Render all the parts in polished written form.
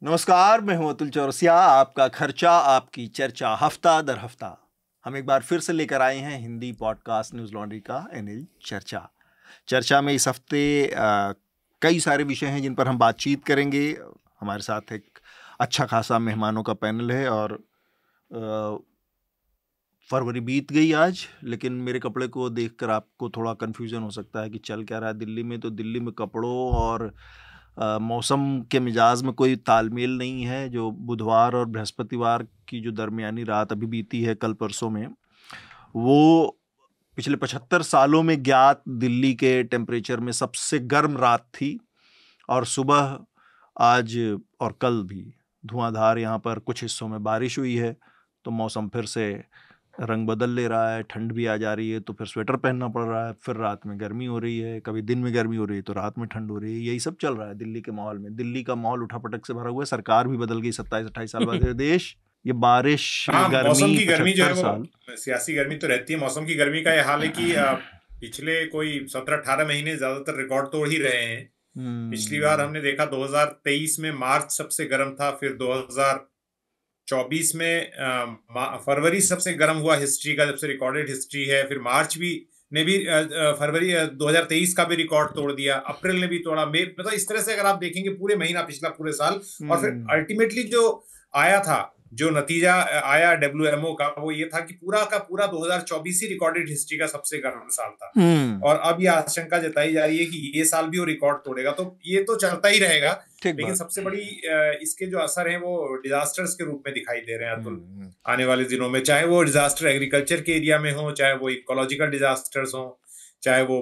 नमस्कार, मैं हूं अतुल चौरसिया। आपका खर्चा आपकी चर्चा हफ्ता दर हफ्ता हम एक बार फिर से लेकर आए हैं हिंदी पॉडकास्ट न्यूज़ लॉन्ड्री का एनएल चर्चा में इस हफ्ते कई सारे विषय हैं जिन पर हम बातचीत करेंगे। हमारे साथ एक अच्छा खासा मेहमानों का पैनल है और फरवरी बीत गई आज, लेकिन मेरे कपड़े को देखकर आपको थोड़ा कन्फ्यूज़न हो सकता है कि चल क्या रहा है दिल्ली में। तो दिल्ली में कपड़ों और मौसम के मिजाज में कोई तालमेल नहीं है। जो बुधवार और बृहस्पतिवार की जो दरमियानी रात अभी बीती है कल परसों में, वो पिछले 75 सालों में ज्ञात दिल्ली के टेम्परेचर में सबसे गर्म रात थी। और सुबह आज और कल भी धुआंधार यहाँ पर कुछ हिस्सों में बारिश हुई है। तो मौसम फिर से रंग बदल ले रहा है, ठंड भी आ जा रही है तो फिर स्वेटर पहनना पड़ रहा है, फिर रात में गर्मी हो रही है, कभी दिन में गर्मी हो रही है तो रात में ठंड हो रही है। यही सब चल रहा है दिल्ली के माहौल में। दिल्ली का माहौल उठापटक से भरा हुआ है, सरकार भी बदल गई 27-28 साल बाद। देश ये बारिश मौसम की गर्मी जो है 75 वो सियासी गर्मी तो रहती है। मौसम की गर्मी का यह हाल है कि पिछले कोई 17-18 महीने ज्यादातर रिकॉर्ड तोड़ ही रहे हैं। पिछली बार हमने देखा 2023 में मार्च सबसे गर्म था, फिर 2024 में फरवरी सबसे गर्म हुआ हिस्ट्री का, जब से रिकॉर्डेड हिस्ट्री है। फिर मार्च ने भी फरवरी 2023 का भी रिकॉर्ड तोड़ दिया, अप्रैल ने भी तोड़ा। मतलब इस तरह से अगर आप देखेंगे पूरे महीना पिछला पूरे साल, और फिर अल्टीमेटली जो आया था, जो नतीजा आया WMO का, वो ये था कि पूरा का पूरा 2024 ही रिकॉर्डेड हिस्ट्री का सबसे गर्म साल था। और अब ये आशंका जताई जा रही है कि ये साल भी वो रिकॉर्ड तोड़ेगा। तो ये तो चलता ही रहेगा, लेकिन सबसे बड़ी इसके जो असर हैं वो डिजास्टर्स के रूप में दिखाई दे रहे हैं अतुल आने वाले दिनों में। चाहे वो डिजास्टर एग्रीकल्चर के एरिया में हो, चाहे वो इकोलॉजिकल डिजास्टर्स हो, चाहे वो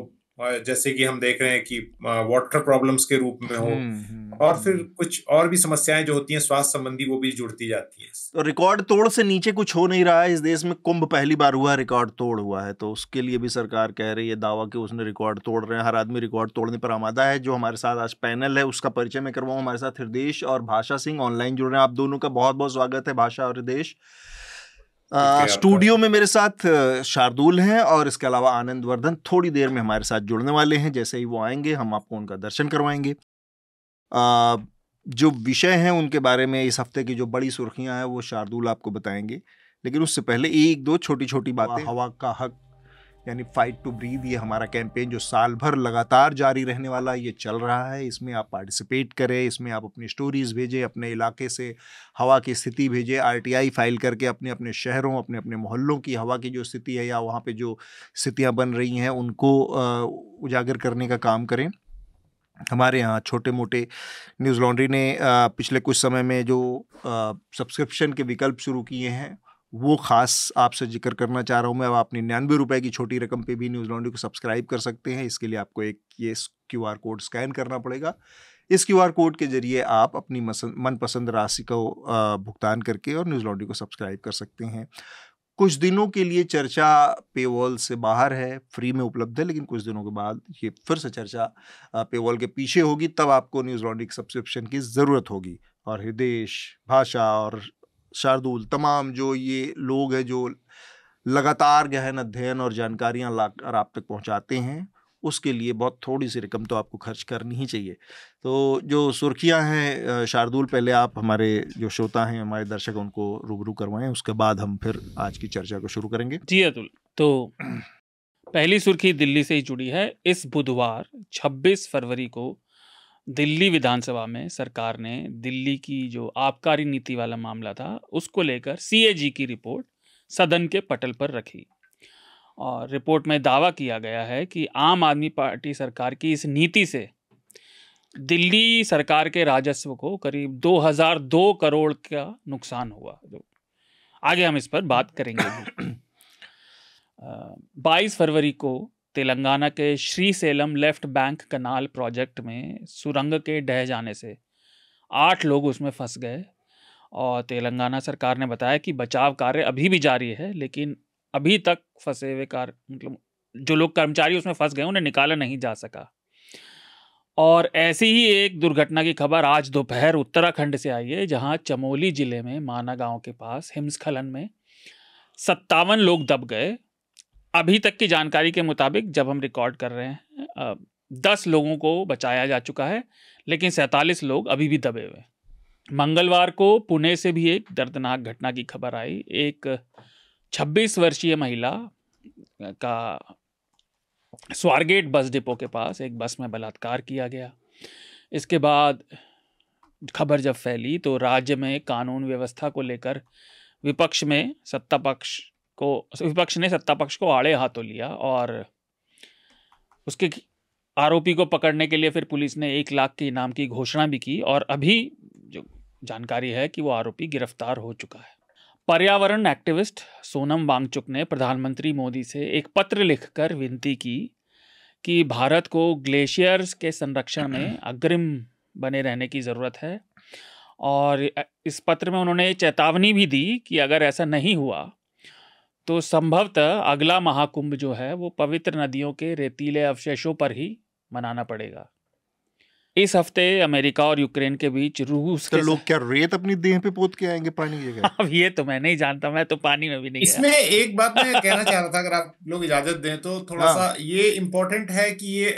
जैसे कि हम देख रहे हैं कि वाटर प्रॉब्लम्स के रूप में हो, और फिर कुछ और भी समस्याएं जो होती हैं स्वास्थ्य संबंधी, वो भी जुड़ती जाती हैं। तो रिकॉर्ड तोड़ से नीचे कुछ हो नहीं रहा है इस देश में। कुंभ पहली बार हुआ, रिकॉर्ड तोड़ हुआ है, तो उसके लिए भी सरकार कह रही है दावा कि उसने रिकॉर्ड तोड़ रहे हैं। हर आदमी रिकॉर्ड तोड़ने पर आमादा है। जो हमारे साथ आज पैनल है उसका परिचय मैं करवाऊँ। हमारे साथ हृदेश और भाषा सिंह ऑनलाइन जुड़ रहे हैं। आप दोनों का बहुत बहुत स्वागत है, भाषा और हृदेश। स्टूडियो में मेरे साथ शार्दुल हैं और इसके अलावा आनंद वर्धन थोड़ी देर में हमारे साथ जुड़ने वाले हैं। जैसे ही वो आएंगे हम आपको उनका दर्शन करवाएंगे। जो विषय हैं उनके बारे में, इस हफ्ते की जो बड़ी सुर्खियां हैं वो शार्दुल आपको बताएंगे, लेकिन उससे पहले एक दो छोटी छोटी बातें। हवा का हक यानी फाइट टू ब्रीथ, ये हमारा कैंपेन जो साल भर लगातार जारी रहने वाला ये चल रहा है। इसमें आप पार्टिसिपेट करें, इसमें आप अपनी स्टोरीज भेजें, अपने इलाके से हवा की स्थिति भेजें, RTI फाइल करके अपने अपने शहरों, अपने अपने मोहल्लों की हवा की जो स्थिति है या वहाँ पे जो स्थितियाँ बन रही हैं उनको उजागर करने का काम करें। हमारे यहाँ छोटे मोटे न्यूज़ लॉन्ड्री ने पिछले कुछ समय में जो सब्सक्रिप्शन के विकल्प शुरू किए हैं वो ख़ास आपसे जिक्र करना चाह रहा हूँ मैं। अब आप 99 रुपये की छोटी रकम पे भी न्यूज़ लॉन्ड्री को सब्सक्राइब कर सकते हैं। इसके लिए आपको एक ये QR कोड स्कैन करना पड़ेगा। इस QR कोड के जरिए आप अपनी मनपसंद राशि को भुगतान करके और न्यूज़ लॉन्ड्री को सब्सक्राइब कर सकते हैं। कुछ दिनों के लिए चर्चा पेवॉल से बाहर है, फ्री में उपलब्ध है, लेकिन कुछ दिनों के बाद ये फिर से चर्चा पेवॉल के पीछे होगी। तब आपको न्यूज़ लॉन्ड्री की सब्सक्रिप्शन की ज़रूरत होगी। और हृदेश, भाषा और शार्दुल, तमाम जो ये लोग हैं जो लगातार गहन अध्ययन और जानकारियाँ लाकर आप तक पहुँचाते हैं, उसके लिए बहुत थोड़ी सी रकम तो आपको खर्च करनी ही चाहिए। तो जो सुर्खियां हैं, शार्दुल पहले आप हमारे जो श्रोता हैं, हमारे दर्शक, उनको रूबरू करवाएं, उसके बाद हम फिर आज की चर्चा को शुरू करेंगे। जी अतुल, तो पहली सुर्खी दिल्ली से ही जुड़ी है। इस बुधवार 26 फरवरी को दिल्ली विधानसभा में सरकार ने दिल्ली की जो आबकारी नीति वाला मामला था उसको लेकर CAG की रिपोर्ट सदन के पटल पर रखी। और रिपोर्ट में दावा किया गया है कि आम आदमी पार्टी सरकार की इस नीति से दिल्ली सरकार के राजस्व को करीब 2002 करोड़ का नुकसान हुआ। आगे हम इस पर बात करेंगे। 22 फरवरी को तेलंगाना के श्रीसेलम लेफ्ट बैंक कनाल प्रोजेक्ट में सुरंग के ढह जाने से 8 लोग उसमें फंस गए। और तेलंगाना सरकार ने बताया कि बचाव कार्य अभी भी जारी है, लेकिन अभी तक फंसे हुए मतलब जो लोग कर्मचारी उसमें फंस गए उन्हें निकाला नहीं जा सका। और ऐसी ही एक दुर्घटना की खबर आज दोपहर उत्तराखंड से आई है, जहां चमोली जिले में माना गांव के पास हिमस्खलन में 57 लोग दब गए। अभी तक की जानकारी के मुताबिक, जब हम रिकॉर्ड कर रहे हैं, 10 लोगों को बचाया जा चुका है, लेकिन 47 लोग अभी भी दबे हुए। मंगलवार को पुणे से भी एक दर्दनाक घटना की खबर आई। एक 26 वर्षीय महिला का स्वारगेट बस डिपो के पास एक बस में बलात्कार किया गया। इसके बाद खबर जब फैली तो राज्य में कानून व्यवस्था को लेकर विपक्ष ने सत्ता पक्ष को आड़े हाथों लिया और उसके आरोपी को पकड़ने के लिए फिर पुलिस ने 1 लाख के इनाम की घोषणा भी की और अभी जो जानकारी है कि वो आरोपी गिरफ्तार हो चुका है। पर्यावरण एक्टिविस्ट सोनम वांगचुक ने प्रधानमंत्री मोदी से एक पत्र लिखकर विनती की कि भारत को ग्लेशियर्स के संरक्षण में अग्रिम बने रहने की ज़रूरत है और इस पत्र में उन्होंने चेतावनी भी दी कि अगर ऐसा नहीं हुआ तो संभवतः अगला महाकुंभ जो है वो पवित्र नदियों के रेतीले अवशेषों पर ही मनाना पड़ेगा। इस हफ्ते अमेरिका और यूक्रेन के बीच रूस तो लोग क्या रेत अपनी देह पे पोत के आएंगे पानी की जगह? अब ये तो मैं नहीं जानता, मैं तो पानी में भी नहीं गया। इसमें एक बात मैं कहना चाह रहा था, अगर आप लोग इजाजत दें तो थोड़ा सा ये इम्पोर्टेंट है कि ये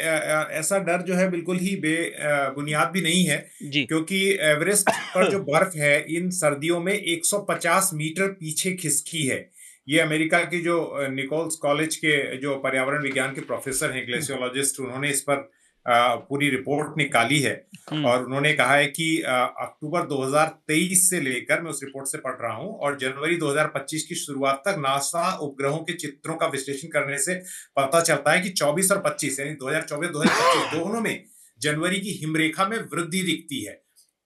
ऐसा डर जो है बिल्कुल ही बेबुनियाद भी नहीं है जी। क्योंकि एवरेस्ट पर जो बर्फ है इन सर्दियों में 150 मीटर पीछे खिसकी है। ये अमेरिका की जो निकोल्स कॉलेज के जो पर्यावरण विज्ञान के प्रोफेसर हैं, ग्लेशियोलॉजिस्ट, उन्होंने इस पर पूरी रिपोर्ट निकाली है और उन्होंने कहा है कि अक्टूबर 2023 से लेकर, मैं उस रिपोर्ट से पढ़ रहा हूं, और जनवरी 2025 की शुरुआत तक नासा उपग्रहों के चित्रों का विश्लेषण करने से पता चलता है कि 24 और 25 यानी 2024-2025 दोनों में जनवरी की हिमरेखा में वृद्धि दिखती है।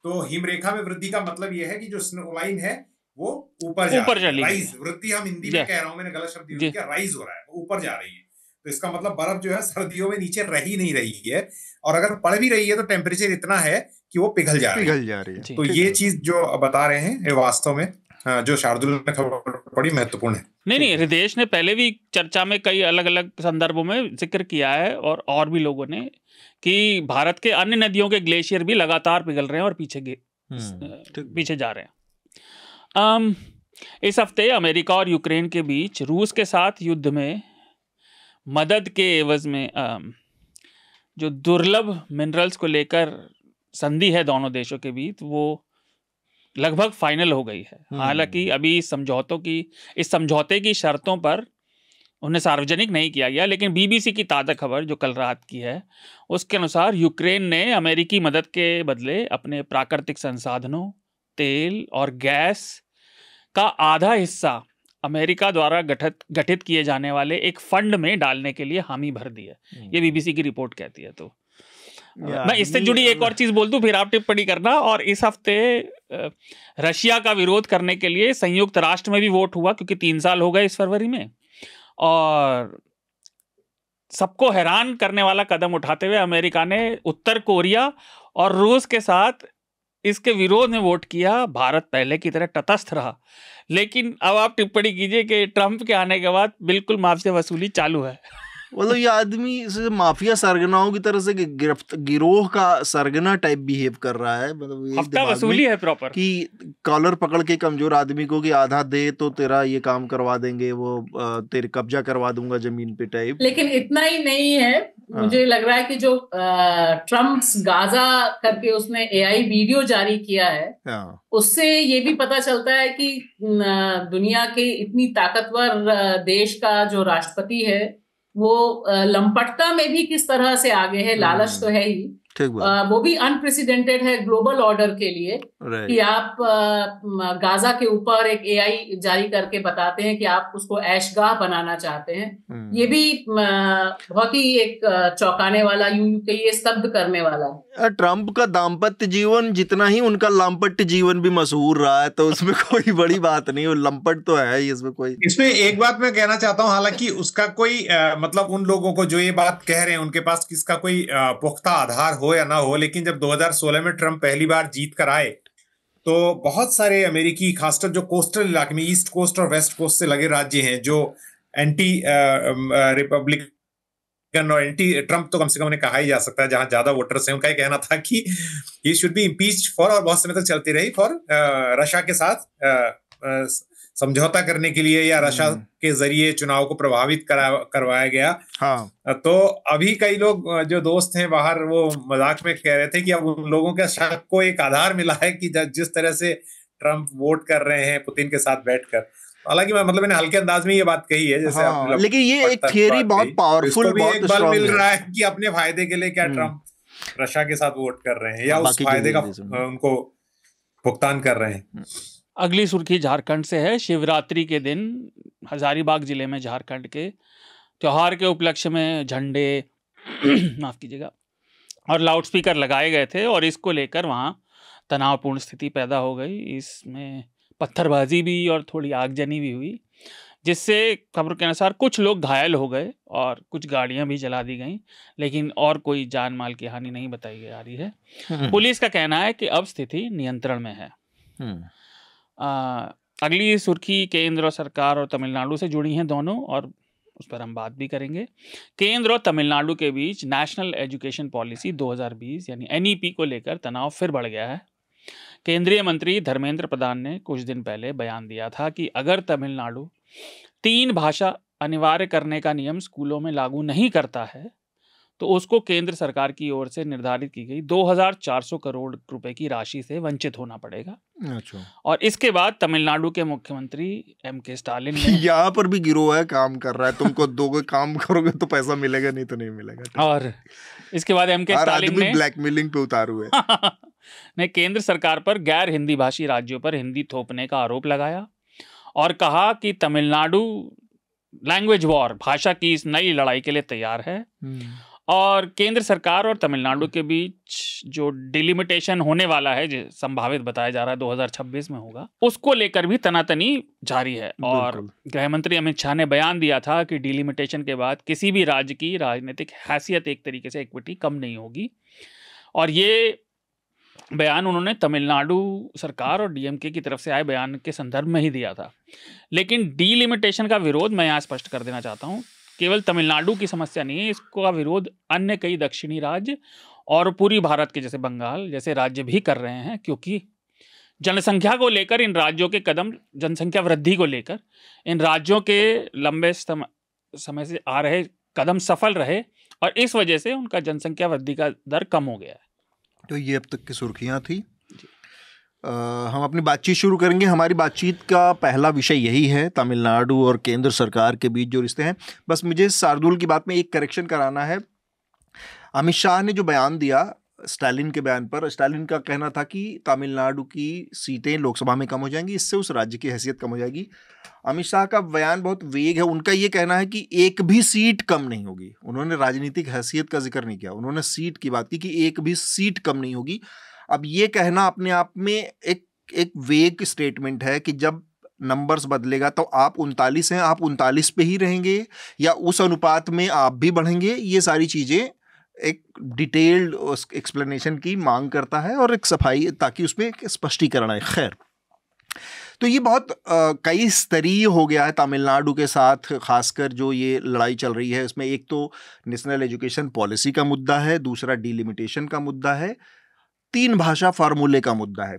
तो हिमरेखा में वृद्धि का मतलब यह है कि जो स्नो लाइन है वो ऊपर जा रही है। राइज, वृद्धि हम हिंदी में कह रहा हूं, मैंने गलत शब्द यूज किया, राइज हो रहा है, ऊपर जा रही है। तो इसका मतलब बर्फ जो है सर्दियों में नीचे रह ही नहीं रही है और अगर पड़ भी रही है तो टेम्परेचर इतना है कि वो पिघल जा रही है। तो ये चीज जो बता रहे हैं ये वास्तव में जो शार्दुल ने खबर बड़ी महत्वपूर्ण है। नहीं, हृदयेश ने पहले भी चर्चा में कई अलग अलग संदर्भों में जिक्र किया है और भी लोगों ने कि भारत के अन्य नदियों के ग्लेशियर भी लगातार पिघल रहे हैं और पीछे जा रहे हैं। इस हफ्ते अमेरिका और यूक्रेन के बीच रूस के साथ युद्ध में मदद के एवज में जो दुर्लभ मिनरल्स को लेकर संधि है दोनों देशों के बीच, वो लगभग फाइनल हो गई है। हालांकि अभी इस समझौते की शर्तों पर उन्हें सार्वजनिक नहीं किया गया, लेकिन बीबीसी की ताज़ा खबर जो कल रात की है उसके अनुसार यूक्रेन ने अमेरिकी मदद के बदले अपने प्राकृतिक संसाधनों, तेल और गैस का आधा हिस्सा अमेरिका द्वारा गठित किए जाने वाले एक फंड में डालने के लिए हामी भर दी है। ये बीबीसी की रिपोर्ट कहती है। तो मैं इससे जुड़ी एक और चीज बोल दूं, फिर आप टिप्पणी करना। और इस हफ्ते रशिया का विरोध करने के लिए संयुक्त राष्ट्र में भी वोट हुआ, क्योंकि 3 साल हो गए इस फरवरी में, और सबको हैरान करने वाला कदम उठाते हुए अमेरिका ने उत्तर कोरिया और रूस के साथ इसके विरोध में वोट किया। भारत पहले की तरह तटस्थ रहा, लेकिन अब आप टिप्पणी कीजिए कि ट्रंप के आने के बाद बिल्कुल माफिया वसूली चालू है। मतलब ये आदमी माफिया सरगनाओं की तरह से गिरोह का सरगना टाइप बिहेव कर रहा है। मतलब हफ्ता वसूली है प्रॉपर कि कॉलर पकड़ के कमजोर आदमी को कि आधा दे तो तेरा ये काम करवा देंगे, वो तेरे कब्जा करवा दूंगा जमीन पे टाइप। लेकिन इतना ही नहीं है, मुझे लग रहा है कि जो ट्रम्प्स गाजा करके उसने एआई वीडियो जारी किया है, उससे ये भी पता चलता है कि दुनिया के इतनी ताकतवर देश का जो राष्ट्रपति है वो लंपटता में भी किस तरह से आगे है। लालच तो है ही, वो भी अनप्रेसिडेंटेड है ग्लोबल ऑर्डर के लिए कि आप गाजा के ऊपर एक एआई जारी करके बताते हैं कि आप उसको ऐशगाह बनाना चाहते हैं। ये भी बहुत ही एक चौंकाने वाला, यूं कहिए स्तब्ध करने वाला है। ट्रंप का दाम्पत्य जीवन जितना ही उनका लंपट जीवन भी मशहूर रहा है, तो उसमें कोई बड़ी बात नहीं, वो लंपट तो है ही। इसमें एक बात मैं कहना चाहता हूँ, हालांकि उसका कोई मतलब उन लोगों को जो ये बात कह रहे हैं उनके पास किसका कोई पुख्ता आधार हो या ना हो, लेकिन जब 2016 में ट्रंप पहली बार जीत कर आए तो बहुत सारे अमेरिकी, खासकर जो कोस्टल इलाके में ईस्ट कोस्ट और वेस्ट कोस्ट से लगे राज्य हैं जो एंटी रिपब्लिकन और एंटी ट्रंप तो कम से कम उन्हें कहा ही जा सकता है, जहां ज्यादा वोटर्स हैं, उनका कहना था कि he should be impeached for, और बहुत समय तक चलती रही, फॉर रशिया के साथ समझौता करने के लिए या रशा के जरिए चुनाव को प्रभावित करवाया गया। हाँ। तो अभी कई लोग जो दोस्त हैं बाहर वो मजाक में कह रहे थे कि अब उन लोगों के शक को एक आधार मिला है कि जिस तरह से ट्रम्प वोट कर रहे हैं पुतिन के साथ बैठकर। हालांकि मैंने हल्के अंदाज में ये बात कही है जैसे हाँ, लेकिन ये एक थियरी बहुत पावरफुल, बहुत एक बल मिल रहा है कि अपने फायदे के लिए क्या ट्रम्प रशिया के साथ वोट कर रहे हैं या उस फायदे का उनको भुगतान कर रहे हैं। अगली सुर्खी झारखंड से है। शिवरात्रि के दिन हजारीबाग जिले में झारखंड के त्योहार के उपलक्ष्य में झंडे माफ कीजिएगा और लाउडस्पीकर लगाए गए थे और इसको लेकर वहाँ तनावपूर्ण स्थिति पैदा हो गई। इसमें पत्थरबाजी भी और थोड़ी आगजनी भी हुई, जिससे खबर के अनुसार कुछ लोग घायल हो गए और कुछ गाड़ियां भी जला दी गईं, लेकिन और कोई जान माल की हानि नहीं बताई जा रही है। पुलिस का कहना है कि अब स्थिति नियंत्रण में है। अगली सुर्खी केंद्र सरकार और तमिलनाडु से जुड़ी हैं दोनों, और उस पर हम बात भी करेंगे। केंद्र और तमिलनाडु के बीच नेशनल एजुकेशन पॉलिसी 2020 यानी NEP को लेकर तनाव फिर बढ़ गया है। केंद्रीय मंत्री धर्मेंद्र प्रधान ने कुछ दिन पहले बयान दिया था कि अगर तमिलनाडु 3 भाषा अनिवार्य करने का नियम स्कूलों में लागू नहीं करता है तो उसको केंद्र सरकार की ओर से निर्धारित की गई 2400 करोड़ रुपए की राशि से वंचित होना पड़ेगा। अच्छा। और इसके बाद तमिलनाडु के मुख्यमंत्री M.K. स्टालिन ने यहाँ पर भी गिरोह है काम कर रहा है, तुमको 2 काम करोगे तो पैसा मिलेगा, नहीं तो नहीं मिलेगा। और इसके बाद M.K. स्टालिन ने ब्लैकमेलिंग पे उतार हुए ने केंद्र सरकार पर गैर हिंदी भाषी राज्यों पर हिंदी थोपने का आरोप लगाया और कहा कि तमिलनाडु लैंग्वेज वॉर भाषा की इस नई लड़ाई के लिए तैयार है और केंद्र सरकार और तमिलनाडु के बीच जो डिलिमिटेशन होने वाला है, जो संभावित बताया जा रहा है 2026 में होगा, उसको लेकर भी तनातनी जारी है। और गृह मंत्री अमित शाह ने बयान दिया था कि डिलिमिटेशन के बाद किसी भी राज्य की राजनीतिक हैसियत एक तरीके से इक्विटी कम नहीं होगी। और ये बयान उन्होंने तमिलनाडु सरकार और DMK की तरफ से आए बयान के संदर्भ में ही दिया था। लेकिन डिलिमिटेशन का विरोध मैं यहाँ स्पष्ट कर देना चाहता हूँ, केवल तमिलनाडु की समस्या नहीं है, इसका विरोध अन्य कई दक्षिणी राज्य और पूरी भारत के जैसे बंगाल जैसे राज्य भी कर रहे हैं, क्योंकि जनसंख्या को लेकर इन राज्यों के कदम, जनसंख्या वृद्धि को लेकर इन राज्यों के लंबे समय से आ रहे कदम सफल रहे और इस वजह से उनका जनसंख्या वृद्धि का दर कम हो गया है। तो ये अब तक की सुर्खियां थी। हम अपनी बातचीत शुरू करेंगे। हमारी बातचीत का पहला विषय यही है, तमिलनाडु और केंद्र सरकार के बीच जो रिश्ते हैं। बस मुझे शार्दुल की बात में एक करेक्शन कराना है। अमित शाह ने जो बयान दिया स्टालिन के बयान पर, स्टालिन का कहना था कि तमिलनाडु की सीटें लोकसभा में कम हो जाएंगी, इससे उस राज्य की हैसियत कम हो जाएगी। अमित शाह का बयान बहुत वेग है। उनका ये कहना है कि एक भी सीट कम नहीं होगी। उन्होंने राजनीतिक हैसियत का जिक्र नहीं किया, उन्होंने सीट की बात की कि एक भी सीट कम नहीं होगी। अब ये कहना अपने आप में एक वेग स्टेटमेंट है कि जब नंबर्स बदलेगा तो आप 39 हैं, आप 39 पे ही रहेंगे या उस अनुपात में आप भी बढ़ेंगे। ये सारी चीज़ें एक डिटेल्ड एक्सप्लेनेशन की मांग करता है और एक सफाई, ताकि उसमें एक स्पष्टीकरण है। खैर, तो ये बहुत कई स्तरीय हो गया है तमिलनाडु के साथ, खासकर जो ये लड़ाई चल रही है। इसमें एक तो नेशनल एजुकेशन पॉलिसी का मुद्दा है, दूसरा डिलिमिटेशन का मुद्दा है, 3 भाषा फार्मूले का मुद्दा है।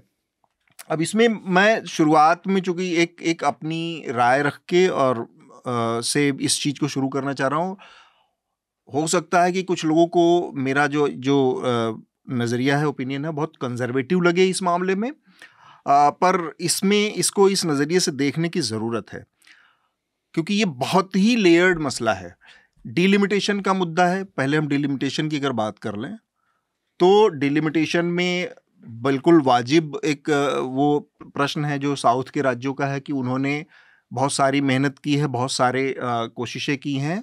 अब इसमें मैं शुरुआत में चूँकि एक अपनी राय रख के और से इस चीज़ को शुरू करना चाह रहा हूँ। हो सकता है कि कुछ लोगों को मेरा जो नज़रिया है, ओपिनियन है, बहुत कंजर्वेटिव लगे इस मामले में, पर इसको इस नज़रिए से देखने की ज़रूरत है, क्योंकि ये बहुत ही लेयर्ड मसला है। डिलिमिटेशन का मुद्दा है। पहले हम डिलिमिटेशन की अगर बात कर लें तो डिलिमिटेशन में बिल्कुल वाजिब एक वो प्रश्न है जो साउथ के राज्यों का है कि उन्होंने बहुत सारी मेहनत की है, बहुत सारे कोशिशें की हैं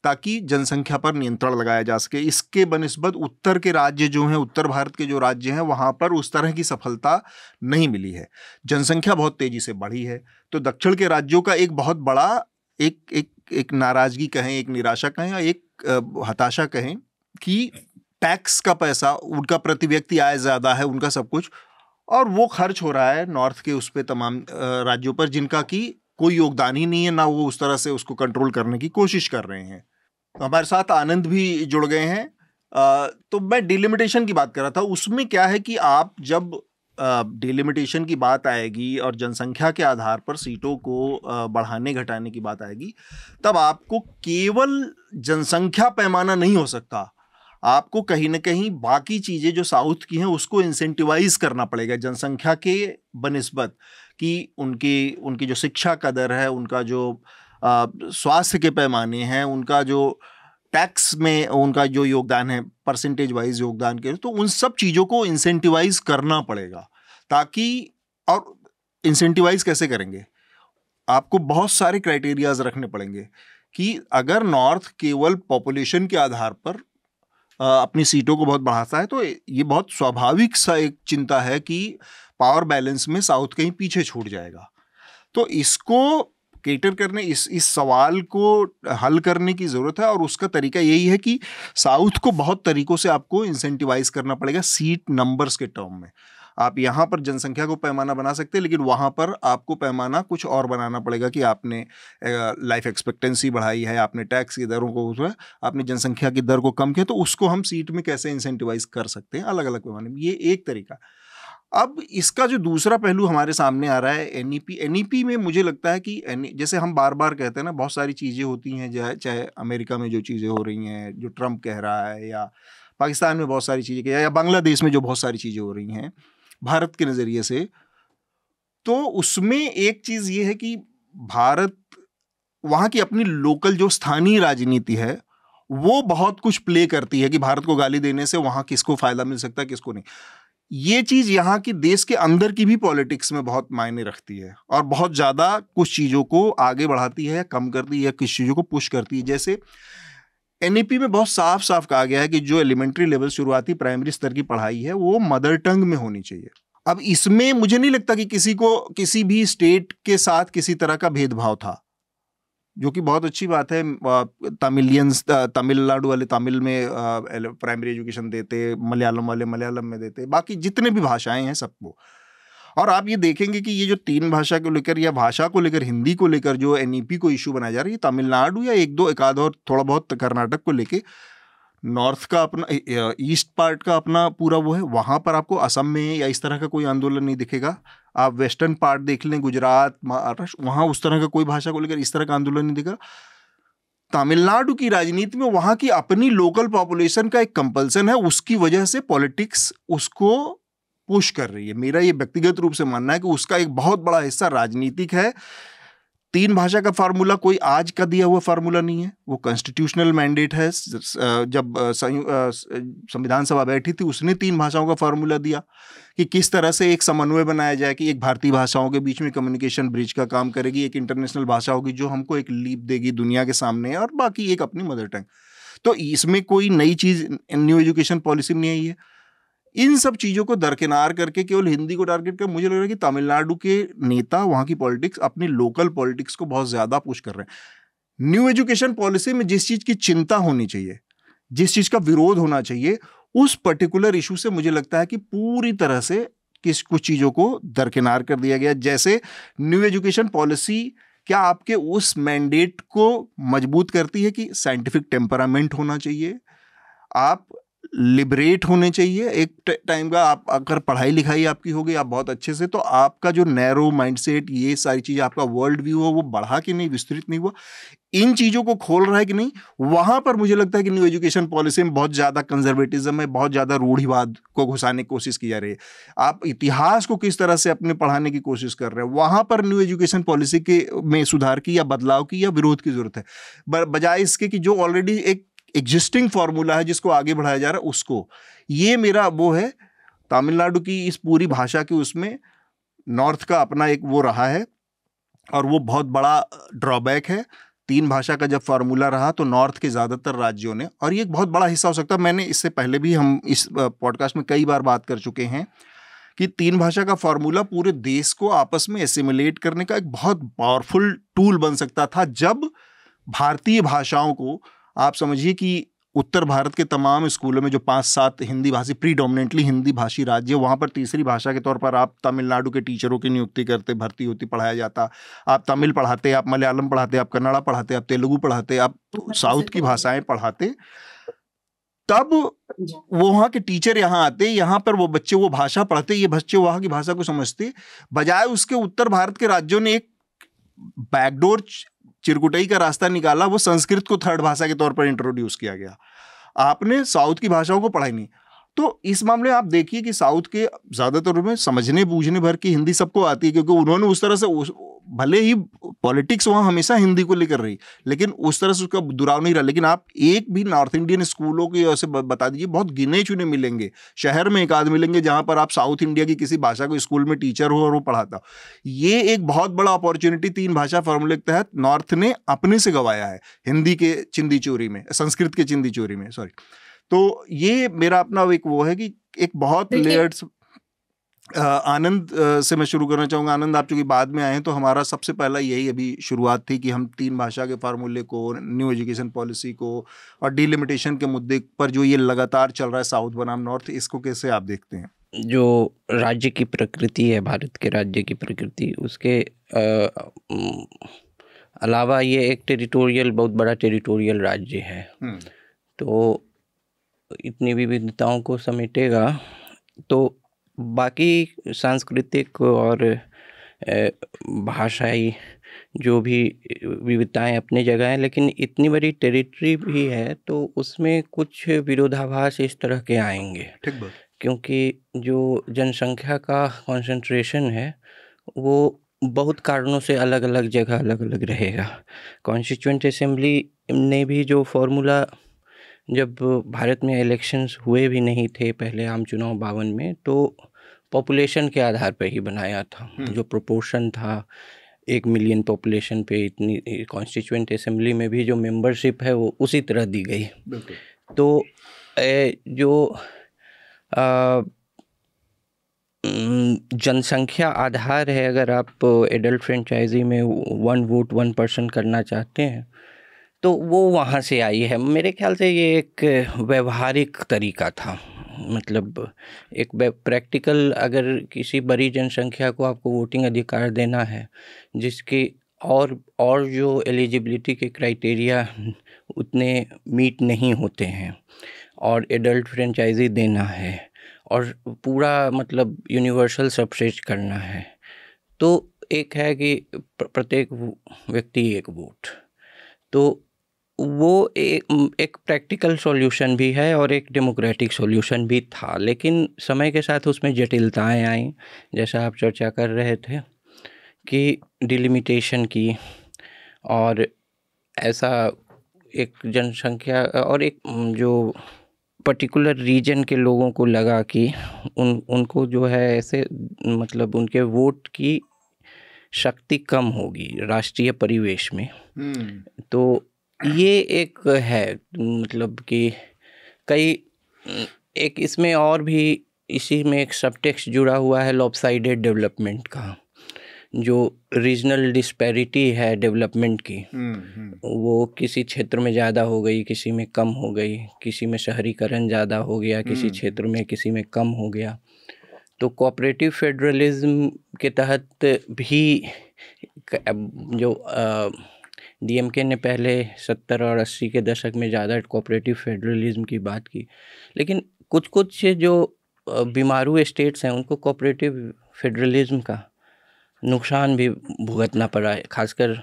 ताकि जनसंख्या पर नियंत्रण लगाया जा सके। इसके बनिस्बत उत्तर के राज्य जो हैं, उत्तर भारत के जो राज्य हैं, वहाँ पर उस तरह की सफलता नहीं मिली है। जनसंख्या बहुत तेज़ी से बढ़ी है। तो दक्षिण के राज्यों का एक बहुत बड़ा एक नाराज़गी कहें, एक निराशा कहें या एक हताशा कहें कि टैक्स का पैसा, उनका प्रति व्यक्ति आय ज़्यादा है, उनका सब कुछ, और वो खर्च हो रहा है नॉर्थ के उस पे तमाम राज्यों पर जिनका कि कोई योगदान ही नहीं है, ना वो उस तरह से उसको कंट्रोल करने की कोशिश कर रहे हैं। तो हमारे साथ आनंद भी जुड़ गए हैं। तो मैं डिलिमिटेशन की बात कर रहा था। उसमें क्या है कि आप जब डिलिमिटेशन की बात आएगी और जनसंख्या के आधार पर सीटों को बढ़ाने घटाने की बात आएगी, तब आपको केवल जनसंख्या पैमाना नहीं हो सकता, आपको कहीं ना कहीं बाकी चीज़ें जो साउथ की हैं उसको इंसेंटिवाइज करना पड़ेगा जनसंख्या के बनिस्बत, कि उनकी जो शिक्षा का दर है, उनका जो स्वास्थ्य के पैमाने हैं, उनका जो टैक्स में उनका जो योगदान है परसेंटेज वाइज योगदान के, तो उन सब चीज़ों को इंसेंटिवाइज करना पड़ेगा ताकि, और इंसेंटिवाइज कैसे करेंगे, आपको बहुत सारे क्राइटेरियाज रखने पड़ेंगे कि अगर नॉर्थ केवल पॉपुलेशन के आधार पर अपनी सीटों को बहुत बढ़ाता है तो ये बहुत स्वाभाविक सा एक चिंता है कि पावर बैलेंस में साउथ कहीं पीछे छूट जाएगा। तो इसको केटर करने, इस सवाल को हल करने की ज़रूरत है, और उसका तरीका यही है कि साउथ को बहुत तरीकों से आपको इंसेंटिवाइज करना पड़ेगा सीट नंबर्स के टर्म में। आप यहाँ पर जनसंख्या को पैमाना बना सकते हैं, लेकिन वहाँ पर आपको पैमाना कुछ और बनाना पड़ेगा कि आपने लाइफ एक्सपेक्टेंसी बढ़ाई है, आपने टैक्स की दरों को, आपने जनसंख्या की दर को कम किया, तो उसको हम सीट में कैसे इंसेंटिवाइज कर सकते हैं अलग अलग पैमाने में, ये एक तरीका। अब इसका जो दूसरा पहलू हमारे सामने आ रहा है एनईपी में, मुझे लगता है कि जैसे हम बार बार कहते हैं ना, बहुत सारी चीज़ें होती हैं, चाहे अमेरिका में जो चीज़ें हो रही हैं, जो ट्रम्प कह रहा है, या पाकिस्तान में बहुत सारी चीज़ें, या बांग्लादेश में जो बहुत सारी चीज़ें हो रही हैं भारत के नज़रिए से, तो उसमें एक चीज़ ये है कि भारत, वहाँ की अपनी लोकल जो स्थानीय राजनीति है वो बहुत कुछ प्ले करती है कि भारत को गाली देने से वहाँ किसको फ़ायदा मिल सकता है, किसको नहीं। ये चीज़ यहाँ की देश के अंदर की भी पॉलिटिक्स में बहुत मायने रखती है और बहुत ज़्यादा कुछ चीज़ों को आगे बढ़ाती है, कम करती है, कुछ चीज़ों को पुश करती है। जैसे एनईपी में बहुत साफ साफ कहा गया है कि जो एलिमेंट्री लेवल शुरुआती प्राइमरी स्तर की पढ़ाई है वो मदर टंग में होनी चाहिए। अब इसमें मुझे नहीं लगता कि किसी को किसी भी स्टेट के साथ किसी तरह का भेदभाव था, जो कि बहुत अच्छी बात है। तमिलनाडु वाले तमिल में प्राइमरी एजुकेशन देते, मलयालम वाले मलयालम में देते, बाकी जितने भी भाषाएं हैं सबको। और आप ये देखेंगे कि ये जो 3 भाषा को लेकर या भाषा को लेकर, हिंदी को लेकर जो एनईपी को इशू बनाया जा रहा है, ये तमिलनाडु या एक आध और थोड़ा बहुत कर्नाटक को लेके, नॉर्थ का अपना, ईस्ट पार्ट का अपना पूरा वो है, वहाँ पर आपको असम में या इस तरह का कोई आंदोलन नहीं दिखेगा। आप वेस्टर्न पार्ट देख लें, गुजरात, महाराष्ट्र, वहाँ उस तरह का कोई भाषा को लेकर इस तरह का आंदोलन नहीं दिखेगा। तमिलनाडु की राजनीति में वहाँ की अपनी लोकल पॉपुलेशन का एक कंपल्सन है, उसकी वजह से पॉलिटिक्स उसको पुश कर रही है। मेरा ये व्यक्तिगत रूप से मानना है कि उसका एक बहुत बड़ा हिस्सा राजनीतिक है। 3 भाषा का फार्मूला कोई आज का दिया हुआ फार्मूला नहीं है, वो कॉन्स्टिट्यूशनल मैंडेट है। जब संविधान सभा बैठी थी उसने 3 भाषाओं का फार्मूला दिया कि किस तरह से एक समन्वय बनाया जाए कि एक भारतीय भाषाओं के बीच में कम्युनिकेशन ब्रिज का काम करेगी, एक इंटरनेशनल भाषा होगी जो हमको एक लीप देगी दुनिया के सामने, और बाकी एक अपनी मदर टंग। तो इसमें कोई नई चीज़, न्यू एजुकेशन पॉलिसी में नहीं आई है। इन सब चीज़ों को दरकिनार करके केवल हिंदी को टारगेट कर, मुझे लग रहा है कि तमिलनाडु के नेता, वहाँ की पॉलिटिक्स, अपनी लोकल पॉलिटिक्स को बहुत ज़्यादा पुश कर रहे हैं। न्यू एजुकेशन पॉलिसी में जिस चीज़ की चिंता होनी चाहिए, जिस चीज़ का विरोध होना चाहिए, उस पर्टिकुलर इशू से मुझे लगता है कि पूरी तरह से कुछ चीज़ों को दरकिनार कर दिया गया। जैसे न्यू एजुकेशन पॉलिसी क्या आपके उस मैंडेट को मजबूत करती है कि साइंटिफिक टेम्परामेंट होना चाहिए, आप लिबरेट होने चाहिए एक टाइम का, आप अगर पढ़ाई लिखाई आपकी हो गई, आप बहुत अच्छे से, तो आपका जो नैरो माइंडसेट, ये सारी चीज़ें, आपका वर्ल्ड व्यू हो, वो बढ़ा कि नहीं, विस्तृत नहीं हुआ, इन चीज़ों को खोल रहा है कि नहीं। वहाँ पर मुझे लगता है कि न्यू एजुकेशन पॉलिसी में बहुत ज़्यादा कंजर्वेटिज्म है, बहुत ज़्यादा रूढ़िवाद को घुसाने की कोशिश की जा रही है। आप इतिहास को किस तरह से अपने पढ़ाने की कोशिश कर रहे हैं, वहाँ पर न्यू एजुकेशन पॉलिसी के में सुधार की या बदलाव की या विरोध की ज़रूरत है, बजाय इसके कि जो ऑलरेडी एक एग्जिस्टिंग फार्मूला है जिसको आगे बढ़ाया जा रहा है उसको। ये मेरा वो है तमिलनाडु की इस पूरी भाषा की, उसमें नॉर्थ का अपना एक वो रहा है और वो बहुत बड़ा ड्रॉबैक है। 3 भाषा का जब फार्मूला रहा तो नॉर्थ के ज़्यादातर राज्यों ने, और ये एक बहुत बड़ा हिस्सा हो सकता है, मैंने इससे पहले भी हम इस पॉडकास्ट में कई बार बात कर चुके हैं कि 3 भाषा का फार्मूला पूरे देश को आपस में एसिमुलेट करने का एक बहुत पावरफुल टूल बन सकता था। जब भारतीय भाषाओं को, आप समझिए कि उत्तर भारत के तमाम स्कूलों में जो 5-7 हिंदी भाषी, प्रीडोमिनेंटली हिंदी भाषी राज्य, वहाँ पर तीसरी भाषा के तौर पर आप तमिलनाडु के टीचरों की नियुक्ति करते, भर्ती होती, पढ़ाया जाता। आप तमिल पढ़ाते, आप मलयालम पढ़ाते, आप कन्नड़ा पढ़ाते, आप तेलुगु पढ़ाते, आप साउथ की भाषाएं पढ़ाते। तब वो वहाँ के टीचर यहाँ आते, यहाँ पर वो बच्चे वो भाषा पढ़ते, ये बच्चे वहाँ की भाषा को समझते। बजाय उसके उत्तर भारत के राज्यों ने एक बैकडोर चिरकुटई का रास्ता निकाला, वो संस्कृत को थर्ड भाषा के तौर पर इंट्रोड्यूस किया गया। आपने साउथ की भाषाओं को पढ़ाई नहीं। तो इस मामले में आप देखिए कि साउथ के ज़्यादातर में समझने बूझने भर की हिंदी सबको आती है, क्योंकि उन्होंने उस तरह से भले ही पॉलिटिक्स वहाँ हमेशा हिंदी को लेकर रही, लेकिन उस तरह से उसका दुराव नहीं रहा। लेकिन आप एक भी नॉर्थ इंडियन स्कूलों की ऐसे बता दीजिए, बहुत गिने चुने मिलेंगे, शहर में एक आध मिलेंगे जहाँ पर आप साउथ इंडिया की किसी भाषा को स्कूल में टीचर हो और वो पढ़ाता। ये एक बहुत बड़ा अपॉर्चुनिटी 3 भाषा फॉर्मूले के तहत नॉर्थ ने अपने से गंवाया है, हिंदी के चिंदी चोरी में, संस्कृत के चिंदी चोरी में, सॉरी। तो ये मेरा अपना एक वो है कि एक बहुत लेयर्स। आनंद से मैं शुरू करना चाहूँगा। आनंद, आप चूंकि बाद में आए हैं, तो हमारा सबसे पहला यही अभी शुरुआत थी कि हम 3 भाषा के फार्मूले को, न्यू एजुकेशन पॉलिसी को और डिलिमिटेशन के मुद्दे पर जो ये लगातार चल रहा है साउथ बनाम नॉर्थ, इसको कैसे आप देखते हैं? जो राज्य की प्रकृति है, भारत के राज्य की प्रकृति, उसके अलावा ये एक टेरिटोरियल, बहुत बड़ा टेरिटोरियल राज्य है, तो इतनी विविधताओं को समेटेगा। तो बाकी सांस्कृतिक और भाषाई जो भी विविधताएं अपनी जगह हैं, लेकिन इतनी बड़ी टेरिटरी भी है, तो उसमें कुछ विरोधाभास इस तरह के आएंगे। ठीक बात। क्योंकि जो जनसंख्या का कंसंट्रेशन है वो बहुत कारणों से अलग अलग जगह अलग अलग रहेगा। कॉन्स्टिट्यूएंट असेंबली ने भी जो फॉर्मूला, जब भारत में इलेक्शंस हुए भी नहीं थे पहले आम चुनाव 52 में, तो पॉपुलेशन के आधार पर ही बनाया था। जो प्रोपोर्शन था 1 मिलियन पॉपुलेशन पे, इतनी कॉन्स्टिट्यूएंट असेंबली में भी जो मेंबरशिप है वो उसी तरह दी गई। तो जो जनसंख्या आधार है, अगर आप एडल्ट फ्रेंचाइजी में 1 वोट 1 पर्सन करना चाहते हैं, तो वो वहाँ से आई है। मेरे ख्याल से ये एक व्यवहारिक तरीका था, मतलब एक प्रैक्टिकल, अगर किसी बड़ी जनसंख्या को आपको वोटिंग अधिकार देना है जिसके और जो एलिजिबिलिटी के क्राइटेरिया उतने मीट नहीं होते हैं, और एडल्ट फ्रेंचाइजी देना है, और पूरा मतलब यूनिवर्सल सब्सिडी करना है, तो एक है कि प्रत्येक व्यक्ति 1 वोट, तो वो एक प्रैक्टिकल सॉल्यूशन भी है और एक डेमोक्रेटिक सॉल्यूशन भी था। लेकिन समय के साथ उसमें जटिलताएं आई, जैसा आप चर्चा कर रहे थे कि डिलिमिटेशन की, और ऐसा एक जनसंख्या और एक जो पर्टिकुलर रीजन के लोगों को लगा कि उनको जो है ऐसे, मतलब उनके वोट की शक्ति कम होगी राष्ट्रीय परिवेश में। तो ये एक है, मतलब कि एक इसमें और भी इसी में एक सबटेक्स्ट जुड़ा हुआ है लॉपसाइडेड डेवलपमेंट का, जो रीजनल डिस्पैरिटी है डेवलपमेंट की, वो किसी क्षेत्र में ज़्यादा हो गई, किसी में कम हो गई, किसी में शहरीकरण ज़्यादा हो गया, किसी क्षेत्र में किसी में कम हो गया। तो कोऑपरेटिव फेडरलिज्म के तहत भी जो डीएमके ने पहले 70 और 80 के दशक में ज़्यादा कोऑपरेटिव फेडरलिज्म की बात की, लेकिन कुछ जो बीमारू स्टेट्स हैं उनको कोऑपरेटिव फेडरलिज्म का नुकसान भी भुगतना पड़ा है। खासकर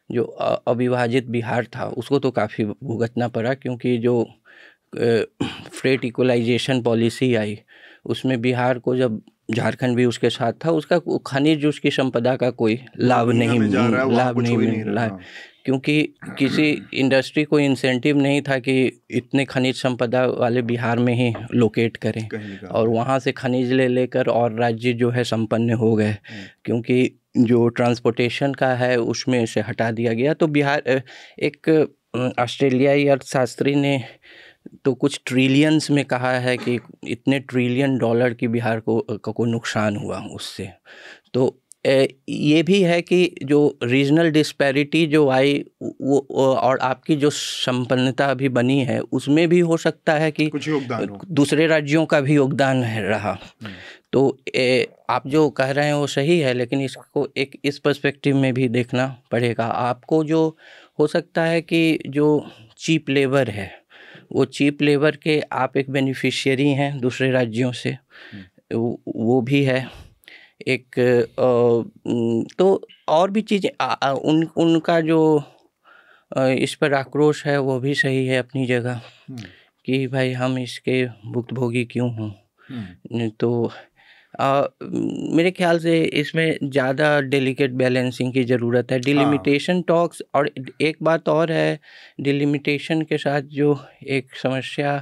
जो अविभाजित बिहार था उसको तो काफ़ी भुगतना पड़ा, क्योंकि जो फ्रेट इक्वलाइजेशन पॉलिसी आई उसमें बिहार को, जब झारखंड भी उसके साथ था, उसका खनिज, उसकी संपदा का कोई लाभ नहीं मिल रहा, क्योंकि किसी इंडस्ट्री को इंसेंटिव नहीं था कि इतने खनिज संपदा वाले बिहार में ही लोकेट करें, और वहाँ से खनिज लेकर और राज्य जो है संपन्न हो गए, क्योंकि जो ट्रांसपोर्टेशन का है उसमें से हटा दिया गया। तो बिहार, एक ऑस्ट्रेलियाई अर्थशास्त्री ने तो कुछ ट्रिलियंस में कहा है कि इतने ट्रिलियन डॉलर की बिहार को नुकसान हुआ उससे। तो ये भी है कि जो रीजनल डिस्पैरिटी जो आई वो, और आपकी जो संपन्नता अभी बनी है उसमें भी हो सकता है कि कुछ योगदान हो, दूसरे राज्यों का भी योगदान रहा। तो आप जो कह रहे हैं वो सही है, लेकिन इसको एक इस पर्सपेक्टिव में भी देखना पड़ेगा आपको। जो हो सकता है कि जो चीप लेबर है वो चीप लेबर के आप एक बेनिफिशियरी हैं दूसरे राज्यों से, वो भी है एक। तो और भी चीज़ें उनका जो इस पर आक्रोश है वो भी सही है अपनी जगह कि भाई हम इसके भुक्तभोगी क्यों हों। तो मेरे ख्याल से इसमें ज़्यादा डेलिकेट बैलेंसिंग की ज़रूरत है। डिलिमिटेशन टॉक्स, और एक बात और है डिलिमिटेशन के साथ जो एक समस्या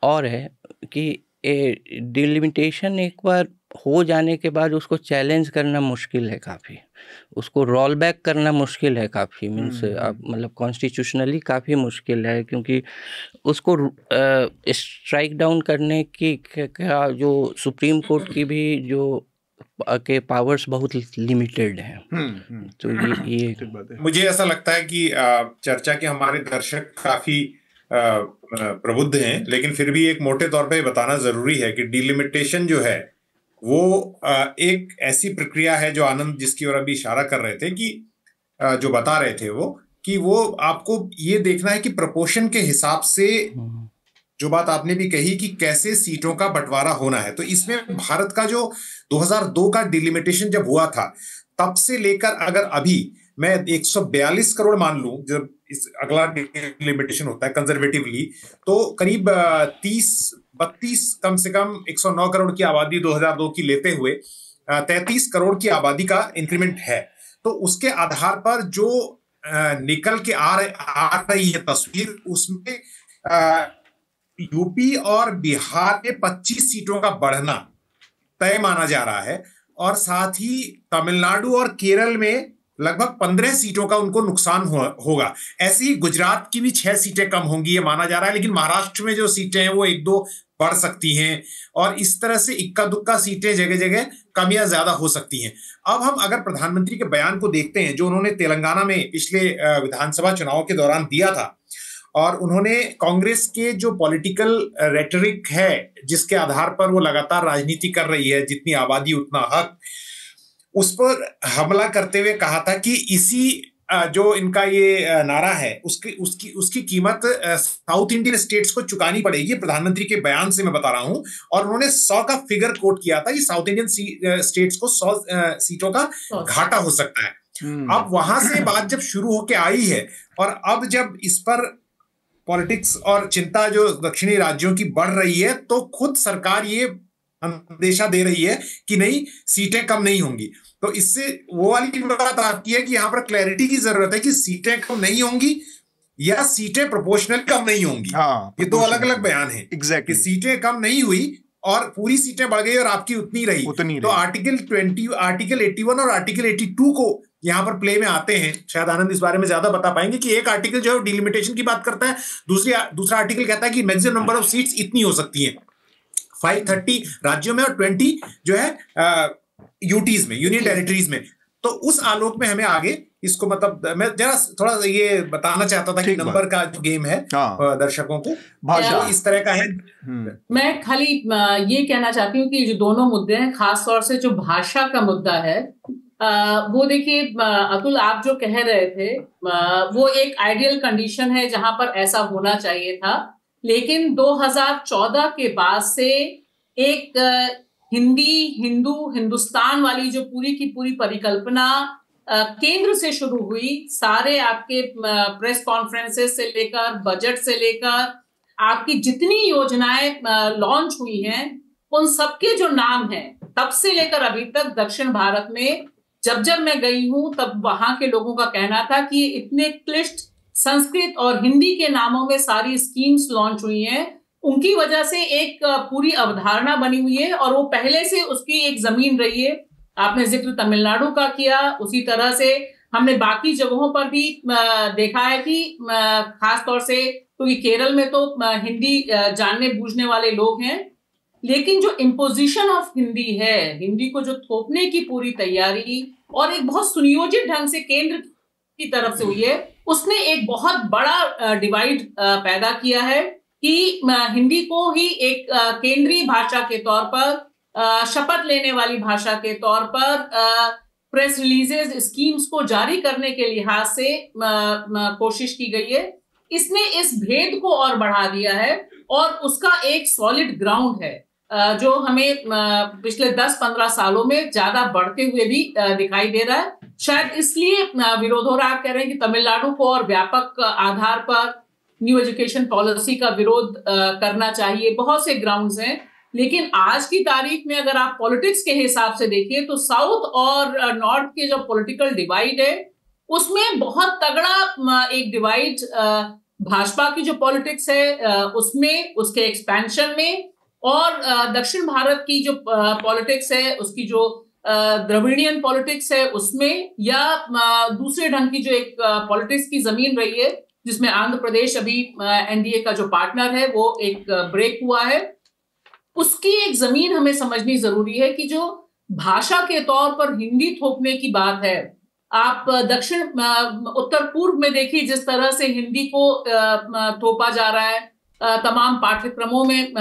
और है कि डिलिमिटेशन एक बार हो जाने के बाद उसको चैलेंज करना मुश्किल है काफ़ी, उसको रोल बैक करना मुश्किल है काफ़ी, मीन्स मतलब कॉन्स्टिट्यूशनली काफ़ी मुश्किल है, क्योंकि उसको स्ट्राइक डाउन करने की क्या जो सुप्रीम कोर्ट की भी जो के पावर्स बहुत लिमिटेड हैं। तो ये मुझे ऐसा लगता है कि चर्चा के हमारे दर्शक काफ़ी प्रबुद्ध हैं, लेकिन फिर भी एक मोटे तौर पे बताना ज़रूरी है कि डिलिमिटेशन जो है वो एक ऐसी प्रक्रिया है जो आनंद जिसकी ओर अभी इशारा कर रहे थे कि जो बता रहे थे वो कि वो आपको ये देखना है कि प्रपोर्शन के हिसाब से जो बात आपने भी कही कि कैसे सीटों का बंटवारा होना है। तो इसमें भारत का जो 2002 का डिलिमिटेशन जब हुआ था तब से लेकर अगर अभी मैं 142 करोड़ मान लूं, जब इस अगला डिलिमिटेशन होता है कंजर्वेटिवली, तो करीब 30-32 कम से कम 109 करोड़ की आबादी 2002 की लेते हुए 33 करोड़ की आबादी का इंक्रीमेंट है। तो उसके आधार पर जो निकल के आ रही है तस्वीर, उसमें यूपी और बिहार में 25 सीटों का बढ़ना तय माना जा रहा है, और साथ ही तमिलनाडु और केरल में लगभग 15 सीटों का उनको नुकसान होगा। ऐसे ही गुजरात की भी 6 सीटें कम होंगी ये माना जा रहा है, लेकिन महाराष्ट्र में जो सीटें हैं वो 1-2 बढ़ सकती हैं, और इस तरह से इक्का दुक्का सीटें जगह जगह कम या ज्यादा हो सकती हैं। अब हम अगर प्रधानमंत्री के बयान को देखते हैं जो उन्होंने तेलंगाना में पिछले विधानसभा चुनाव के दौरान दिया था, और उन्होंने कांग्रेस के जो पॉलिटिकल रेटरिक है जिसके आधार पर वो लगातार राजनीति कर रही है, जितनी आबादी उतना हक, उस पर हमला करते हुए कहा था कि इसी जो इनका ये नारा है उसकी कीमत साउथ इंडियन स्टेट्स को चुकानी पड़ेगी। प्रधानमंत्री के बयान से मैं बता रहा हूं, और उन्होंने 100 का फिगर कोट किया था कि साउथ इंडियन स्टेट्स को 100 सीटों का घाटा हो सकता है। अब वहां से बात जब शुरू होके आई है, और अब जब इस पर पॉलिटिक्स और चिंता जो दक्षिणी राज्यों की बढ़ रही है, तो खुद सरकार ये अंदेशा दे रही है कि नहीं, सीटें कम नहीं होंगी। तो इससे वो वाली बात आती है कि यहाँ पर क्लैरिटी की जरूरत है कि सीटें कम नहीं होंगी या सीटें प्रोपोर्शनल कम नहीं होंगी। ये दो अलग अलग बयान है। एग्जैक्टली, सीटें कम नहीं हुई और पूरी सीटें बढ़ गई और आपकी उतनी रही। तो आर्टिकल 20, आर्टिकल 81 और आर्टिकल 82 को यहाँ पर प्ले में आते हैं। शायद आनंद इस बारे में ज्यादा बता पाएंगे कि एक आर्टिकल जो है डिलिमिटेशन की बात करता है, दूसरा आर्टिकल कहता है कि मैक्सिमम नंबर ऑफ सीट्स इतनी हो सकती है 530 राज्यों में और 20 जो है यूटीज में, यूनियन टेरिटरीज में। तो उस आलोक में हमें आगे इसको, मतलब मैं जरा थोड़ा ये बताना चाहता था कि नंबर का जो गेम है दर्शकों को भाषा इस तरह का है। मैं खाली ये कहना चाहती हूँ कि जो दोनों मुद्दे हैं, खास तौर से जो भाषा का मुद्दा है, वो देखिए अतुल, आप जो कह रहे थे वो एक आइडियल कंडीशन है जहां पर ऐसा होना चाहिए था, लेकिन 2014 के बाद से एक हिंदुस्तान वाली जो पूरी की पूरी परिकल्पना केंद्र से शुरू हुई, सारे आपके प्रेस कॉन्फ्रेंसेस से लेकर बजट से लेकर आपकी जितनी योजनाएं लॉन्च हुई हैं, उन सबके जो नाम हैं तब से लेकर अभी तक दक्षिण भारत में जब मैं गई हूं, तब वहां के लोगों का कहना था कि इतने क्लिष्ट संस्कृत और हिंदी के नामों में सारी स्कीम्स लॉन्च हुई हैं, उनकी वजह से एक पूरी अवधारणा बनी हुई है और वो पहले से उसकी एक जमीन रही है। आपने जिक्र तमिलनाडु का किया, उसी तरह से हमने बाकी जगहों पर भी देखा है कि खास तौर से क्योंकि केरल में तो हिंदी जानने बूझने वाले लोग हैं, लेकिन जो इम्पोजिशन ऑफ हिंदी है, हिंदी को जो थोपने की पूरी तैयारी और एक बहुत सुनियोजित ढंग से केंद्र की तरफ से हुई है, उसने एक बहुत बड़ा डिवाइड पैदा किया है कि हिंदी को ही एक केंद्रीय भाषा के तौर पर, शपथ लेने वाली भाषा के तौर पर, प्रेस रिलीजेस, स्कीम्स को जारी करने के लिहाज से कोशिश की गई है। इसने इस भेद को और बढ़ा दिया है और उसका एक सॉलिड ग्राउंड है जो हमें पिछले 10-15 सालों में ज्यादा बढ़ते हुए भी दिखाई दे रहा है। शायद इसलिए विरोध हो रहा है। आप कह रहे हैं कि तमिलनाडु को और व्यापक आधार पर न्यू एजुकेशन पॉलिसी का विरोध करना चाहिए, बहुत से ग्राउंड्स हैं, लेकिन आज की तारीख में अगर आप पॉलिटिक्स के हिसाब से देखिए तो साउथ और नॉर्थ के जो पॉलिटिकल डिवाइड है उसमें बहुत तगड़ा एक डिवाइड भाजपा की जो पॉलिटिक्स है उसमें, उसके एक्सपेंशन में, और दक्षिण भारत की जो पॉलिटिक्स है उसकी जो द्रविडियन पॉलिटिक्स है उसमें, या दूसरे ढंग की जो एक पॉलिटिक्स की जमीन रही है जिसमें आंध्र प्रदेश अभी एनडीए का जो पार्टनर है वो एक ब्रेक हुआ है, उसकी एक जमीन हमें समझनी जरूरी है कि जो भाषा के तौर पर हिंदी थोपने की बात है, आप दक्षिण उत्तर पूर्व में देखिए जिस तरह से हिंदी को थोपा जा रहा है, तमाम पाठ्यक्रमों में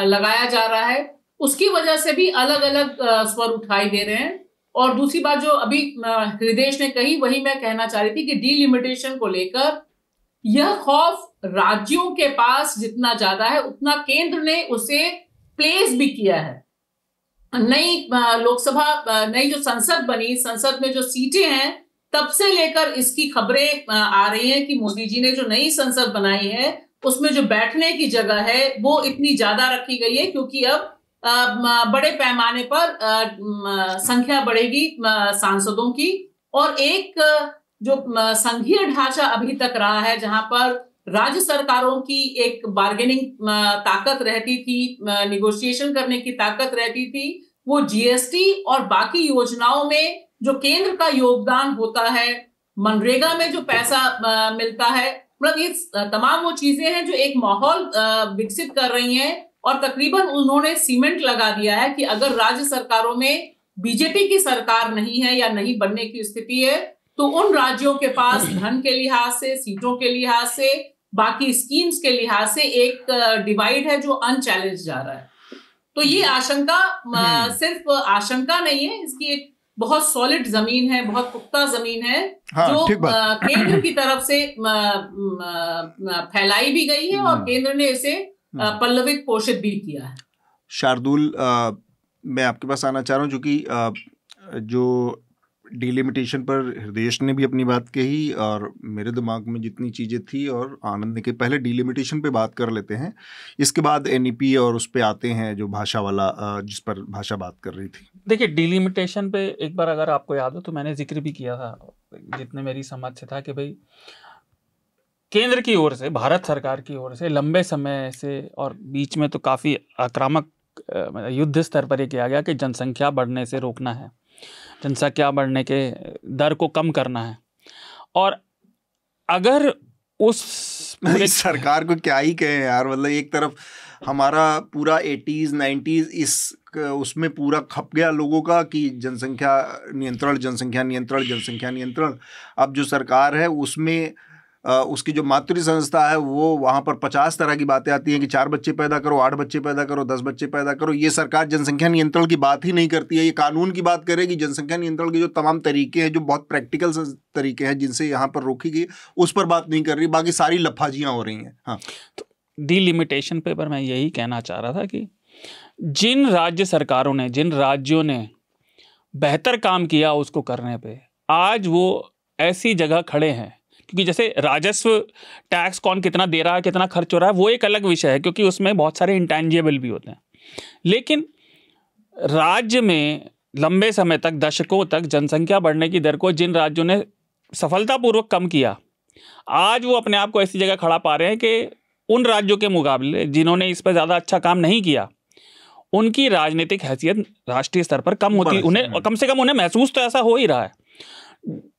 लगाया जा रहा है, उसकी वजह से भी अलग अलग स्वर उठाई दे रहे हैं। और दूसरी बात जो अभी हृदेश ने कही वही मैं कहना चाह रही थी कि डीलिमिटेशन को लेकर यह खौफ राज्यों के पास जितना ज्यादा है उतना केंद्र ने उसे प्लेस भी किया है। नई लोकसभा, नई जो संसद बनी, संसद में जो सीटें हैं तब से लेकर इसकी खबरें आ रही हैं कि मोदी जी ने जो नई संसद बनाई है उसमें जो बैठने की जगह है वो इतनी ज्यादा रखी गई है क्योंकि अब बड़े पैमाने पर संख्या बढ़ेगी सांसदों की। और एक जो संघीय ढांचा अभी तक रहा है जहां पर राज्य सरकारों की एक बार्गेनिंग ताकत रहती थी, निगोशिएशन करने की ताकत रहती थी, वो जीएसटी और बाकी योजनाओं में जो केंद्र का योगदान होता है, मनरेगा में जो पैसा मिलता है, मतलब ये तमाम वो चीजें हैं जो एक माहौल विकसित कर रही हैं। और तकरीबन उन्होंने सीमेंट लगा दिया है कि अगर राज्य सरकारों में बीजेपी की सरकार नहीं है या नहीं बनने की स्थिति है तो उन राज्यों के पास धन के लिहाज से, सीटों के लिहाज से, बाकी स्कीम्स के लिहाज से एक डिवाइड है जो अनचैलेंज जा रहा है। तो ये आशंका सिर्फ आशंका नहीं है, इसकी एक बहुत सॉलिड जमीन है, बहुत पुख्ता जमीन है। हाँ, जो केंद्र की तरफ से फैलाई भी गई है और केंद्र ने इसे पल्लवित पोषित भी किया है। शार्दुल, मैं आपके पास आना चाह रहा हूँ क्योंकि जो डिलिमिटेशन पर हृदेश ने भी अपनी बात कही और मेरे दिमाग में जितनी चीज़ें थी, और आनंद ने, के पहले डिलिमिटेशन पे बात कर लेते हैं, इसके बाद एनईपी और उस पे आते हैं जो भाषा वाला, जिस पर भाषा बात कर रही थी। देखिए, डिलिमिटेशन पे एक बार अगर आपको याद हो तो मैंने जिक्र भी किया था, जितने मेरी समझ से था कि भाई केंद्र की ओर से, भारत सरकार की ओर से लंबे समय से और बीच में तो काफ़ी आक्रामक युद्ध स्तर पर ये किया गया कि जनसंख्या बढ़ने से रोकना है, जनसंख्या बढ़ने के दर को कम करना है। और अगर उस सरकार को क्या ही कहें यार, मतलब एक तरफ हमारा पूरा 80s 90s इस उसमें पूरा खप गया लोगों का कि जनसंख्या नियंत्रण, जनसंख्या नियंत्रण, जनसंख्या नियंत्रण। अब जो सरकार है उसमें उसकी जो मातृ संस्था है वो वहाँ पर 50 तरह की बातें आती हैं कि 4 बच्चे पैदा करो, 8 बच्चे पैदा करो, 10 बच्चे पैदा करो। ये सरकार जनसंख्या नियंत्रण की बात ही नहीं करती है, ये कानून की बात करेगी। जनसंख्या नियंत्रण के जो तमाम तरीके हैं, जो बहुत प्रैक्टिकल तरीके हैं जिनसे यहाँ पर रोकी गई, उस पर बात नहीं कर रही, बाकी सारी लफाजियाँ हो रही हैं। हाँ, तो डिलिमिटेशन पे पर मैं यही कहना चाह रहा था कि जिन राज्य सरकारों ने, जिन राज्यों ने बेहतर काम किया उसको करने पे, आज वो ऐसी जगह खड़े हैं, क्योंकि जैसे राजस्व टैक्स कौन कितना दे रहा है, कितना खर्च हो रहा है, वो एक अलग विषय है क्योंकि उसमें बहुत सारे इंटेंजिबल भी होते हैं। लेकिन राज्य में लंबे समय तक, दशकों तक जनसंख्या बढ़ने की दर को जिन राज्यों ने सफलतापूर्वक कम किया, आज वो अपने आप को ऐसी जगह खड़ा पा रहे हैं कि उन राज्यों के मुकाबले जिन्होंने इस पर ज़्यादा अच्छा काम नहीं किया, उनकी राजनीतिक हैसियत राष्ट्रीय स्तर पर कम होती, उन्हें कम से कम उन्हें महसूस तो ऐसा हो ही रहा है,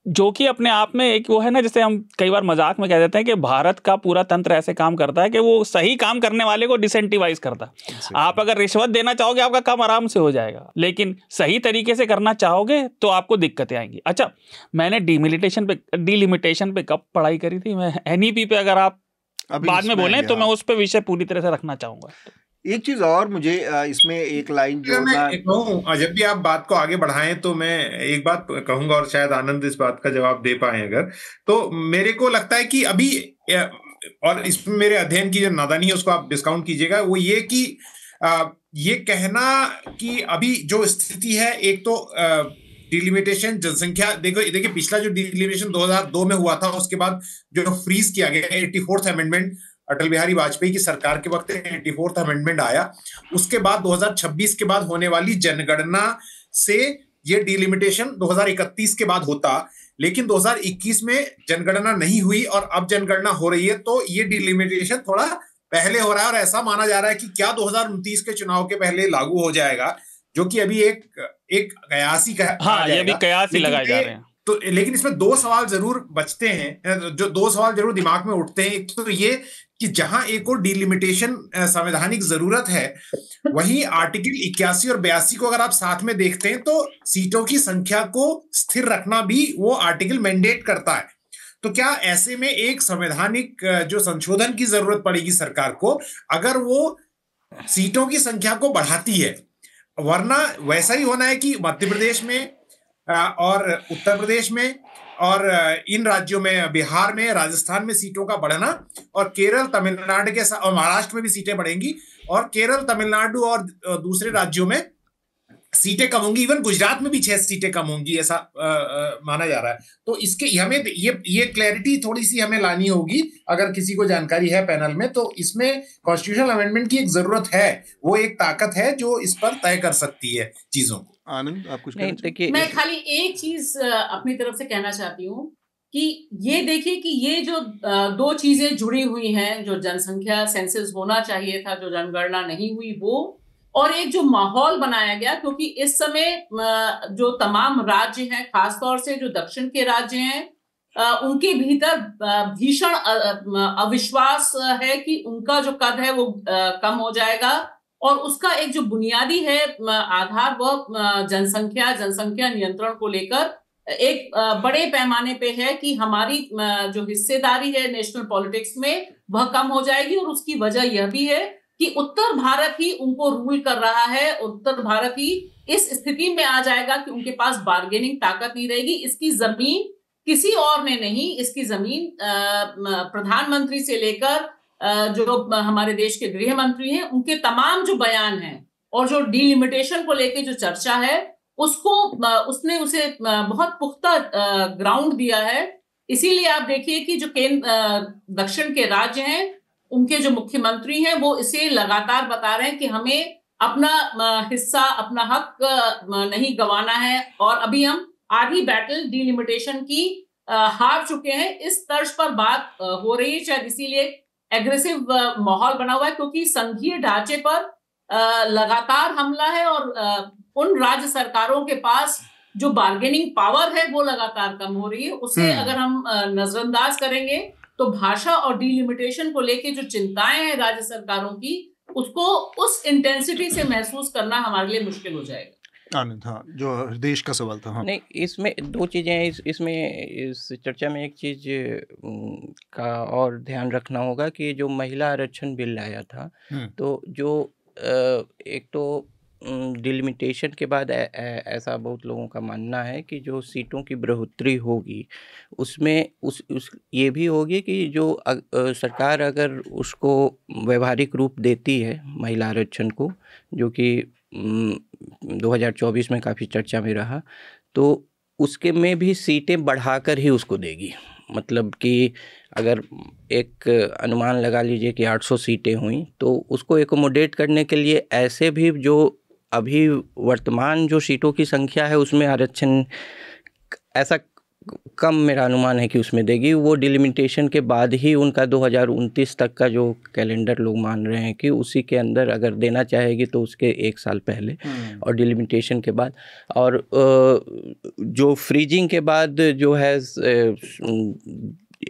जो कि अपने आप में एक वो है ना, जैसे हम कई बार मजाक में कह देते हैं कि भारत का पूरा तंत्र ऐसे काम करता है कि वो सही काम करने वाले को डिसेंटिवाइज करता है। आप अगर रिश्वत देना चाहोगे आपका काम आराम से हो जाएगा, लेकिन सही तरीके से करना चाहोगे तो आपको दिक्कतें आएंगी। अच्छा, मैंने डिलिमिटेशन पे कब पढ़ाई करी थी, मैं एनईपी पे अगर आप बाद में बोलें तो मैं उस पर विषय पूरी तरह से रखना चाहूंगा। एक चीज और मुझे इसमें एक लाइन जोड़ना, जब भी आप बात को आगे बढ़ाएं तो मैं एक बात कहूंगा और शायद आनंद इस बात का जवाब दे पाए अगर, तो मेरे को लगता है कि अभी और इसमें मेरे अध्ययन की जो नादानी है उसको आप डिस्काउंट कीजिएगा, वो ये कि ये कहना कि अभी जो स्थिति है, एक तो डिलिमिटेशन जनसंख्या, देखिए पिछला जो डिलिमिटेशन 2002 में हुआ था, उसके बाद जो फ्रीज किया गया 84th अमेंडमेंट अटल बिहारी वाजपेयी की सरकार के वक्त 84th अमेंडमेंट आया, उसके बाद 2026 के बाद होने वाली जनगणना से ये डिलिमिटेशन 2031 के बाद होता, लेकिन 2021 में जनगणना नहीं हुई और अब जनगणना हो रही है, तो ये डिलिमिटेशन थोड़ा पहले हो रहा है और ऐसा माना जा रहा है कि क्या 2029 के चुनाव के पहले लागू हो जाएगा, जो कि अभी एक कयासी ये भी कयासी लगाए जा रहे हैं। तो लेकिन इसमें दो सवाल जरूर बचते हैं, जो दो सवाल जरूर दिमाग में उठते हैं। एक तो ये कि जहां एक और डिलिमिटेशन संवैधानिक जरूरत है, वहीं आर्टिकल 81 और 82 को अगर आप साथ में देखते हैं तो सीटों की संख्या को स्थिर रखना भी वो आर्टिकल मैंडेट करता है। तो क्या ऐसे में एक संवैधानिक जो संशोधन की जरूरत पड़ेगी सरकार को, अगर वो सीटों की संख्या को बढ़ाती है, वरना वैसा ही होना है कि मध्य प्रदेश में और उत्तर प्रदेश में और इन राज्यों में, बिहार में, राजस्थान में सीटों का बढ़ना, और केरल, तमिलनाडु के साथ और महाराष्ट्र में भी सीटें बढ़ेंगी, और केरल, तमिलनाडु और दूसरे राज्यों में सीटें कम होंगी, इवन गुजरात में भी 6 सीटें कम होंगी, ऐसा माना जा रहा है। तो इसके हमें ये क्लैरिटी थोड़ी सी हमें लानी होगी, अगर किसी को जानकारी है पैनल में, तो इसमें कॉन्स्टिट्यूशनल अमेंडमेंट की एक जरूरत है, वो एक ताकत है जो इस पर तय कर सकती है चीजों को। आनंद, आप कुछ देखिए, मैं खाली एक चीज अपनी तरफ से कहना चाहती हूँ कि ये देखिए कि ये जो दो चीजें जुड़ी हुई हैं, जो जनसंख्या सेंसस होना चाहिए था, जो जनगणना नहीं हुई वो, और एक जो माहौल बनाया गया, क्योंकि इस समय जो तमाम राज्य हैं, खासतौर से जो दक्षिण के राज्य हैं, उनके भीतर भीषण अविश्वास है कि उनका जो कद है वो कम हो जाएगा, और उसका एक जो बुनियादी है आधार, वह जनसंख्या नियंत्रण को लेकर एक बड़े पैमाने पे है कि हमारी जो हिस्सेदारी है नेशनल पॉलिटिक्स में वह कम हो जाएगी। और उसकी वजह यह भी है कि उत्तर भारत ही उनको रूल कर रहा है, उत्तर भारत ही इस स्थिति में आ जाएगा कि उनके पास बार्गेनिंग ताकत नहीं रहेगी। इसकी जमीन किसी और ने नहीं, इसकी जमीन प्रधानमंत्री से लेकर जो हमारे देश के गृह मंत्री हैं, उनके तमाम जो बयान हैं और जो डिलिमिटेशन को लेके जो चर्चा है, उसने उसे बहुत पुख्ता ग्राउंड दिया है। इसीलिए आप देखिए कि जो दक्षिण के राज्य हैं, उनके जो मुख्यमंत्री हैं, वो इसे लगातार बता रहे हैं कि हमें अपना हिस्सा, अपना हक नहीं गंवाना है, और अभी हम आधी बैटल डिलिमिटेशन की हार चुके हैं। इस तर्ज पर बात हो रही है, शायद इसीलिए एग्रेसिव माहौल बना हुआ है, क्योंकि संघीय ढांचे पर लगातार हमला है, और उन राज्य सरकारों के पास जो बार्गेनिंग पावर है वो लगातार कम हो रही है। उसे अगर हम नजरअंदाज करेंगे तो भाषा और डिलिमिटेशन को लेके जो चिंताएं हैं राज्य सरकारों की, उसको उस इंटेंसिटी से महसूस करना हमारे लिए मुश्किल हो जाएगा। आनंद, हाँ, जो देश का सवाल था। हाँ, नहीं, इसमें दो चीज़ें हैं। इसमें इस चर्चा में एक चीज़ का और ध्यान रखना होगा कि जो महिला आरक्षण बिल लाया था, तो जो एक तो डिलिमिटेशन के बाद ऐसा बहुत लोगों का मानना है कि जो सीटों की बढ़ोतरी होगी उसमें ये भी होगी कि जो सरकार अगर उसको व्यवहारिक रूप देती है महिला आरक्षण को, जो कि 2024 में काफ़ी चर्चा में रहा, तो उसके में भी सीटें बढ़ाकर ही उसको देगी। मतलब कि अगर एक अनुमान लगा लीजिए कि 800 सीटें हुई, तो उसको एकोमोडेट करने के लिए ऐसे भी जो अभी वर्तमान जो सीटों की संख्या है उसमें आरक्षण ऐसा कम, मेरा अनुमान है कि उसमें देगी। वो डिलिमिटेशन के बाद ही उनका 2029 तक का जो कैलेंडर लोग मान रहे हैं कि उसी के अंदर अगर देना चाहेगी तो उसके 1 साल पहले, और डिलिमिटेशन के बाद, और जो फ्रीजिंग के बाद जो है,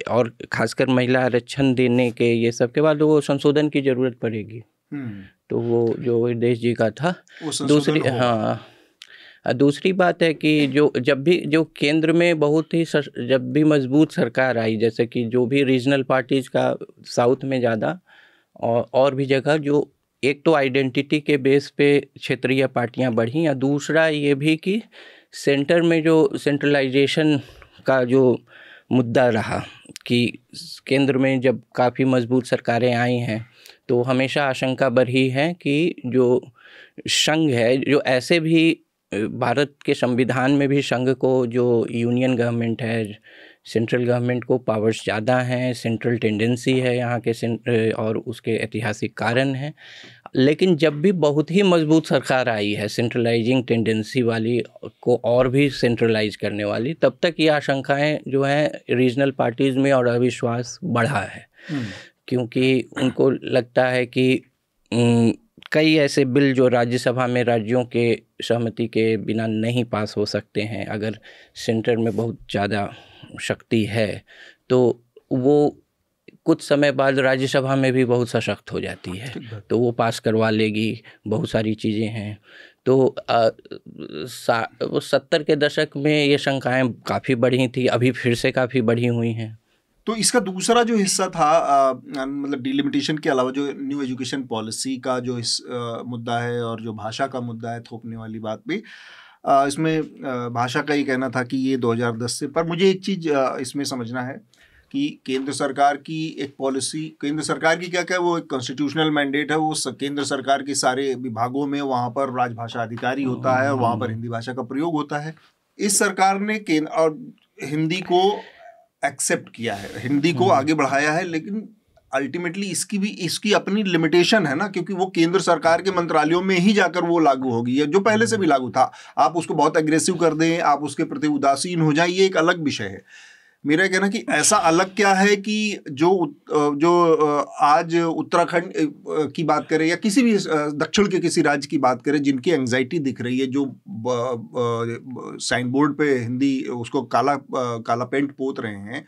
और खासकर महिला आरक्षण देने के ये सब के बाद वो संशोधन की ज़रूरत पड़ेगी। तो वो जो देश जी का था। दूसरी बात है कि जब भी जो केंद्र में बहुत ही जब भी मजबूत सरकार आई, जैसे कि जो भी रीजनल पार्टीज़ का साउथ में ज़्यादा और भी जगह, जो एक तो आइडेंटिटी के बेस पे क्षेत्रीय पार्टियां बढ़ी, या दूसरा ये भी कि सेंटर में जो सेंट्रलाइजेशन का जो मुद्दा रहा कि केंद्र में जब काफ़ी मजबूत सरकारें आई हैं तो हमेशा आशंका बढ़ी है कि जो संघ है, जो ऐसे भी भारत के संविधान में भी संघ को, जो यूनियन गवर्नमेंट है, सेंट्रल गवर्नमेंट को पावर्स ज़्यादा हैं, सेंट्रल टेंडेंसी है यहाँ के, और उसके ऐतिहासिक कारण हैं। लेकिन जब भी बहुत ही मजबूत सरकार आई है सेंट्रलाइजिंग टेंडेंसी वाली को और भी सेंट्रलाइज करने वाली, तब तक ये आशंकाएं जो हैं रीजनल पार्टीज़ में और अविश्वास बढ़ा है, क्योंकि उनको लगता है कि कई ऐसे बिल जो राज्यसभा में राज्यों के सहमति के बिना नहीं पास हो सकते हैं, अगर सेंटर में बहुत ज़्यादा शक्ति है तो वो कुछ समय बाद राज्यसभा में भी बहुत सशक्त हो जाती है, तो वो पास करवा लेगी। बहुत सारी चीज़ें हैं। तो 70 के दशक में ये शंकाएं काफ़ी बढ़ी थी, अभी फिर से काफ़ी बढ़ी हुई हैं। तो इसका दूसरा जो हिस्सा था, मतलब डिलिमिटेशन के अलावा जो न्यू एजुकेशन पॉलिसी का जो मुद्दा है और जो भाषा का मुद्दा है, थोपने वाली बात भी, इसमें भाषा का ये कहना था कि ये 2010 से, पर मुझे एक चीज़ इसमें समझना है कि केंद्र सरकार की एक पॉलिसी, केंद्र सरकार की क्या वो एक कॉन्स्टिट्यूशनल मैंडेट है, वो केंद्र सरकार के सारे विभागों में वहाँ पर राजभाषा अधिकारी होता है और वहाँ पर हिंदी भाषा का प्रयोग होता है। इस सरकार ने और हिंदी को एक्सेप्ट किया है, हिंदी को आगे बढ़ाया है, लेकिन अल्टीमेटली इसकी अपनी लिमिटेशन है ना, क्योंकि वो केंद्र सरकार के मंत्रालयों में ही जाकर वो लागू होगी, जो पहले से भी लागू था। आप उसको बहुत एग्रेसिव कर दें, आप उसके प्रति उदासीन हो जाएं, ये एक अलग विषय है। मेरा कहना कि ऐसा अलग क्या है कि जो आज उत्तराखंड की बात करें या किसी भी दक्षिण के किसी राज्य की बात करें, जिनकी एंग्जाइटी दिख रही है, जो साइन बोर्ड पे हिंदी उसको काला पेंट पोत रहे हैं,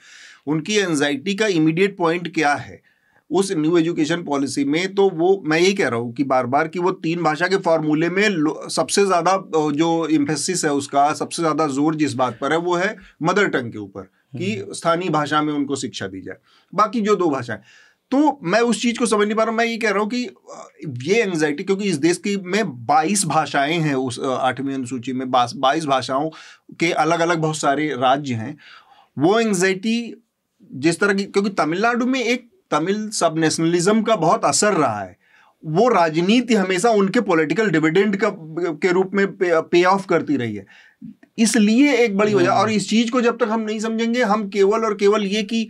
उनकी एंग्जाइटी का इमीडिएट पॉइंट क्या है उस न्यू एजुकेशन पॉलिसी में। तो वो मैं यही कह रहा हूँ कि बार बार कि वो 3 भाषा के फॉर्मूले में सबसे ज़्यादा जो इम्फेसिस है उसका, सबसे ज़्यादा जोर जिस बात पर है वो है मदर टंग के ऊपर, कि स्थानीय भाषा में उनको शिक्षा दी जाए। बाकी जो 2 भाषाएं, तो मैं उस चीज़ को समझ नहीं पा रहा हूँ। मैं ये कह रहा हूँ कि ये एंग्जाइटी, क्योंकि इस देश की में 22 भाषाएं हैं, उस 8वीं अनुसूची में 22 भाषाओं के अलग अलग बहुत सारे राज्य हैं। वो एंग्जाइटी जिस तरह की, क्योंकि तमिलनाडु में एक तमिल सब नेशनलिज्म का बहुत असर रहा है, वो राजनीति हमेशा उनके पॉलिटिकल डिविडेंड के रूप में पे ऑफ करती रही है, इसलिए एक बड़ी वजह। और इस चीज को जब तक हम नहीं समझेंगे, हम केवल और केवल ये कि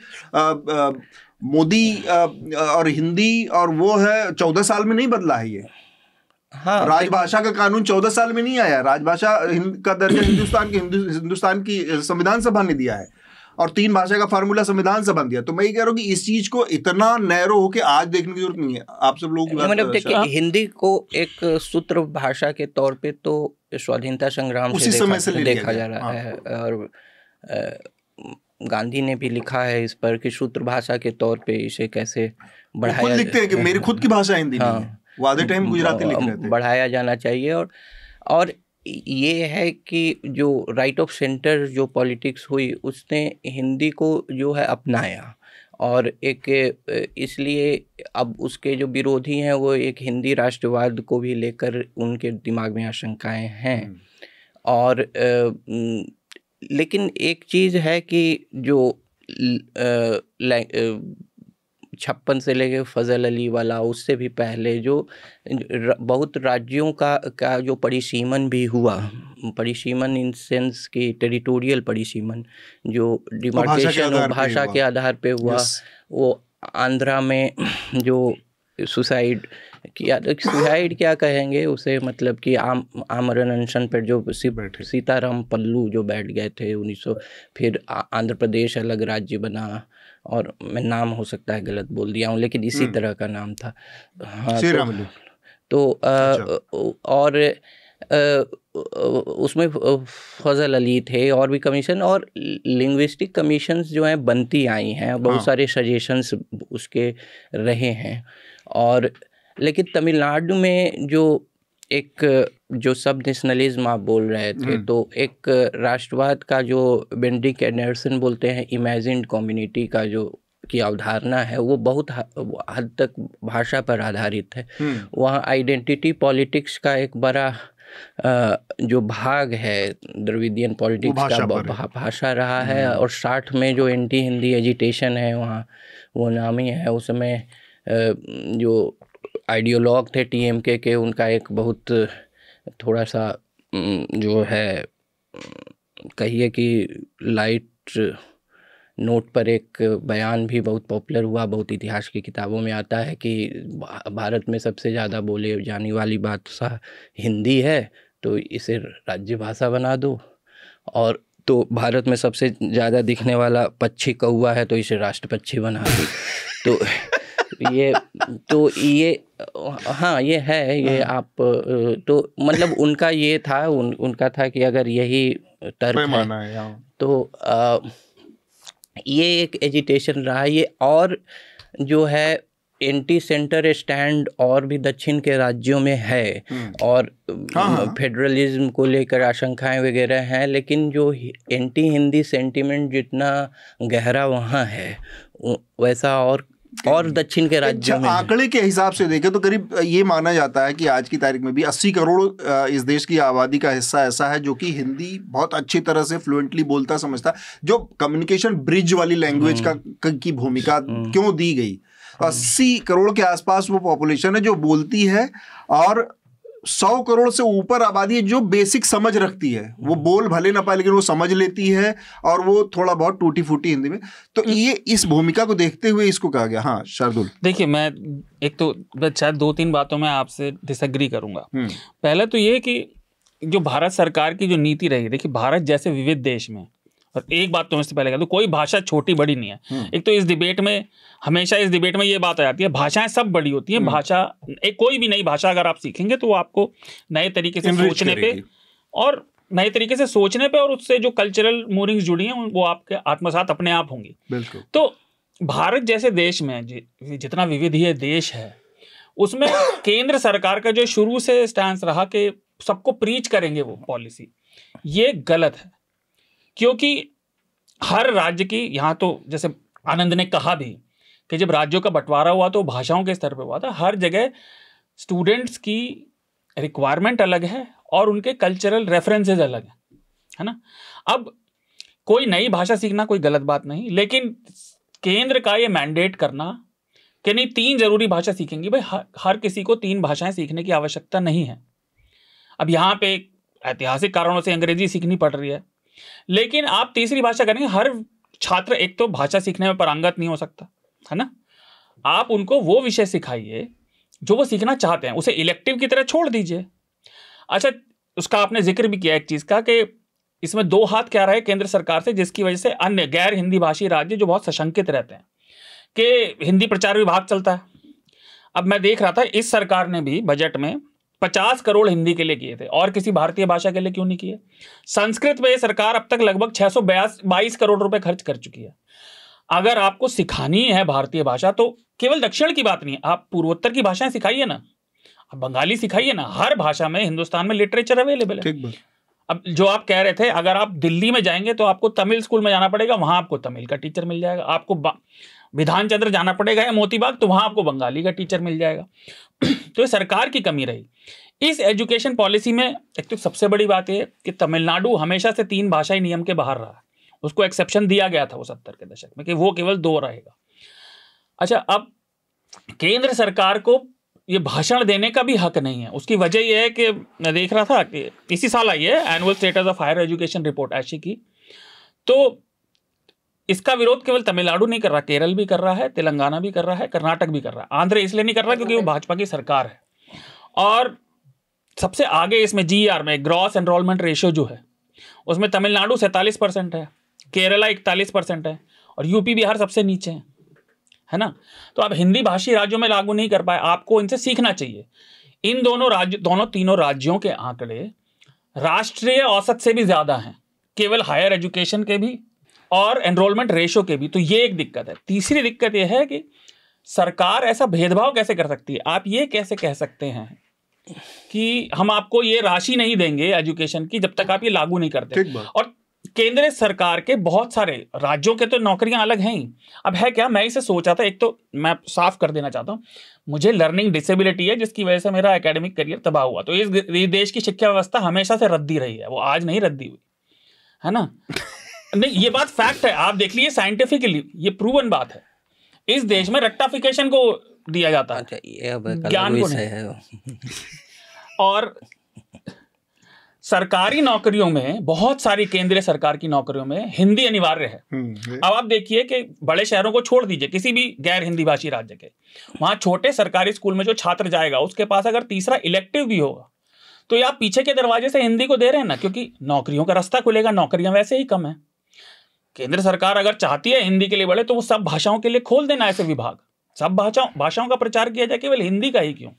मोदी और हिंदी और वो है 14 साल में नहीं बदला है ये। हाँ, राजभाषा का कानून 14 साल में नहीं आया। राजभाषा का दर्जा हिंदुस्तान की संविधान सभा ने दिया है और 3 भाषा का फार्मूला संविधान सभा दिया। तो मैं ये कह रहा हूँ कि इस चीज को इतना नैरो होके आज देखने की जरूरत नहीं है। आप सब लोग मतलब देखिए, हिंदी को एक सूत्र भाषा के तौर पे तो स्वाधीनता संग्राम से देखा जा रहा है, और गांधी ने भी लिखा है इस पर कि सूत्र भाषा के तौर पे इसे कैसे बढ़ाया, लिखते हैं कि मेरी खुद की भाषा हिंदी नहीं है, वादे टाइम गुजराती लिख रहे थे, बढ़ाया जाना चाहिए। और ये है कि जो राइट ऑफ सेंटर जो पॉलिटिक्स हुई, उसने हिंदी को जो है अपनाया, और एक इसलिए अब उसके जो विरोधी हैं वो एक हिंदी राष्ट्रवाद को भी लेकर उनके दिमाग में आशंकाएं हैं। और लेकिन एक चीज़ है कि जो 56 से लेके फजल अली वाला, उससे भी पहले जो बहुत राज्यों का जो परिसीमन भी हुआ, परिसीमन इन सेंस की टेरिटोरियल परिसीमन, जो डिमार्केशन भाषा के आधार पे हुआ, वो आंध्रा में जो सुसाइड क्या कहेंगे उसे, मतलब कि आमरण अनशन पर जो सीताराम पल्लू जो बैठ गए थे 1900, फिर आंध्र प्रदेश अलग राज्य बना, और मैं नाम हो सकता है गलत बोल दिया हूँ, लेकिन इसी तरह का नाम था। हाँ, और उसमें फजल अली थे, और भी कमीशन और लिंग्विस्टिक कमीशंस जो हैं बनती आई हैं, बहुत सारे सजेशंस उसके रहे हैं। और लेकिन तमिलनाडु में जो सब नेशनलिज्म आप बोल रहे थे, तो एक राष्ट्रवाद का जो बेंडिक एंडरसन बोलते हैं इमेजिन्ड कम्युनिटी का जो की अवधारणा है, वो बहुत हद तक भाषा पर आधारित है। वहाँ आइडेंटिटी पॉलिटिक्स का एक बड़ा जो भाग है द्रविडियन पॉलिटिक्स का भाषा रहा है। और 60 में जो एंटी हिंदी एजिटेशन है वहाँ वो नामी है। उस समय जो आइडियोलॉग थे टीएमके के, उनका एक बहुत थोड़ा सा जो है कहिए कि लाइट नोट पर एक बयान भी बहुत पॉपुलर हुआ, बहुत इतिहास की किताबों में आता है कि भारत में सबसे ज़्यादा बोले जाने वाली भाषा हिंदी है, तो इसे राज्य भाषा बना दो। और तो भारत में सबसे ज़्यादा दिखने वाला पक्षी कौवा है, तो इसे राष्ट्र पक्षी बना दो। हाँ ये है, ये आप तो मतलब उनका ये था, उनका था कि अगर यही तर्क है तो ये एक एजिटेशन रहा ये। और जो है एंटी सेंटर स्टैंड और भी दक्षिण के राज्यों में है, और फेडरलिज्म को लेकर आशंकाएं वगैरह हैं, लेकिन जो एंटी हिंदी सेंटिमेंट जितना गहरा वहाँ है वैसा और दक्षिण के राज्यों में आंकड़े के हिसाब से देखें तो करीब ये माना जाता है कि आज की तारीख में भी 80 करोड़ इस देश की आबादी का हिस्सा ऐसा है जो कि हिंदी बहुत अच्छी तरह से फ्लुएंटली बोलता समझता। जो कम्युनिकेशन ब्रिज वाली लैंग्वेज की भूमिका क्यों दी गई, 80 करोड़ के आसपास वो पॉपुलेशन है जो बोलती है, और 100 करोड़ से ऊपर आबादी है जो बेसिक समझ रखती है। वो बोल भले ना पाए लेकिन वो समझ लेती है, और वो थोड़ा बहुत टूटी फूटी हिंदी में। तो ये इस भूमिका को देखते हुए इसको कहा गया। हाँ शार्दुल। देखिए, मैं एक तो शायद 2-3 बातों में आपसे डिसएग्री करूंगा। पहले तो ये कि जो भारत सरकार की जो नीति रही, देखिए भारत जैसे विविध देश में, और एक बात तो इससे पहले तो कोई भाषा छोटी बड़ी नहीं है। एक तो इस डिबेट में हमेशा ये बात आ जाती है, भाषाएं सब बड़ी होती हैं। भाषा कोई भी नई भाषा अगर आप सीखेंगे तो आपको नए तरीके से सोचने पे और उससे जो कल्चरल मूविंग्स जुड़ी हैं वो आपके आत्मसात अपने आप होंगी। तो भारत जैसे देश में जितना विविधीय देश है, उसमें केंद्र सरकार का जो शुरू से स्टैंस रहा कि सबको प्रीच करेंगे वो पॉलिसी, ये गलत है। क्योंकि हर राज्य की, यहाँ तो जैसे आनंद ने कहा भी कि जब राज्यों का बंटवारा हुआ तो भाषाओं के स्तर पे हुआ था। हर जगह स्टूडेंट्स की रिक्वायरमेंट अलग है और उनके कल्चरल रेफरेंसेस अलग है ना। अब कोई नई भाषा सीखना कोई गलत बात नहीं, लेकिन केंद्र का ये मैंडेट करना कि नहीं 3 जरूरी भाषा सीखेंगे, भाई हर किसी को 3 भाषाएं सीखने की आवश्यकता नहीं है। अब यहाँ पे ऐतिहासिक कारणों से अंग्रेजी सीखनी पड़ रही है, लेकिन आप तीसरी भाषा करेंगे। हर छात्र एक तो भाषा सीखने में पारंगत नहीं हो सकता है ना। आप उनको वो विषय सिखाइए जो वो सीखना चाहते हैं, उसे इलेक्टिव की तरह छोड़ दीजिए। अच्छा, उसका आपने जिक्र भी किया एक चीज का कि इसमें 2 हाथ क्या रहे केंद्र सरकार से, जिसकी वजह से अन्य गैर हिंदी भाषी राज्य जो बहुत सशंकित रहते हैं कि हिंदी प्रचार विभाग चलता है। अब मैं देख रहा था इस सरकार ने भी बजट में 50 करोड़ हिंदी के लिए किए थे, और किसी भारतीय भाषा के लिए क्यों नहीं किए। संस्कृत में सरकार अब तक लगभग 622 करोड़ रुपए खर्च कर चुकी है। अगर आपको सिखानी है भारतीय भाषा तो केवल दक्षिण की बात नहीं है, आप पूर्वोत्तर की भाषाएं सिखाइए ना, आप बंगाली सिखाइए ना। हर भाषा में हिंदुस्तान में लिटरेचर अवेलेबल है। अब जो आप कह रहे थे, अगर आप दिल्ली में जाएंगे तो आपको तमिल स्कूल में जाना पड़ेगा, वहां आपको तमिल का टीचर मिल जाएगा। आपको विधान चंद्र जाना पड़ेगा या मोतीबाग, तो वहां आपको बंगाली का टीचर मिल जाएगा। तो ये सरकार की कमी रही इस एजुकेशन पॉलिसी में। एक तो सबसे बड़ी बात है कि तमिलनाडु हमेशा से 3 भाषाई नियम के बाहर रहा है। उसको एक्सेप्शन दिया गया था वो 70 के दशक में कि वो केवल 2 रहेगा। अच्छा, अब केंद्र सरकार को ये भाषण देने का भी हक नहीं है। उसकी वजह यह है कि मैं देख रहा था कि इसी साल आई है annual status of higher education report AISHE की, तो इसका विरोध केवल तमिलनाडु नहीं कर रहा, केरल भी कर रहा है, तेलंगाना भी कर रहा है, कर्नाटक भी कर रहा है। आंध्र इसलिए नहीं कर रहा क्योंकि वो भाजपा की सरकार है। और सबसे आगे इसमें GR में ग्रॉस एनरोलमेंट रेशियो जो है उसमें तमिलनाडु 47% है, केरला 41% है, और यूपी बिहार सबसे नीचे है ना। तो आप हिंदी भाषी राज्यों में लागू नहीं कर पाए, आपको इनसे सीखना चाहिए। इन तीनों राज्यों के आंकड़े राष्ट्रीय औसत से भी ज्यादा हैं, केवल हायर एजुकेशन के भी और एनरोलमेंट रेशियो के भी। तो ये एक दिक्कत है। तीसरी दिक्कत यह है कि सरकार ऐसा भेदभाव कैसे कर सकती है। आप ये कैसे कह सकते हैं कि हम आपको ये राशि नहीं देंगे एजुकेशन की जब तक आप ये लागू नहीं करते। और केंद्र सरकार के बहुत सारे राज्यों के तो नौकरियां अलग हैं ही। अब है क्या, मैं इसे सोचा था, एक तो मैं साफ कर देना चाहता हूँ, मुझे लर्निंग डिसेबिलिटी है जिसकी वजह से मेरा एकेडमिक करियर तबाह हुआ। तो इस देश की शिक्षा व्यवस्था हमेशा से रद्दी रही है, वो आज नहीं रद्दी हुई है ना। नहीं, ये बात फैक्ट है, आप देख लीजिए साइंटिफिकली ये प्रूवन बात है। इस देश में रेक्टिफिकेशन को दिया जाता है, ज्ञान को नहीं। और सरकारी नौकरियों में, बहुत सारी केंद्रीय सरकार की नौकरियों में हिंदी अनिवार्य है। अब आप देखिए कि बड़े शहरों को छोड़ दीजिए, किसी भी गैर हिंदी भाषी राज्य के, वहां छोटे सरकारी स्कूल में जो छात्र जाएगा उसके पास अगर तीसरा इलेक्टिव भी होगा तो ये आप पीछे के दरवाजे से हिंदी को दे रहे हैं ना, क्योंकि नौकरियों का रास्ता खुलेगा, नौकरियां वैसे ही कम है। केंद्र सरकार अगर चाहती है हिंदी के लिए बढ़े तो वो सब भाषाओं के लिए खोल देना ऐसे विभाग, सब भाषाओं का प्रचार किया जाए, केवल हिंदी का ही क्यों।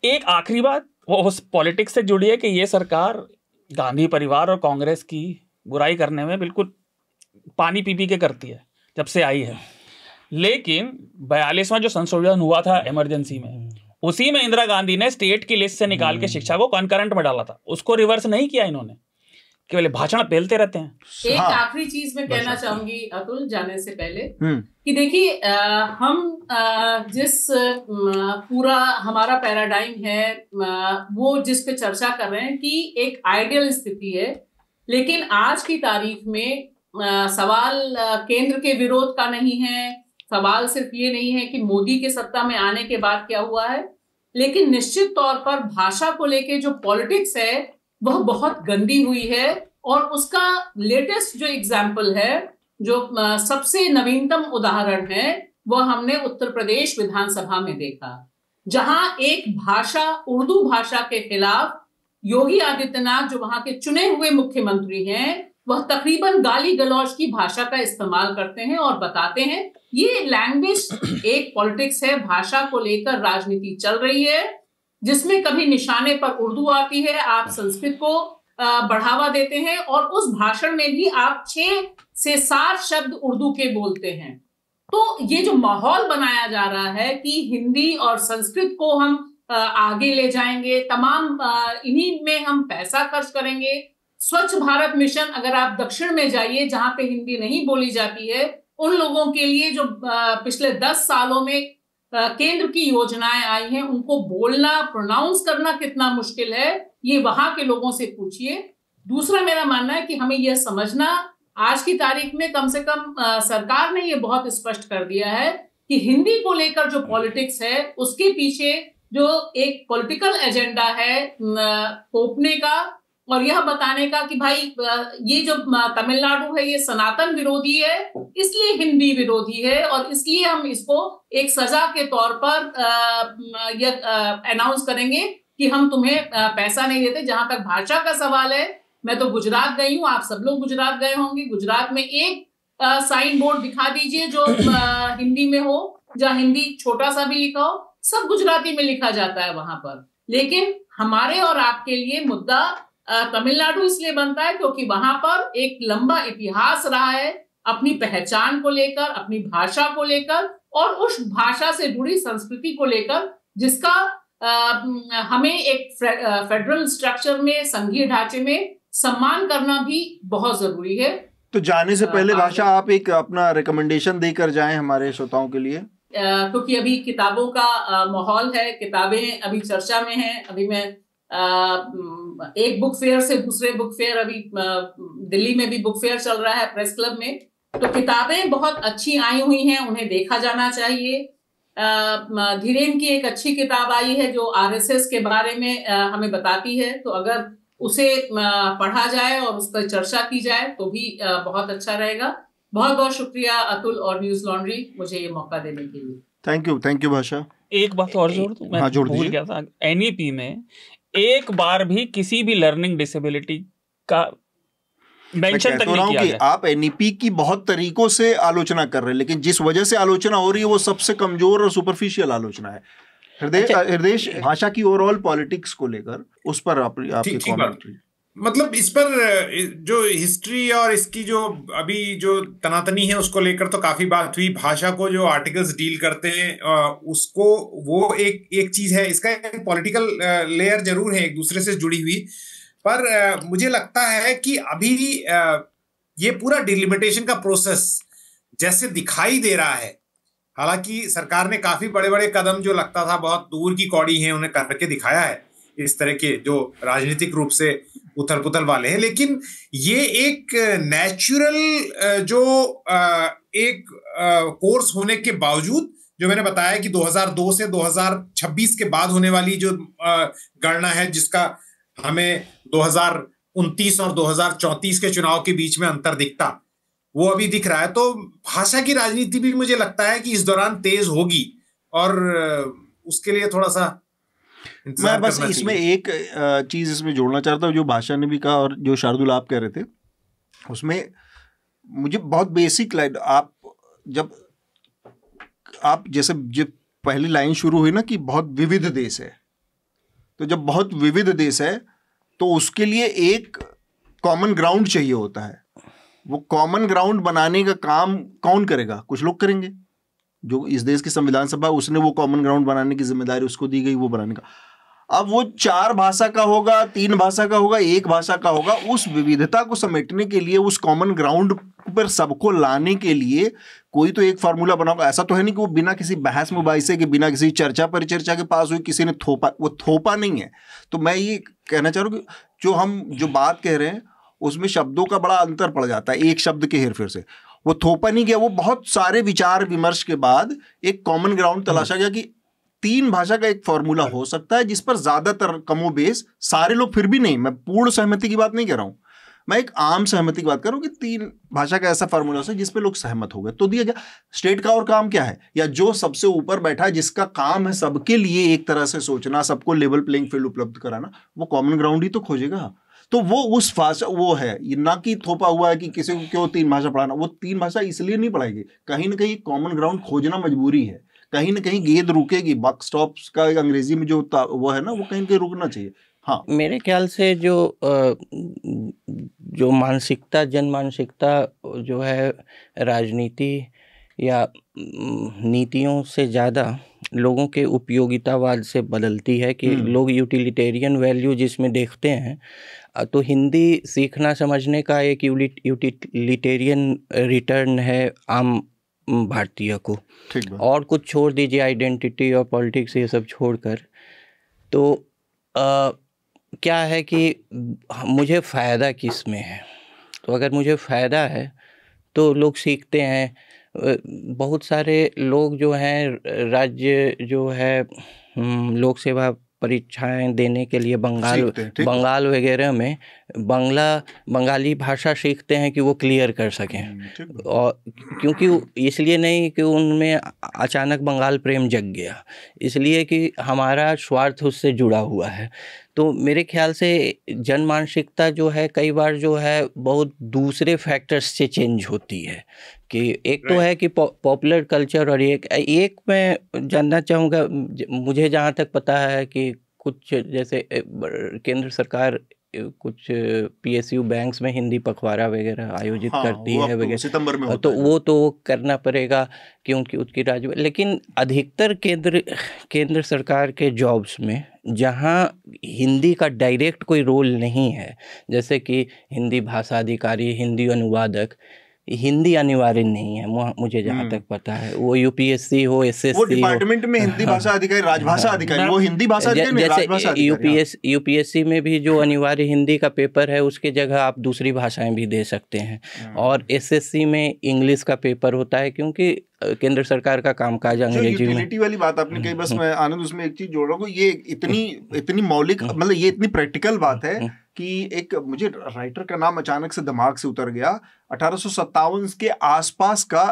एक आखिरी बात वो उस पॉलिटिक्स से जुड़ी है कि ये सरकार गांधी परिवार और कांग्रेस की बुराई करने में बिल्कुल पानी पी पी के करती है जब से आई है। लेकिन 42वां जो संशोधन हुआ था इमरजेंसी में, उसी में इंदिरा गांधी ने स्टेट की लिस्ट से निकाल के शिक्षा को कॉन्करेंट में डाला था, उसको रिवर्स नहीं किया इन्होंने, केवल भाषण पेलते रहते हैं। एक आखिरी चीज मैं कहना चाहूंगी अतुल जाने से पहले कि देखिए हम जिस पूरा हमारा पैराडाइम है वो जिस पे चर्चा कर रहे हैं कि एक आइडियल स्थिति है, लेकिन आज की तारीख में सवाल केंद्र के विरोध का नहीं है, सवाल सिर्फ ये नहीं है कि मोदी के सत्ता में आने के बाद क्या हुआ है, लेकिन निश्चित तौर पर भाषा को लेके जो पॉलिटिक्स है वह बहुत गंदी हुई है। और उसका लेटेस्ट जो एग्जाम्पल है, जो सबसे नवीनतम उदाहरण है, वह हमने उत्तर प्रदेश विधानसभा में देखा, जहां एक भाषा, उर्दू भाषा के खिलाफ योगी आदित्यनाथ जो वहां के चुने हुए मुख्यमंत्री हैं, वह तकरीबन गाली गलौज की भाषा का इस्तेमाल करते हैं और बताते हैं ये लैंग्वेज एक पॉलिटिक्स है, भाषा को लेकर राजनीति चल रही है, जिसमें कभी निशाने पर उर्दू आती है, आप संस्कृत को बढ़ावा देते हैं और उस भाषण में भी आप 6 से 7 शब्द उर्दू के बोलते हैं। तो ये जो माहौल बनाया जा रहा है कि हिंदी और संस्कृत को हम आगे ले जाएंगे, तमाम इन्हीं में हम पैसा खर्च करेंगे। स्वच्छ भारत मिशन, अगर आप दक्षिण में जाइए जहां पे हिंदी नहीं बोली जाती है, उन लोगों के लिए जो पिछले 10 सालों में केंद्र की योजनाएं आई हैं, उनको बोलना, प्रोनाउंस करना कितना मुश्किल है, ये वहां के लोगों से पूछिए। दूसरा मेरा मानना है कि हमें यह समझना, आज की तारीख में कम से कम सरकार ने ये बहुत स्पष्ट कर दिया है कि हिंदी को लेकर जो पॉलिटिक्स है उसके पीछे जो एक पॉलिटिकल एजेंडा है थोपने का और यह बताने का कि भाई ये जो तमिलनाडु है ये सनातन विरोधी है, इसलिए हिंदी विरोधी है और इसलिए हम इसको एक सजा के तौर पर यह अनाउंस करेंगे कि हम तुम्हें पैसा नहीं देते। जहां तक भाषा का सवाल है, मैं तो गुजरात गई हूँ, आप सब लोग गुजरात गए होंगे, गुजरात में एक साइन बोर्ड दिखा दीजिए जो हिंदी में हो, जहाँ हिंदी छोटा सा भी लिखा हो, सब गुजराती में लिखा जाता है वहां पर। लेकिन हमारे और आपके लिए मुद्दा तमिलनाडु इसलिए बनता है क्योंकि वहां पर एक लंबा इतिहास रहा है अपनी पहचान को लेकर, अपनी भाषा को लेकर और उस भाषा से जुड़ी संस्कृति को लेकर, जिसका हमें एक फेडरल स्ट्रक्चर में, संघीय ढांचे में सम्मान करना भी बहुत जरूरी है। तो जाने से पहले भाषा, आप एक अपना रिकमेंडेशन देकर जाएं हमारे श्रोताओं के लिए, क्योंकि अभी किताबों का माहौल है, किताबें अभी चर्चा में हैं। अभी मैं एक बुक फेयर से दूसरे बुक फेयर, अभी दिल्ली में भी बुक फेयर चल रहा है प्रेस क्लब में, तो किताबें बहुत अच्छी आई हुई हैं, उन्हें देखा जाना चाहिए। धीरेन की एक अच्छी किताब आई है जो आरएसएस के बारे में हमें बताती है, तो अगर उसे पढ़ा जाए और उस पर चर्चा की जाए तो भी बहुत अच्छा रहेगा। बहुत बहुत शुक्रिया अतुल और न्यूज लॉन्ड्री मुझे ये मौका देने के लिए। थैंक यू भाषा। एक बात और जोड़ दूं, मैं भूल गया था, एनईपी में एक बार भी किसी भी लर्निंग डिसेबिलिटी का मेंशन तक नहीं किया गया। आप एनईपी की बहुत तरीकों से आलोचना कर रहे हैं, लेकिन जिस वजह से आलोचना हो रही है वो सबसे कमजोर और सुपरफिशियल आलोचना है। हृदय, भाषा की ओवरऑल पॉलिटिक्स को लेकर उस पर आपकी कमेंट्री। मतलब इस पर जो हिस्ट्री और इसकी जो अभी जो तनातनी है उसको लेकर तो काफी बात हुई। भाषा को जो आर्टिकल्स डील करते हैं उसको, वो एक चीज है, इसका एक पॉलिटिकल लेयर जरूर है एक दूसरे से जुड़ी हुई। पर मुझे लगता है कि अभी ये पूरा डिलिमिटेशन का प्रोसेस जैसे दिखाई दे रहा है, हालांकि सरकार ने काफी बड़े बड़े कदम जो लगता था बहुत दूर की कौड़ी हैं उन्हें करके दिखाया है, इस तरह के जो राजनीतिक रूप से उथल पुथल वाले हैं, लेकिन ये एक नेचुरल जो एक कोर्स होने के बावजूद, जो मैंने बताया कि 2002 से 2026 के बाद होने वाली जो गणना है, जिसका हमें 2029 और 2034 के चुनाव के बीच में अंतर दिखता, वो अभी दिख रहा है। तो भाषा की राजनीति भी मुझे लगता है कि इस दौरान तेज होगी और उसके लिए थोड़ा सा मैं बस इसमें एक चीज इसमें जोड़ना चाहता हूँ, जो भाषा ने भी कहा और जो शार्दुल आप कह रहे थे, उसमें मुझे बहुत बेसिक लाइन, आप जैसे जब पहली लाइन शुरू हुई ना कि बहुत विविध देश है, तो जब बहुत विविध देश है तो उसके लिए एक कॉमन ग्राउंड चाहिए होता है। वो कॉमन ग्राउंड बनाने का काम कौन करेगा? कुछ लोग करेंगे। जो इस देश की संविधान सभा, उसने वो कॉमन ग्राउंड बनाने की जिम्मेदारी उसको दी गई, वो बनाने का। अब वो 4 भाषा का होगा, 3 भाषा का होगा, 1 भाषा का होगा, उस विविधता को समेटने के लिए, उस कॉमन ग्राउंड पर सबको लाने के लिए कोई तो एक फार्मूला बनाओगा। ऐसा तो है नहीं कि वो बिना किसी बहस मुबाहिसे के, बिना किसी चर्चा परिचर्चा के पास हुई, किसी ने थोपा, वो थोपा नहीं है। तो मैं ये कहना चाह रहा हूँ कि जो बात कह रहे हैं उसमें शब्दों का बड़ा अंतर पड़ जाता है, एक शब्द के हेरफेर से। वो थोपा नहीं गया, वो बहुत सारे विचार विमर्श के बाद एक कॉमन ग्राउंड तलाशा गया कि 3 भाषा का एक फॉर्मूला हो सकता है जिस पर ज्यादातर कमोबेश सारे लोग, फिर भी नहीं, मैं पूर्ण सहमति की बात नहीं कर रहा हूं, मैं एक आम सहमति की बात कर रहा हूं कि 3 भाषा का ऐसा फॉर्मूला है जिस पे लोग सहमत हो गए, तो दिया गया। स्टेट का और काम क्या है? या जो सबसे ऊपर बैठा है, जिसका काम है सबके लिए एक तरह से सोचना, सबको लेवल प्लेइंग फील्ड उपलब्ध कराना, वो कॉमन ग्राउंड ही तो खोजेगा। तो वो उस भाषा, वो है, ना कि थोपा हुआ है कि किसी को क्यों 3 भाषा पढ़ाना। वो 3 भाषा इसलिए नहीं पढ़ाएगी, कहीं ना कहीं कॉमन ग्राउंड खोजना मजबूरी है, कहीं ना कहीं गेंद रुकेगी। बक स्टॉप का अंग्रेजी में जो वो है ना, वो कहीं ना कहीं रुकना चाहिए। हाँ, मेरे ख्याल से जो मानसिकता, जन मानसिकता जो है राजनीति या नीतियों से ज़्यादा लोगों के उपयोगितावाद से बदलती है कि लोग यूटिलिटेरियन वैल्यू जिसमें देखते हैं, तो हिंदी सीखना समझने का एक यूटिलिटेरियन रिटर्न है आम भारतीय को। और कुछ छोड़ दीजिए, आइडेंटिटी और पॉलिटिक्स ये सब छोड़कर, तो क्या है कि मुझे फ़ायदा किस में है? तो अगर मुझे फ़ायदा है तो लोग सीखते हैं। बहुत सारे लोग जो हैं, राज्य जो है लोक सेवा परीक्षाएं देने के लिए बंगाल वगैरह में बंगाली भाषा सीखते हैं कि वो क्लियर कर सकें। और क्योंकि इसलिए नहीं कि उनमें अचानक बंगाल प्रेम जग गया, इसलिए कि हमारा स्वार्थ उससे जुड़ा हुआ है। तो मेरे ख्याल से जन मानसिकता जो है कई बार जो है बहुत दूसरे फैक्टर्स से चेंज होती है। कि एक तो है कि पॉपुलर कल्चर, और एक मैं जानना चाहूँगा, मुझे जहाँ तक पता है कि कुछ जैसे केंद्र सरकार कुछ PSU बैंक्स में हिंदी पखवाड़ा वगैरह आयोजित करती है वगैरह, सितंबर में तो वो तो करना पड़ेगा क्योंकि उसकी राज्य। लेकिन अधिकतर केंद्र सरकार के जॉब्स में जहाँ हिंदी का डायरेक्ट कोई रोल नहीं है, जैसे कि हिंदी भाषा अधिकारी, हिंदी अनुवादक, हिंदी अनिवार्य नहीं है मुझे जहाँ तक पता है। वो UPSC हो, SSC वो डिपार्टमेंट में हिंदी भाषा अधिकारी, राजभाषा अधिकारी, वो हिंदी भाषा अधिकारी, राजभाषा अधिकारी। UPSC में भी जो अनिवार्य हिंदी का पेपर है उसके जगह आप दूसरी भाषाएं भी दे सकते हैं। और SSC में इंग्लिश का पेपर होता है क्योंकि केंद्र सरकार का कामकाज अंग्रेजी में। यूटिलिटी वाली बात आपने कही, बस मैं आनंद उसमें एक चीज जोड़ रहा हूँ। ये इतनी मौलिक, मतलब ये इतनी प्रैक्टिकल बात है कि एक मुझे राइटर का नाम अचानक से दिमाग से उतर गया, 1857 के आसपास का,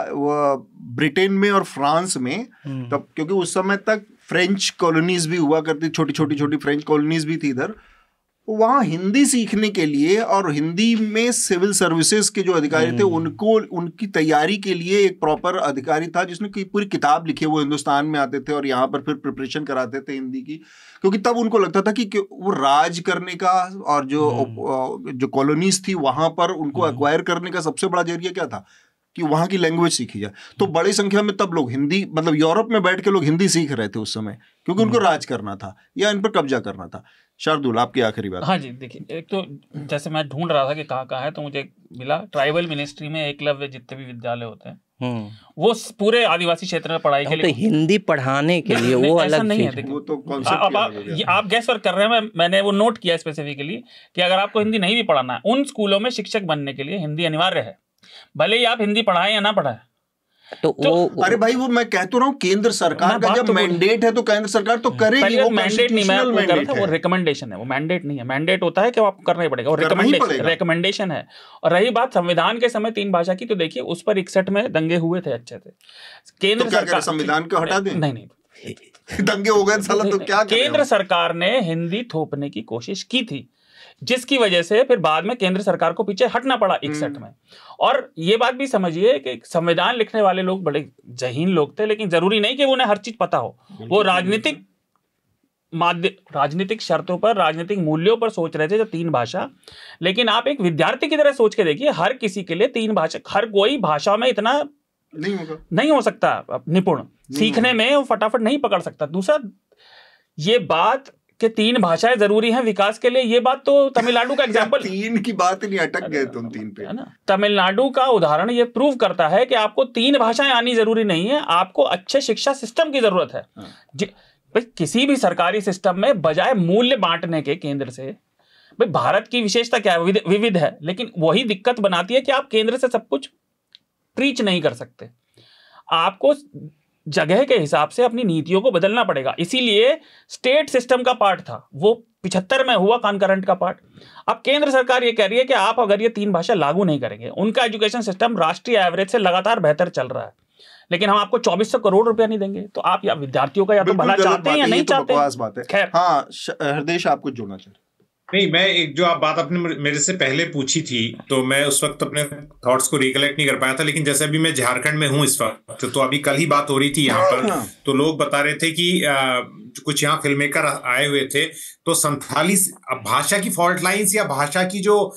ब्रिटेन में और फ्रांस में, तब क्योंकि उस समय तक फ्रेंच कॉलोनीज भी हुआ करती, छोटी फ्रेंच कॉलोनीज भी थी इधर। वहाँ हिंदी सीखने के लिए और हिंदी में सिविल सर्विसेज के जो अधिकारी थे उनको, उनकी तैयारी के लिए एक प्रॉपर अधिकारी था जिसने पूरी किताब लिखी। वो हिंदुस्तान में आते थे और यहाँ पर फिर प्रिपरेशन कराते थे हिंदी की, क्योंकि तब उनको लगता था कि वो राज करने का और जो कॉलोनीज थी वहाँ पर उनको एक्वायर करने का सबसे बड़ा जरिया क्या था कि वहाँ की लैंग्वेज सीखी जाए। तो बड़ी संख्या में तब लोग हिंदी, मतलब यूरोप में बैठ के लोग हिंदी सीख रहे थे उस समय, क्योंकि उनको राज करना था या इन पर कब्जा करना था। शार्दुल, आपकी आखिरी बात। हाँ जी, देखिए, एक तो जैसे मैं ढूंढ रहा था कि कहाँ है, तो मुझे मिला ट्राइबल मिनिस्ट्री में एकलव्य जितने भी विद्यालय होते हैं वो पूरे आदिवासी क्षेत्र में पढ़ाई के लिए, तो हिंदी पढ़ाने के लिए वो ऐसा अलग नहीं है। चीज है। देखिए, वो तो कॉन्सेप्ट आप गैस वर्क कर रहे हैं, मैंने वो नोट किया स्पेसिफिकली कि अगर आपको हिंदी नहीं भी पढ़ाना है, उन स्कूलों में शिक्षक बनने के लिए हिंदी अनिवार्य है, भले ही आप हिंदी पढ़ाएं या ना पढ़ाएं। तो वो अरे भाई, वो मैं कहता रहा हूँ, केंद्र सरकार का जब मैंडेट है तो केंद्र सरकार तो करेगी। वो मैंडेट नहीं, मैं आपको कह रहा था, वो है। रिकमेंडेशन है, वो मैंडेट नहीं है। मैंडेट होता है कि आपको करना ही पड़ेगा, वो रिकमेंडेशन है। और रही बात संविधान के समय 3 भाषा की, तो देखिए उस पर 61 में दंगे हुए थे, अच्छे थे। केंद्र सरकार संविधान को हटा दें? नहीं, दंगे हो गए साला, तो क्या केंद्र सरकार ने हिंदी थोपने की कोशिश की थी, जिसकी वजह से फिर बाद में केंद्र सरकार को पीछे हटना पड़ा 61 में। और ये बात भी समझिए कि संविधान लिखने वाले लोग बड़े जहीन लोग थे, लेकिन जरूरी नहीं कि उन्हें हर चीज पता हो। वो राजनीतिक शर्तों पर, राजनीतिक मूल्यों पर सोच रहे थे जो 3 भाषा। लेकिन आप एक विद्यार्थी की तरह सोच के देखिए, हर किसी के लिए 3 भाषा, हर कोई भाषा में इतना नहीं हो सकता निपुण, सीखने में वो फटाफट नहीं पकड़ सकता। दूसरा, ये बात कि 3 भाषाएं जरूरी हैं विकास के लिए, ये बात तो तमिलनाडु का एग्जांपल 3 की बात नहीं, अटक गए तुम 3 पे, है ना। तमिलनाडु का उदाहरण ये प्रूव करता है कि आपको 3 भाषाएं आनी जरूरी नहीं है, आपको अच्छे शिक्षा सिस्टम की जरूरत है। भाई, किसी भी सरकारी सिस्टम में बजाय मूल्य बांटने के केंद्र से, भाई भारत की विशेषता क्या है, विविध है, लेकिन वही दिक्कत बनाती है कि आप केंद्र से सब कुछ प्रीच नहीं कर सकते। आपको जगह के हिसाब से अपनी नीतियों को बदलना पड़ेगा। इसीलिए स्टेट सिस्टम का पार्ट था, वो 75 में हुआ कॉन्करेंट का पार्ट। अब केंद्र सरकार ये कह रही है कि आप अगर ये 3 भाषा लागू नहीं करेंगे, उनका एजुकेशन सिस्टम राष्ट्रीय एवरेज से लगातार बेहतर चल रहा है, लेकिन हम आपको 2400 करोड़ रुपया नहीं देंगे, तो आप या विद्यार्थियों का या तो भला चाहते हैं या नहीं चाहते। खैर, हाँ हृदय, आपको जोड़ना चाहिए। नहीं, मैं एक जो आप बात आपने मेरे से पहले पूछी थी, तो मैं उस वक्त अपने थॉट्स को रिकलेक्ट नहीं कर पाया था, लेकिन जैसे अभी मैं झारखंड में हूँ इस वक्त, तो अभी कल ही बात हो रही थी यहाँ पर, तो लोग बता रहे थे कि कुछ यहाँ फिल्म मेकर आए हुए थे, तो संथाली भाषा की फॉल्ट लाइन्स या भाषा की जो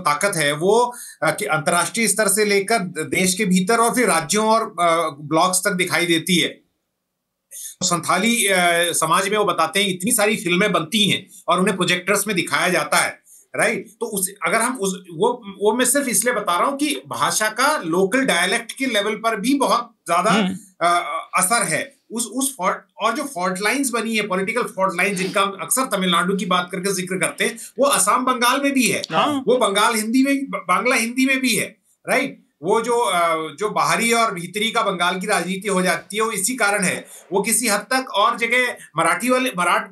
ताकत है वो अंतर्राष्ट्रीय स्तर से लेकर देश के भीतर और फिर राज्यों और ब्लॉक्स तक दिखाई देती है। संथाली समाज में वो बताते हैं इतनी सारी फिल्में बनती हैं और उन्हें प्रोजेक्टर्स में दिखाया जाता है, राइट। तो अगर हम वो मैं सिर्फ इसलिए बता रहा हूं कि भाषा का लोकल डायलेक्ट के लेवल पर भी बहुत ज्यादा असर है। और जो फॉल्ट लाइंस बनी है, पॉलिटिकल फॉल्ट लाइंस, जिनका हम अक्सर तमिलनाडु की बात करके जिक्र करते हैं, वो असम बंगाल में भी है, वो बांग्ला हिंदी में भी है, राइट। वो जो बाहरी और भीतरी का बंगाल की राजनीति हो जाती है, वो इसी कारण है। वो किसी हद तक और जगह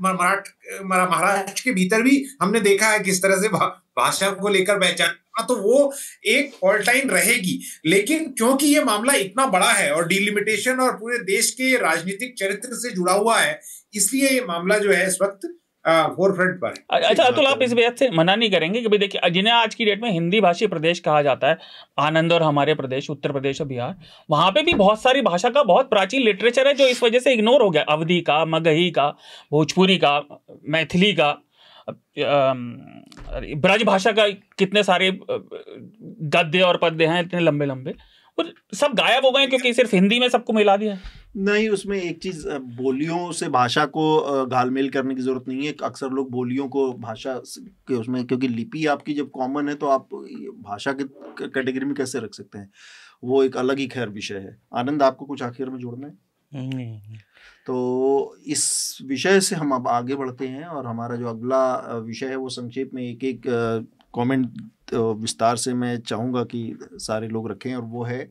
महाराष्ट्र के भीतर भी हमने देखा है किस तरह से भाषा को लेकर पहचाना, तो वो एक फॉल्ट लाइन रहेगी। लेकिन क्योंकि ये मामला इतना बड़ा है और डिलिमिटेशन और पूरे देश के राजनीतिक चरित्र से जुड़ा हुआ है, इसलिए ये मामला जो है इस वक्त फोरफ्रंट पर। अच्छा, तो आप इस बात से मना नहीं करेंगे कि भाई देखिए, जिन्हें आज की डेट में हिंदी भाषी प्रदेश कहा जाता है, आनंद और हमारे प्रदेश उत्तर प्रदेश और बिहार, वहां पे भी बहुत सारी भाषा का बहुत प्राचीन लिटरेचर है जो इस वजह से इग्नोर हो गया। अवधी का, मगही का, भोजपुरी का, मैथिली का, ब्रज भाषा का कितने सारे गद्य और पद्य हैं, इतने लंबे लंबे, और सब गायब हो गए क्योंकि सिर्फ हिंदी में सबको मिला दिया। नहीं, उसमें एक चीज, बोलियों से भाषा को घालमेल करने की जरूरत नहीं है। अक्सर लोग बोलियों को भाषा के उसमें, क्योंकि लिपि आपकी जब कॉमन है तो आप भाषा के कैटेगरी में कैसे रख सकते हैं, वो एक अलग ही खैर विषय है। आनंद, आपको कुछ आखिर में जोड़ना है? नहीं। तो इस विषय से हम अब आगे बढ़ते हैं और हमारा जो अगला विषय है वो संक्षेप में एक एक कमेंट विस्तार से मैं चाहूँगा कि सारे लोग रखें, और वो है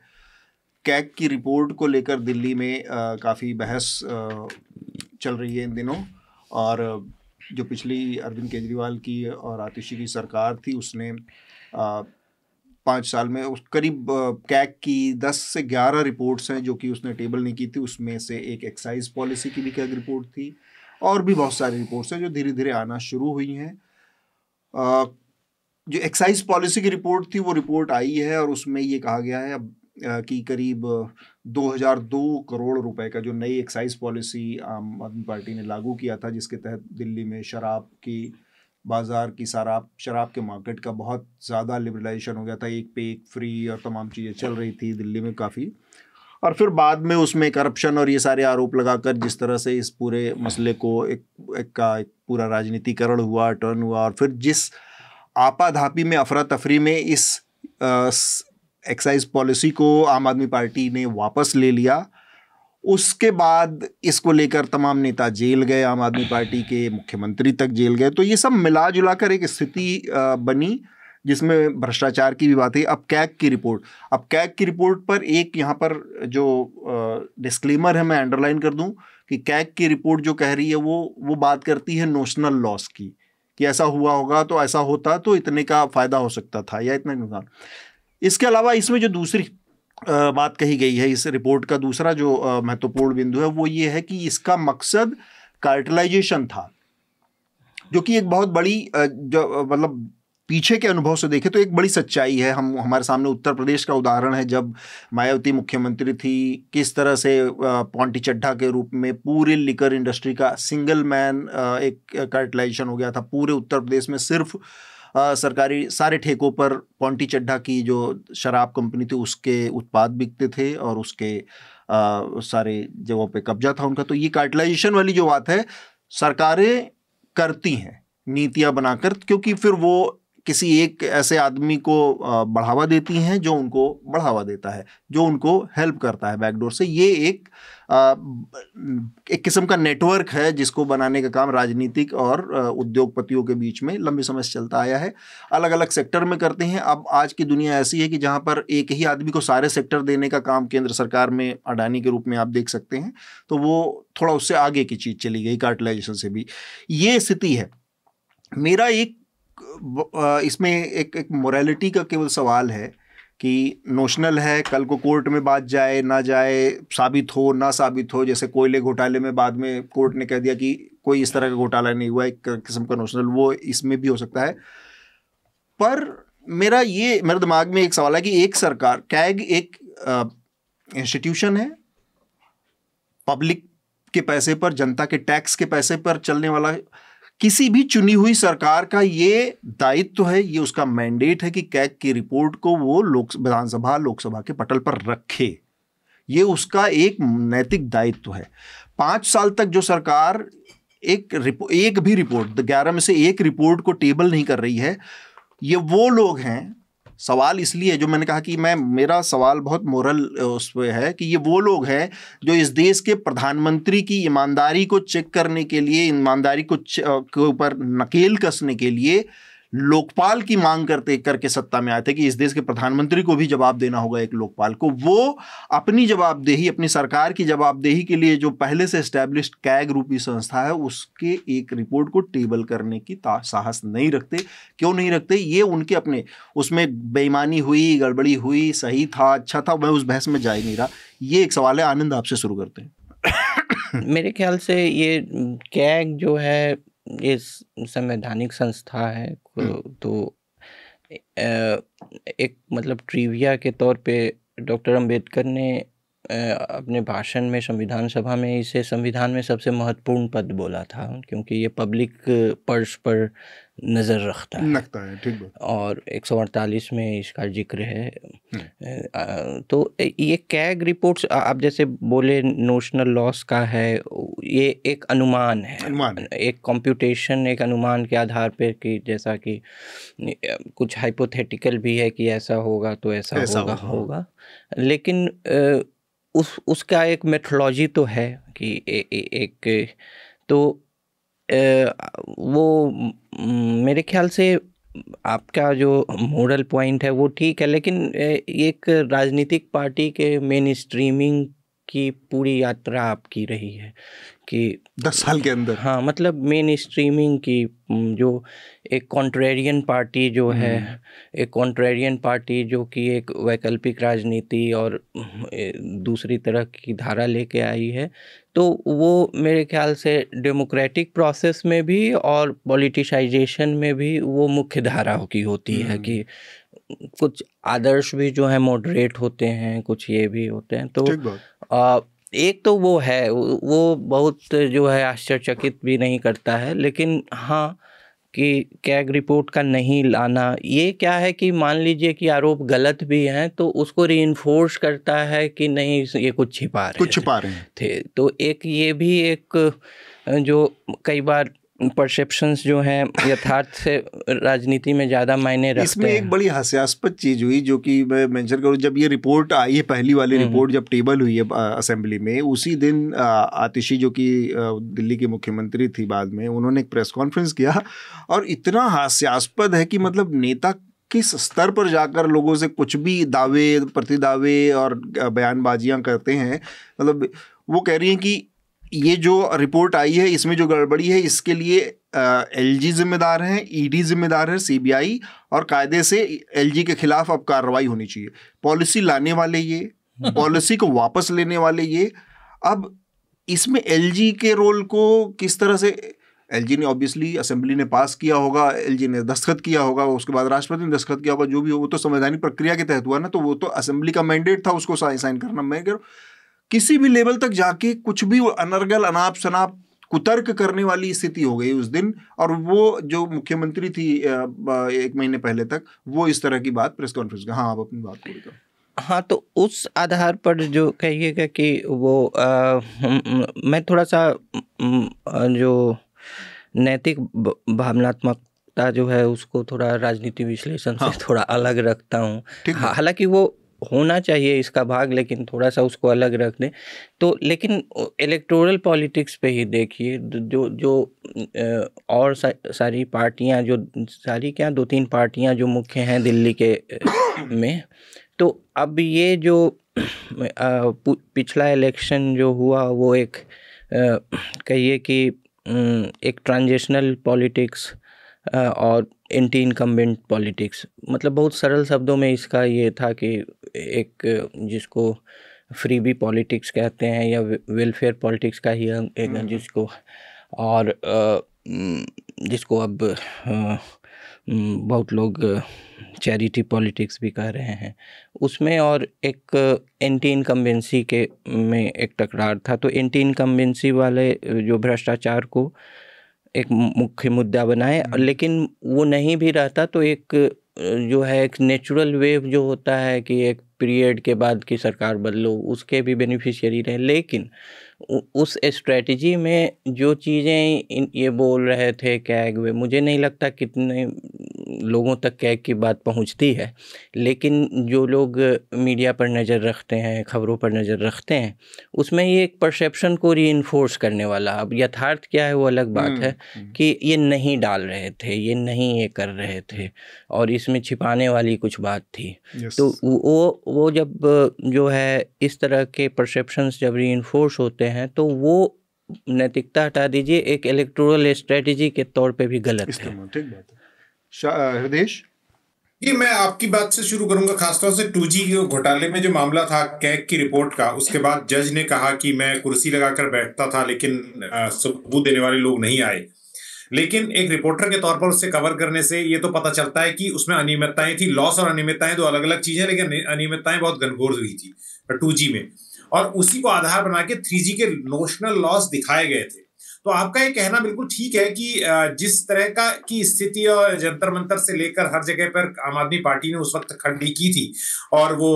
कैग की रिपोर्ट को लेकर दिल्ली में काफ़ी बहस चल रही है इन दिनों। और जो पिछली अरविंद केजरीवाल की और आतिशी की सरकार थी, उसने 5 साल में करीब कैग की 10 से 11 रिपोर्ट्स हैं जो कि उसने टेबल नहीं की थी। उसमें से एक एक्साइज पॉलिसी की भी कैग रिपोर्ट थी, और भी बहुत सारी रिपोर्ट्स हैं जो धीरे धीरे आना शुरू हुई हैं। जो एक्साइज पॉलिसी की रिपोर्ट थी वो रिपोर्ट आई है, और उसमें ये कहा गया है कि करीब 2002 करोड़ रुपए का जो नई एक्साइज पॉलिसी आम आदमी पार्टी ने लागू किया था, जिसके तहत दिल्ली में शराब की बाज़ार की शराब के मार्केट का बहुत ज़्यादा लिबरलाइजेशन हो गया था। एक पे एक फ्री और तमाम चीज़ें चल रही थी दिल्ली में काफ़ी। और फिर बाद में उसमें करप्शन और ये सारे आरोप लगाकर जिस तरह से इस पूरे मसले को एक पूरा राजनीतिकरण हुआ, टर्न हुआ, और फिर जिस आपाधापी में, अफरा तफरी में इस एक्साइज पॉलिसी को आम आदमी पार्टी ने वापस ले लिया, उसके बाद इसको लेकर तमाम नेता जेल गए, आम आदमी पार्टी के मुख्यमंत्री तक जेल गए। तो ये सब मिला जुला कर एक स्थिति बनी जिसमें भ्रष्टाचार की भी बात है। अब कैग की रिपोर्ट पर एक यहाँ पर जो डिस्क्लेमर है मैं अंडरलाइन कर दूं कि कैग की रिपोर्ट जो कह रही है वो बात करती है नोशनल लॉस की, कि ऐसा हुआ होगा तो ऐसा होता तो इतने का फ़ायदा हो सकता था या इतना नुकसान। इसके अलावा इसमें जो दूसरी बात कही गई है, इस रिपोर्ट का दूसरा जो महत्वपूर्ण बिंदु है वो ये है कि इसका मकसद कार्टेलाइजेशन था, जो कि एक बहुत बड़ी जो मतलब पीछे के अनुभव से देखें तो एक बड़ी सच्चाई है। हमारे सामने उत्तर प्रदेश का उदाहरण है, जब मायावती मुख्यमंत्री थी, किस तरह से पॉन्टी चड्ढा के रूप में पूरे लिकर इंडस्ट्री का सिंगल मैन एक कार्टेलाइजेशन हो गया था। पूरे उत्तर प्रदेश में सिर्फ सरकारी सारे ठेकों पर पॉन्टी चड्ढा की जो शराब कंपनी थी उसके उत्पाद बिकते थे और उसके सारे जगहों पे कब्जा था उनका। तो ये कार्टेलाइजेशन वाली जो बात है सरकारें करती हैं नीतियां बनाकर, क्योंकि फिर वो किसी एक ऐसे आदमी को बढ़ावा देती हैं जो उनको बढ़ावा देता है, जो उनको हेल्प करता है बैकडोर से। ये एक किस्म का नेटवर्क है जिसको बनाने का काम राजनीतिक और उद्योगपतियों के बीच में लंबे समय से चलता आया है। अलग अलग सेक्टर में करते हैं। अब आज की दुनिया ऐसी है कि जहाँ पर एक ही आदमी को सारे सेक्टर देने का काम केंद्र सरकार में अडानी के रूप में आप देख सकते हैं, तो वो थोड़ा उससे आगे की चीज़ चली गई कार्टेलाइजेशन से भी। ये स्थिति है। मेरा इसमें एक मोरालिटी का केवल सवाल है कि नोशनल है, कल को कोर्ट में बात जाए ना जाए, साबित हो ना साबित हो, जैसे कोयले घोटाले में बाद में कोर्ट ने कह दिया कि कोई इस तरह का घोटाला नहीं हुआ, एक किस्म का नोशनल, वो इसमें भी हो सकता है। पर मेरे दिमाग में एक सवाल है कि एक सरकार, कैग एक इंस्टीट्यूशन है, पब्लिक के पैसे पर, जनता के टैक्स के पैसे पर चलने वाला। किसी भी चुनी हुई सरकार का ये दायित्व है, ये उसका मैंडेट है कि कैग की रिपोर्ट को वो विधानसभा लोकसभा के पटल पर रखे। ये उसका एक नैतिक दायित्व है। 5 साल तक जो सरकार एक भी रिपोर्ट, 11 में से एक रिपोर्ट को टेबल नहीं कर रही है, ये वो लोग हैं। सवाल इसलिए जो मैंने कहा कि मेरा सवाल बहुत मोरल उस पर है कि ये वो लोग हैं जो इस देश के प्रधानमंत्री की ईमानदारी को चेक करने के लिए, ईमानदारी को के ऊपर नकेल कसने के लिए लोकपाल की मांग करके सत्ता में आए थे कि इस देश के प्रधानमंत्री को भी जवाब देना होगा एक लोकपाल को। वो अपनी जवाबदेही, अपनी सरकार की जवाबदेही के लिए जो पहले से एस्टैब्लिश्ड कैग रूपी संस्था है उसके एक रिपोर्ट को टेबल करने की साहस नहीं रखते। क्यों नहीं रखते? ये उनके अपने उसमें बेईमानी हुई, गड़बड़ी हुई, सही था, अच्छा था, मैं उस बहस में जा ही नहीं रहा। ये एक सवाल है। आनंद, आपसे शुरू करते हैं। मेरे ख्याल से ये कैग जो है ये संवैधानिक संस्था है, तो एक मतलब ट्रिविया के तौर पे डॉक्टर अंबेडकर ने अपने भाषण में संविधान सभा में इसे संविधान में सबसे महत्वपूर्ण पद बोला था, क्योंकि ये पब्लिक पर्स पर नज़र रखता है। ठीक है। और 148 में इसका जिक्र है। तो ये कैग रिपोर्ट्स आप जैसे बोले नोशनल लॉस का है, ये एक अनुमान है, एक कंप्यूटेशन, एक अनुमान के आधार पे कि जैसा कि कुछ हाइपोथेटिकल भी है कि ऐसा होगा तो ऐसा होगा। लेकिन उसका एक मेथोलॉजी तो है कि एक तो वो मेरे ख्याल से आपका जो मोरल पॉइंट है वो ठीक है, लेकिन एक राजनीतिक पार्टी के मेन स्ट्रीमिंग की पूरी यात्रा आपकी रही है कि 10 साल के अंदर। हाँ, मतलब मेन स्ट्रीमिंग की जो एक कॉन्ट्रेरियन पार्टी जो है, एक कॉन्ट्रेरियन पार्टी जो कि एक वैकल्पिक राजनीति और दूसरी तरह की धारा लेके आई है, तो वो मेरे ख्याल से डेमोक्रेटिक प्रोसेस में भी और पॉलिटिसाइजेशन में भी वो मुख्य धारा की होती है कि कुछ आदर्श भी जो है मॉडरेट होते हैं, कुछ ये भी होते हैं। तो एक तो वो है, वो बहुत जो है आश्चर्यचकित भी नहीं करता है, लेकिन हाँ कि कैग रिपोर्ट का नहीं लाना, ये क्या है कि मान लीजिए कि आरोप गलत भी हैं तो उसको रीइंफोर्स करता है कि नहीं ये कुछ छिपा रहे थे। तो एक ये भी एक जो कई बार परसेप्शंस जो हैं यथार्थ से राजनीति में ज़्यादा मायने रखते हैं। इसमें एक बड़ी हास्यास्पद चीज़ हुई जो कि मैं मेंशन करूँ, जब ये रिपोर्ट आई है, पहली वाली रिपोर्ट जब टेबल हुई है असेंबली में, उसी दिन आतिशी जो कि दिल्ली की मुख्यमंत्री थी बाद में, उन्होंने एक प्रेस कॉन्फ्रेंस किया और इतना हास्यास्पद है कि मतलब नेता किस स्तर पर जाकर लोगों से कुछ भी दावे प्रतिदावे और बयानबाजियाँ करते हैं। मतलब वो कह रही हैं कि ये जो रिपोर्ट आई है इसमें जो गड़बड़ी है इसके लिए एलजी जिम्मेदार है, ईडी जिम्मेदार है, सीबीआई, और कायदे से एलजी के खिलाफ अब कार्रवाई होनी चाहिए। पॉलिसी लाने वाले ये, पॉलिसी को वापस लेने वाले ये। अब इसमें एलजी के रोल को किस तरह से, एलजी ने ऑब्वियसली असेंबली ने पास किया होगा, एलजी ने दस्तखत किया होगा, उसके बाद राष्ट्रपति ने दस्तखत किया होगा, जो भी हो वो तो संवैधानिक प्रक्रिया के तहत हुआ ना, तो वो तो असेंबली का मैंडेट था उसको साइन करना। मैं कह रहा हूं किसी भी लेवल तक जाके कुछ भी अनर्गल अनाप शनाप कुतर्क करने वाली स्थिति हो गई उस दिन, और वो जो मुख्यमंत्री थी 1 महीने पहले तक, वो इस तरह की बात प्रेस कॉन्फ्रेंस में। हाँ, आप अपनी बात पूरी करो। हाँ, तो उस आधार पर जो कहिएगा कि वो मैं थोड़ा सा जो नैतिक भावनात्मकता जो है उसको थोड़ा राजनीति विश्लेषण से थोड़ा अलग रखता हूँ। हालांकि वो होना चाहिए इसका भाग, लेकिन थोड़ा सा उसको अलग रख दें तो। लेकिन इलेक्टोरल पॉलिटिक्स पे ही देखिए, जो और सारी पार्टियां, जो सारी क्या 2-3 पार्टियां जो मुख्य हैं दिल्ली के में, तो अब ये जो पिछला इलेक्शन जो हुआ वो एक कहिए कि एक ट्रांजिशनल पॉलिटिक्स और एंटी इनकम्बेंट पॉलिटिक्स, मतलब बहुत सरल शब्दों में इसका ये था कि एक जिसको फ्रीबी पॉलिटिक्स कहते हैं या वेलफेयर पॉलिटिक्स का ही एक जिसको, और जिसको अब बहुत लोग चैरिटी पॉलिटिक्स भी कह रहे हैं, उसमें और एक एंटी इनकम्बेंसी के में एक टकरार था। तो एंटी इनकम्बेंसी वाले जो भ्रष्टाचार को एक मुख्य मुद्दा बनाए, लेकिन वो नहीं भी रहता तो एक जो है एक नेचुरल वेव जो होता है कि एक पीरियड के बाद की सरकार बदलो, उसके भी बेनिफिशियरी रहे। लेकिन उस स्ट्रेटजी में जो चीज़ें ये बोल रहे थे कैग में, मुझे नहीं लगता कितने लोगों तक कैग की बात पहुंचती है, लेकिन जो लोग मीडिया पर नज़र रखते हैं, खबरों पर नज़र रखते हैं, उसमें ये एक परसेप्शन को रीइंफोर्स करने वाला। अब यथार्थ क्या है वो अलग बात है कि ये नहीं डाल रहे थे, ये नहीं ये कर रहे थे, और इसमें छिपाने वाली कुछ बात थी। तो वो जब जो है इस तरह के परसेप्शंस जब रीइंफोर्स होते हैं तो वो नैतिकता हटा दीजिए, एक इलेक्टोरल स्ट्रेटजी के तौर पे भी गलत है। ठीक बात है। हृदय, ये मैं आपकी बात से शुरू करूंगा, खासतौर से 2G घोटाले में जो मामला था कैग की रिपोर्ट का। उसके बाद जज ने कहा कि मैं कुर्सी लगाकर बैठता था लेकिन सबूत देने वाले लोग नहीं आए। लेकिन एक रिपोर्टर के तौर पर उससे कवर करने से ये तो पता चलता है कि उसमें अनियमितताएं थी। लॉस और अनियमितताएं दो अलग अलग चीजें, लेकिन अनियमितताएं बहुत घनघोर हुई थी 2G में, और उसी को आधार बना के 3G के नोशनल लॉस दिखाए गए थे। तो आपका ये कहना बिल्कुल ठीक है कि जिस तरह का की स्थिति और जंतर मंतर से लेकर हर जगह पर आम आदमी पार्टी ने उस वक्त खड़ी की थी, और वो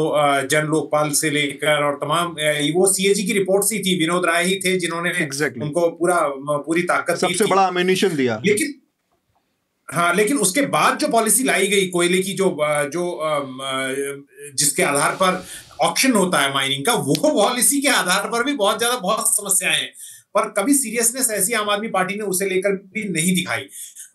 जन लोकपाल से लेकर और तमाम वो CAG की रिपोर्ट सी थी, विनोद राय ही थे जिन्होंने उनको पूरी ताकत सबसे बड़ा अम्युनिशन दिया। लेकिन उसके बाद जो पॉलिसी लाई गई कोयले की, जो जिसके आधार पर ऑक्शन होता है माइनिंग का, वो पॉलिसी के आधार पर भी बहुत समस्याएं हैं, पर कभी सीरियसनेस ऐसी आम आदमी पार्टी ने उसे लेकर भी नहीं दिखाई।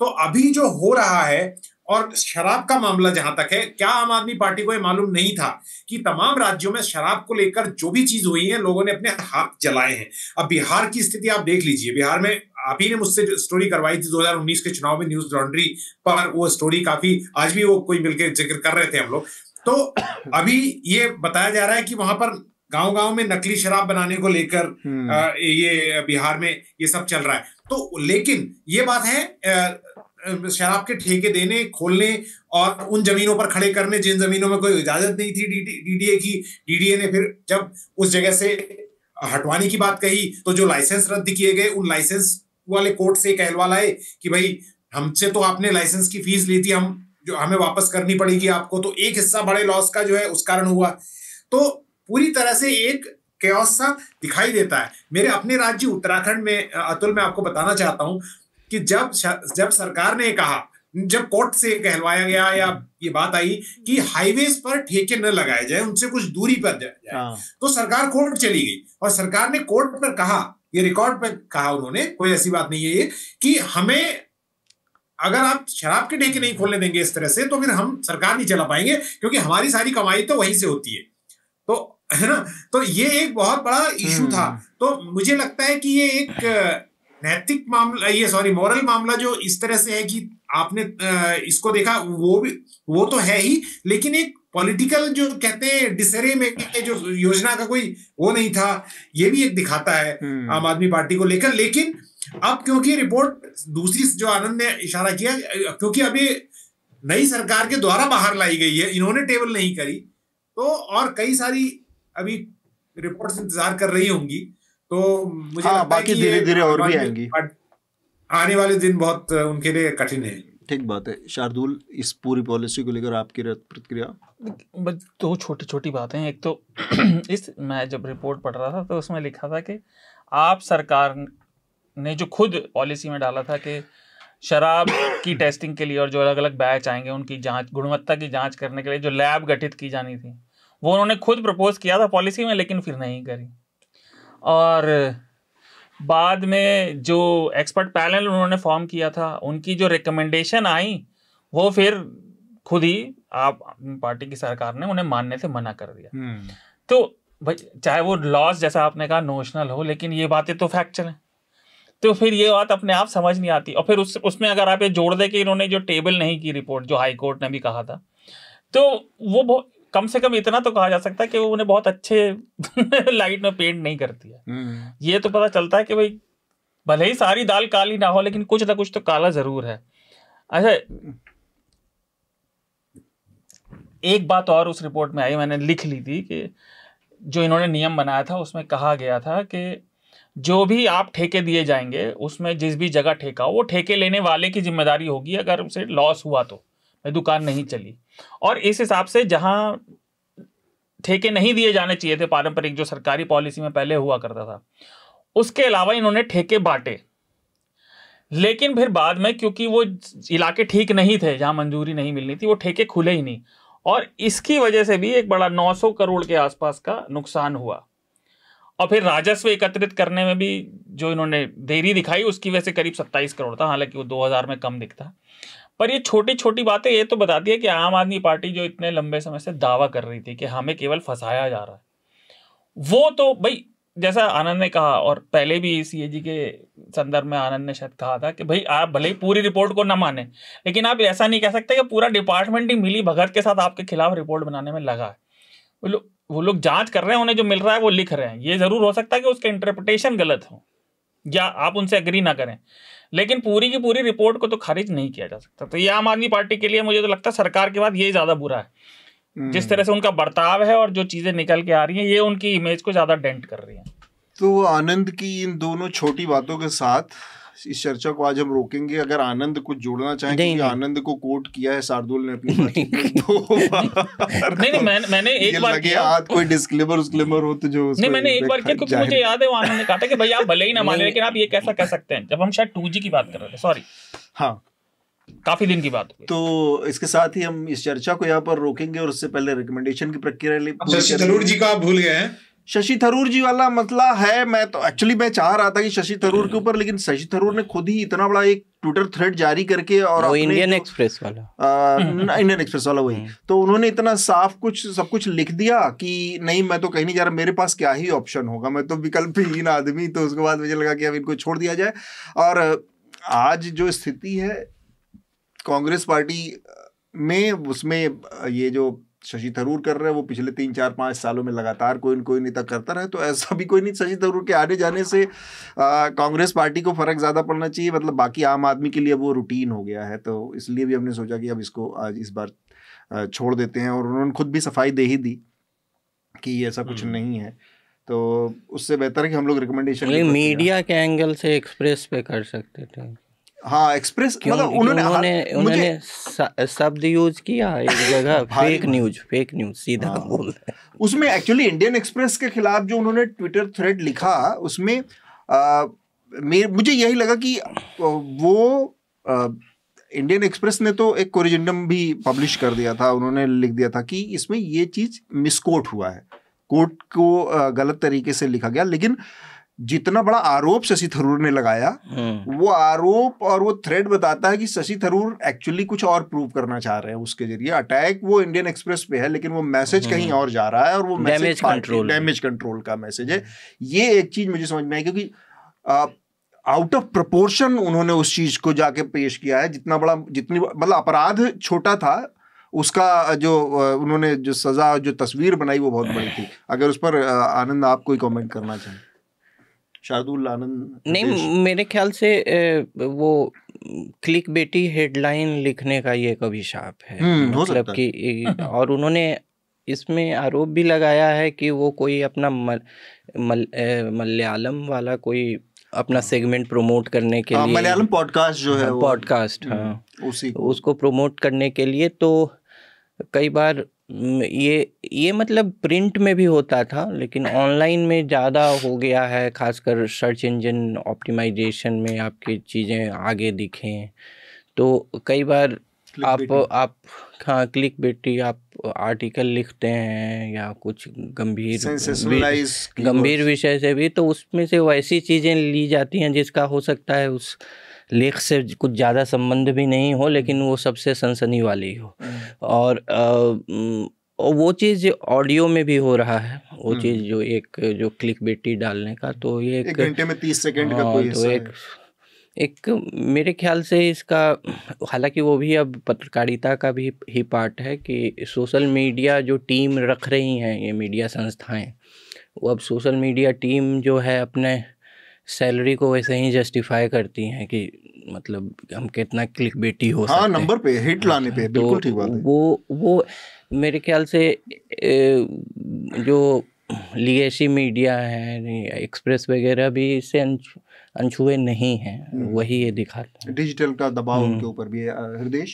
तो अभी जो हो रहा है, और शराब का मामला जहां तक है, क्या आम आदमी पार्टी को यह मालूम नहीं था कि तमाम राज्यों में शराब को लेकर जो भी चीज हुई है, लोगों ने अपने हाथ जलाए हैं। अब बिहार की स्थिति आप देख लीजिए। बिहार में आप ही ने मुझसे स्टोरी करवाई थी 2019 के चुनाव में, न्यूज लॉन्ड्री पर वो स्टोरी काफी, आज भी वो कोई मिलकर जिक्र कर रहे थे हम लोग। तो अभी ये बताया जा रहा है कि वहां पर गांव-गांव में नकली शराब बनाने को लेकर ये बिहार में ये सब चल रहा है। तो लेकिन ये बात है शराब के ठेके देने, खोलने और उन जमीनों पर खड़े करने जिन जमीनों में कोई इजाजत नहीं थी डीडीए की। डीडीए ने फिर जब उस जगह से हटवाने की बात कही तो जो लाइसेंस रद्द किए गए, उन लाइसेंस वाले कोर्ट से एक अहवाल आए कि भाई हमसे तो आपने लाइसेंस की फीस ली थी, हम जो हमें वापस करनी पड़ेगी आपको, तो एक हिस्सा बड़े लॉस का जो है उस कारण हुआ। तो पूरी तरह से एक कैओस सा दिखाई देता है। मेरे अपने राज्य उत्तराखंड में अतुल, मैं आपको बताना चाहता हूं कि जब सरकार ने कहा, जब कोर्ट से कहलवाया गया या ये बात आई कि हाईवेज पर ठेके न लगाए जाए, उनसे कुछ दूरी पर जाए, तो सरकार कोर्ट चली गई और सरकार ने कोर्ट पर कहा, ये रिकॉर्ड पर कहा उन्होंने, कोई ऐसी बात नहीं है ये, कि हमें अगर आप शराब के ठेके नहीं खोलने देंगे इस तरह से, तो फिर हम सरकार नहीं चला पाएंगे, क्योंकि हमारी सारी कमाई तो वहीं से होती है। तो है ना, तो ये एक बहुत बड़ा इशू था। तो मुझे लगता है कि ये एक नैतिक मामला, ये मॉरल मामला जो इस तरह से है कि आपने इसको देखा, वो तो है ही, लेकिन एक पॉलिटिकल जो कहते हैं डिसरे में जो योजना का कोई वो नहीं था, ये भी एक दिखाता है आम आदमी पार्टी को लेकर। लेकिन अब क्योंकि रिपोर्ट दूसरी जो आनंद ने इशारा किया, क्योंकि अभी नई सरकार के द्वारा बाहर लाई गई है, इन्होंने टेबल नहीं करी, तो और कई सारी अभी रिपोर्ट्स इंतजार कर रही होंगी, तो मुझे लगता है कि धीरे धीरे और भी आएंगी, आने वाले दिन बहुत उनके लिए कठिन है। ठीक बात है। शार्दुल, इस पूरी पॉलिसी को लेकर आपकी प्रतिक्रिया? दो छोटी छोटी बातें। एक तो मैं जब रिपोर्ट पढ़ रहा था तो उसमें लिखा था कि आप सरकार ने जो खुद पॉलिसी में डाला था कि शराब की टेस्टिंग के लिए और जो अलग अलग बैच आएंगे उनकी जांच, गुणवत्ता की जांच करने के लिए जो लैब गठित की जानी थी, वो उन्होंने खुद प्रपोज किया था पॉलिसी में, लेकिन फिर नहीं करी। और बाद में जो एक्सपर्ट पैनल उन्होंने फॉर्म किया था, उनकी जो रिकमेंडेशन आई, वो फिर खुद ही आप पार्टी की सरकार ने उन्हें मानने से मना कर दिया। तो भाई, चाहे वो लॉस जैसा आपने कहा नोशनल हो, लेकिन ये बातें तो फैक्चुअल हैं, तो फिर ये बात अपने आप समझ नहीं आती। और फिर उसमें अगर आप ये जोड़ दे कि इन्होंने जो टेबल नहीं की रिपोर्ट, जो हाई कोर्ट ने भी कहा था, तो वो कम से कम इतना तो कहा जा सकता है कि वो उन्हें बहुत अच्छे लाइट में पेंट नहीं करती है। ये तो पता चलता है कि भाई भले ही सारी दाल काली ना हो, लेकिन कुछ ना कुछ तो काला जरूर है। अच्छा, एक बात और उस रिपोर्ट में आई, मैंने लिख ली थी कि जो इन्होंने नियम बनाया था उसमें कहा गया था कि जो भी आप ठेके दिए जाएंगे उसमें जिस भी जगह ठेका हो, वो ठेके लेने वाले की जिम्मेदारी होगी अगर उसे लॉस हुआ तो, दुकान नहीं चली। और इस हिसाब से जहां ठेके नहीं दिए जाने चाहिए थे, पारंपरिक जो सरकारी पॉलिसी में पहले हुआ करता था, उसके अलावा इन्होंने ठेके बांटे। लेकिन फिर बाद में क्योंकि वो इलाके ठीक नहीं थे, जहां मंजूरी नहीं मिलनी थी, वो ठेके खुले ही नहीं, और इसकी वजह से भी एक बड़ा 900 करोड़ के आसपास का नुकसान हुआ। और फिर राजस्व एकत्रित करने में भी जो इन्होंने देरी दिखाई, उसकी वजह से करीब 27 करोड़ था, हालांकि वो 2000 में कम दिखता। पर ये छोटी छोटी बातें ये तो बताती है कि आम आदमी पार्टी जो इतने लंबे समय से दावा कर रही थी कि हमें केवल फंसाया जा रहा है, वो तो भाई जैसा आनंद ने कहा, और पहले भी सीएजी के संदर्भ में आनंद ने शायद कहा था कि भाई आप भले ही पूरी रिपोर्ट को ना माने, लेकिन आप ऐसा नहीं कह सकते कि पूरा डिपार्टमेंट ही मिली भगत के साथ आपके खिलाफ रिपोर्ट बनाने में लगा है। वो लोग जांच कर रहे हैं, उन्हें जो मिल रहा है वो लिख रहे हैं। ये जरूर हो सकता है कि उसका इंटरप्रिटेशन गलत हो या आप उनसे एग्री ना करें, लेकिन पूरी की पूरी रिपोर्ट को तो खारिज नहीं किया जा सकता। तो ये आम आदमी पार्टी के लिए मुझे तो लगता है सरकार के बाद ये ज्यादा बुरा है, जिस तरह से उनका बर्ताव है और जो चीजें निकल के आ रही हैं, ये उनकी इमेज को ज्यादा डेंट कर रही है। तो आनंद की इन दोनों छोटी बातों के साथ इस चर्चा को आज हम रोकेंगे। अगर आनंद कुछ जोड़ना चाहें, क्योंकि आनंद को कोट किया है शार्दुल ने अपनी बात में, नहीं मैंने एक बार किया, कोई डिस्क्लेमर हो तो जो नहीं, मैंने एक बार किया क्योंकि मुझे याद है वो आनंद ने कहा था कि भाई आप भले ही ना माने, लेकिन आप ये कैसा कह सकते हैं, जब हम शायद 2G की बात कर रहे थे, सॉरी, हाँ, काफी दिन की बात हुई। तो इसके साथ ही हम इस चर्चा को यहाँ पर रोकेंगे, और उससे पहले रिकमेंडेशन की प्रक्रिया। शशि थरूर जी का आप भूल गए हैं। शशि थरूर जी वाला मतलब है, मैं तो एक्चुअली मैं चाह रहा था कि शशि थरूर के ऊपर, लेकिन शशि थरूर ने खुद ही इतना बड़ा एक ट्विटर थ्रेड जारी करके, और इंडियन एक्सप्रेस वाला वही, तो उन्होंने इतना साफ सब कुछ लिख दिया कि नहीं, मैं तो कहीं नहीं जा रहा, मेरे पास क्या ही ऑप्शन होगा, मैं तो विकल्पहीन आदमी। तो उसके बाद मुझे लगा कि अब इनको छोड़ दिया जाए। और आज जो स्थिति है कांग्रेस पार्टी में, उसमें ये जो शशि थरूर कर रहे हैं वो पिछले 3, 4, 5 सालों में लगातार कोई न कोई नेता करता रहे, तो ऐसा भी कोई नहीं। शशि थरूर के आने जाने से कांग्रेस पार्टी को फर्क ज़्यादा पड़ना चाहिए, मतलब बाकी आम आदमी के लिए वो रूटीन हो गया है। तो इसलिए भी हमने सोचा कि अब इसको आज इस बार छोड़ देते हैं, और उन्होंने खुद भी सफाई दे ही दी कि ऐसा कुछ नहीं है। तो उससे बेहतर है कि हम लोग रिकमेंडेशन मीडिया के एंगल से एक्सप्रेस पे कर सकते थे। हाँ एक्सप्रेस, मतलब उन्होंने शब्द यूज किया एक जगह, फेक न्यूज सीधा बोल रहे। उसमें एक्चुअली इंडियन एक्सप्रेस के खिलाफ जो उन्होंने ट्विटर थ्रेड लिखा, उसमें मुझे यही लगा कि वो इंडियन एक्सप्रेस ने तो एक कोरिजेंडम भी पब्लिश कर दिया था, उन्होंने लिख दिया था कि इसमें ये चीज मिसकोट हुआ है, कोर्ट को गलत तरीके से लिखा गया। लेकिन जितना बड़ा आरोप शशि थरूर ने लगाया, वो आरोप और वो थ्रेड बताता है कि शशि थरूर एक्चुअली कुछ और प्रूव करना चाह रहे हैं उसके जरिए। अटैक वो इंडियन एक्सप्रेस पे है, लेकिन वो मैसेज कहीं और जा रहा है, और वो मैसेज डैमेज कंट्रोल का मैसेज है। ये एक चीज मुझे समझ में आई, क्योंकि आउट ऑफ प्रोपोर्शन उन्होंने उस चीज को जाके पेश किया है। जितनी मतलब अपराध छोटा था, उसका जो उन्होंने जो सजा, जो तस्वीर बनाई वो बहुत बड़ी थी। अगर उस पर आनंद आप कोई कमेंट करना चाहें? शार्दुल, आनंद? नहीं, मेरे ख्याल से वो क्लिक बेटी हेडलाइन लिखने का ये एक अभिशाप है, मतलब कि और उन्होंने इसमें आरोप भी लगाया है कि वो कोई अपना मलयालम वाला कोई अपना सेगमेंट प्रमोट करने के लिए, मलयालम पॉडकास्ट जो है, पॉडकास्ट, हाँ, उसको प्रमोट करने के लिए, तो कई बार ये मतलब प्रिंट में भी होता था, लेकिन ऑनलाइन में ज़्यादा हो गया है, खासकर सर्च इंजन ऑप्टिमाइजेशन में आपकी चीज़ें आगे दिखें। तो कई बार आप हाँ, क्लिक बेटी, आप आर्टिकल लिखते हैं या कुछ गंभीर विषय से भी, तो उसमें से वैसी चीज़ें ली जाती हैं जिसका हो सकता है उस लेख से कुछ ज़्यादा संबंध भी नहीं हो, लेकिन वो सबसे सनसनी वाली हो। और वो चीज़ ऑडियो में भी हो रहा है, वो चीज़ जो क्लिक बेटी डालने का, तो ये एक घंटे में 30 सेकंड का कोई तो एक मेरे ख्याल से इसका, हालांकि वो भी अब पत्रकारिता का भी ही पार्ट है कि सोशल मीडिया जो टीम रख रही हैं ये मीडिया संस्थाएं, वो अब सोशल मीडिया टीम जो है अपने सैलरी को वैसे ही जस्टिफाई करती हैं कि मतलब हम कितना क्लिक बेटी हो सकते हैं, नंबर पे हिट लाने पे। बिल्कुल ठीक बात है। वो मेरे ख्याल से जो लीगेसी मीडिया है, एक्सप्रेस वगैरह भी इससे अनछुए नहीं हैं, वही ये दिखाता है। डिजिटल का दबाव उनके ऊपर भी है। हृदय?